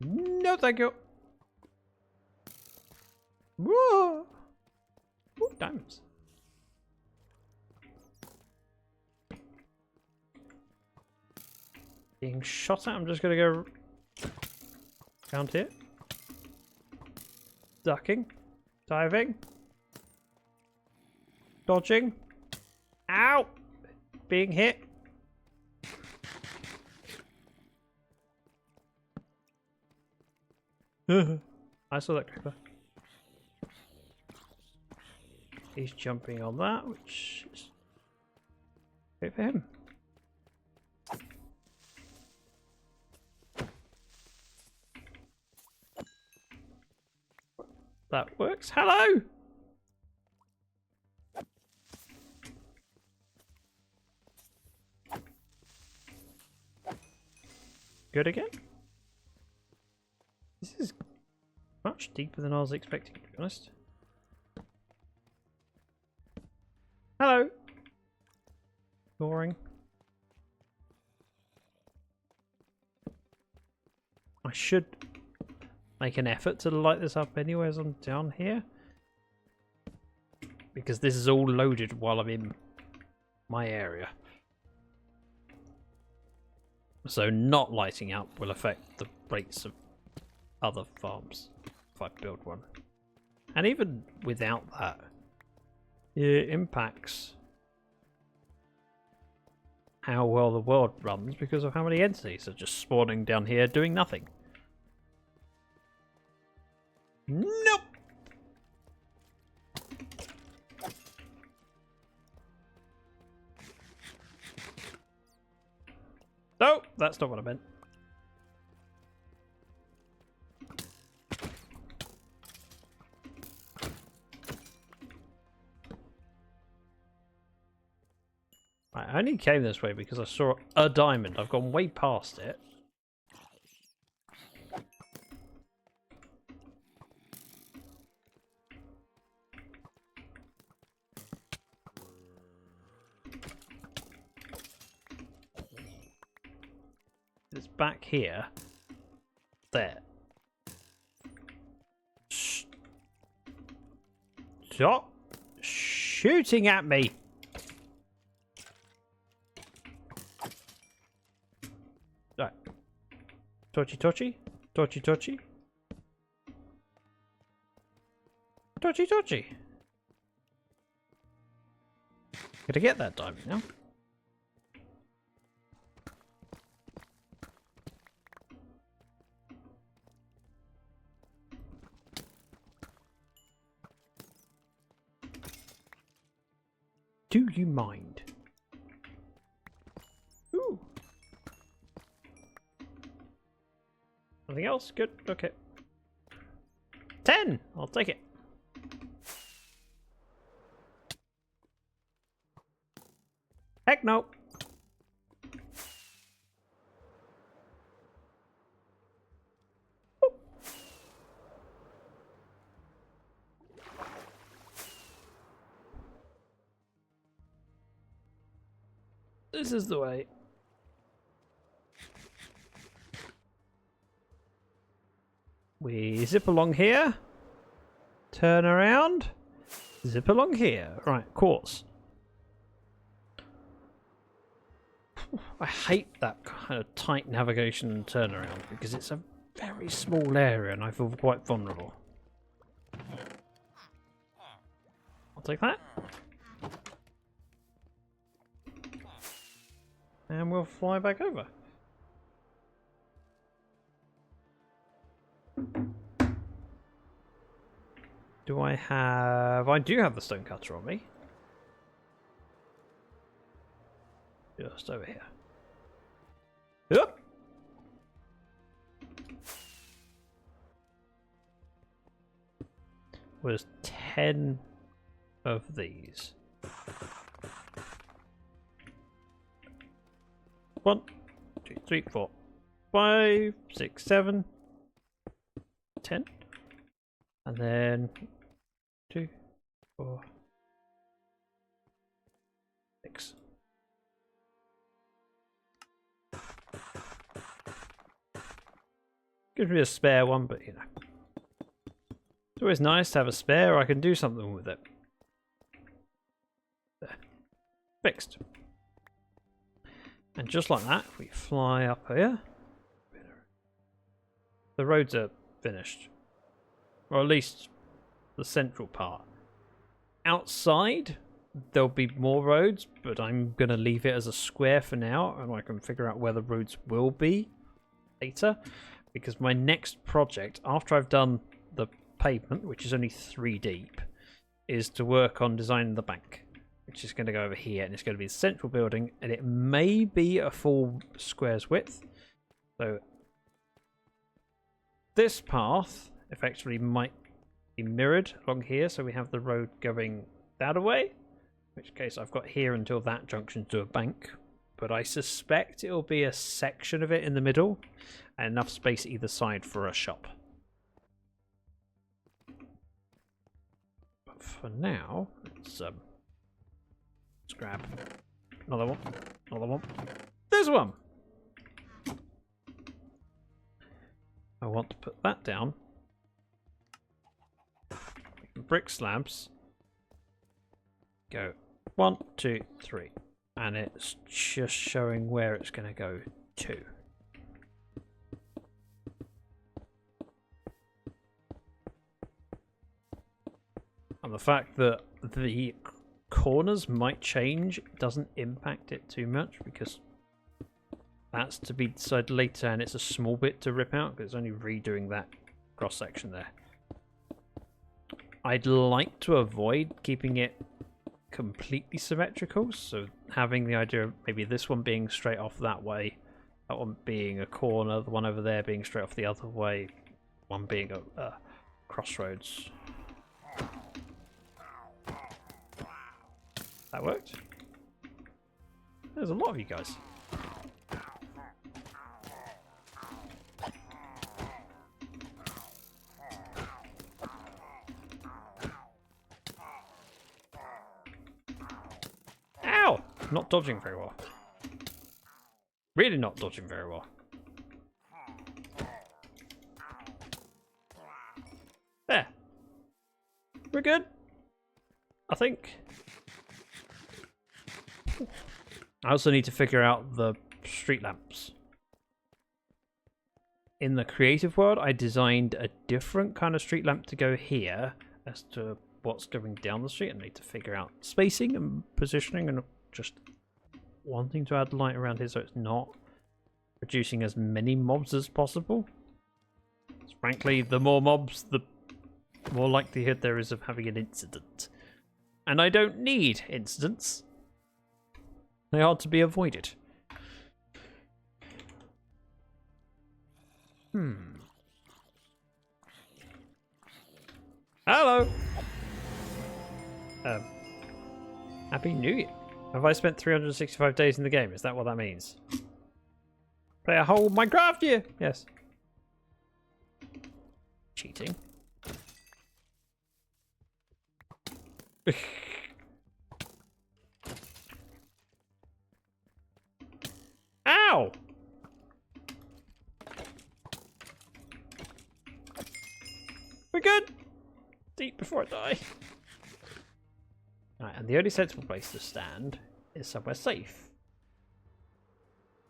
No, thank you. Whoa. Ooh, diamonds. Being shot at. I'm just gonna go around here. Ducking, diving, dodging. Ow! Being hit. I saw that creeper. He's jumping on that, which is great for him. That works. Hello! Good again? This is much deeper than I was expecting, to be honest. Hello! Boring. I should make an effort to light this up anyway as I'm down here. Because this is all loaded while I'm in my area. So not lighting up will affect the rates of other farms if I build one. And even without that, it impacts how well the world runs because of how many entities are just spawning down here doing nothing. Nope! No, that's not what I meant. I only came this way because I saw a diamond. I've gone way past it. It's back here. There. Stop shooting at me. Right. Touchy touchy. Touchy touchy. Touchy touchy. Gotta get that diamond now. Do you mind? Ooh. Nothing else? Good. Okay. 10! I'll take it. Heck no. This is the way. We zip along here. Turn around. Zip along here. Right, course. I hate that kind of tight navigation and turnaround because it's a very small area and I feel quite vulnerable. I'll take that. and we'll fly back over. Do I have... I do have the stone cutter on me. Just over here. Yep. Was 10 of these. 1, 2, 3, 4, 5, 6, 7, 10. And then 2, 4, 6. Gives me a spare one, but you know. It's always nice to have a spare. I can do something with it. There. Fixed. And just like that, we fly up here. The roads are finished. Or at least the central part. Outside, there'll be more roads, but I'm going to leave it as a square for now, and I can figure out where the roads will be later. Because my next project, after I've done the pavement, which is only 3 deep, is to work on designing the bank, which is going to go over here, and it's going to be the central building, and it may be a full square's width. So this path effectively might be mirrored along here, so we have the road going that way, in which case I've got here until that junction to a bank, but I suspect it'll be a section of it in the middle, and enough space either side for a shop. But for now, let's grab another one, another one. There's one! I want to put that down. Brick slabs. Go 1, 2, 3. And it's just showing where it's going to go to. And the fact that the corners might change doesn't impact it too much, because that's to be decided later, and it's a small bit to rip out because it's only redoing that cross section there. I'd like to avoid keeping it completely symmetrical, so having the idea of maybe this one being straight off that way, that one being a corner, the one over there being straight off the other way, one being a crossroads. That worked. There's a lot of you guys. Ow! Not dodging very well. Really not dodging very well. There. We're good. I think. I also need to figure out the street lamps. In the creative world, I designed a different kind of street lamp to go here as to what's going down the street. I need to figure out spacing and positioning, and just wanting to add light around here so it's not producing as many mobs as possible. Frankly, the more mobs, the more likelihood there is of having an incident. And I don't need incidents. They are to be avoided. Hello! Happy New Year. Have I spent 365 days in the game? Is that what that means? Play a whole Minecraft year? Yes. Cheating. Ow! We're good! Eat before I die. Right, and the only sensible place to stand is somewhere safe.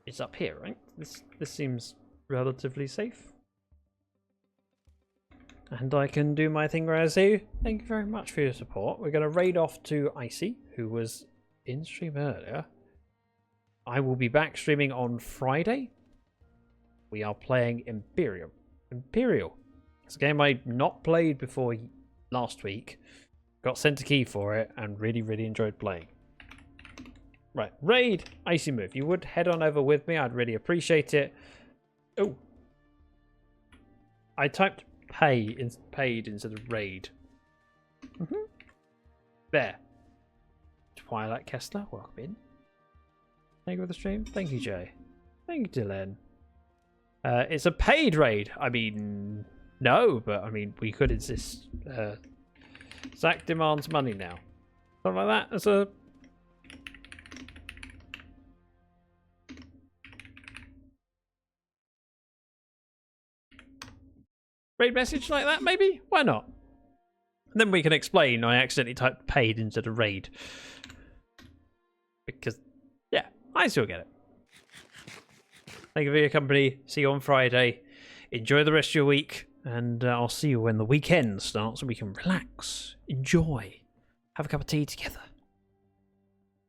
It's up here, right? This seems relatively safe. And I can do my thing where I say, thank you very much for your support. We're going to raid off to Icy, who was in stream earlier. I will be back streaming on Friday. We are playing Imperial. It's a game I not played before last week. Got sent a key for it and really, really enjoyed playing. Right, raid, Icy Move. If you would head on over with me, I'd really appreciate it. Oh, I typed paid instead of raid. There. Twilight Kessler, welcome in. Thank you for the stream. Thank you, Jay. Thank you, Dylan. It's a paid raid. I mean, no, but I mean, we could insist. Zach demands money now. Something like that. That's a. Raid message like that, maybe? Why not? And then we can explain I accidentally typed paid instead of raid. Because, yeah, I still get it. Thank you for your company. See you on Friday. Enjoy the rest of your week. And I'll see you when the weekend starts and we can relax, enjoy, have a cup of tea together.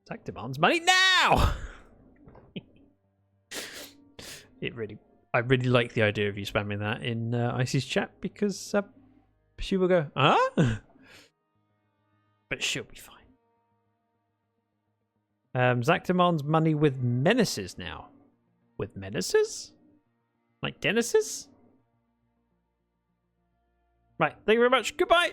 Zach demands money now! I really like the idea of you spamming that in Icy's chat because she will go, huh? But she'll be fine. Zach demands money with menaces now. With menaces? Like Dennis's? Right, thank you very much. Goodbye.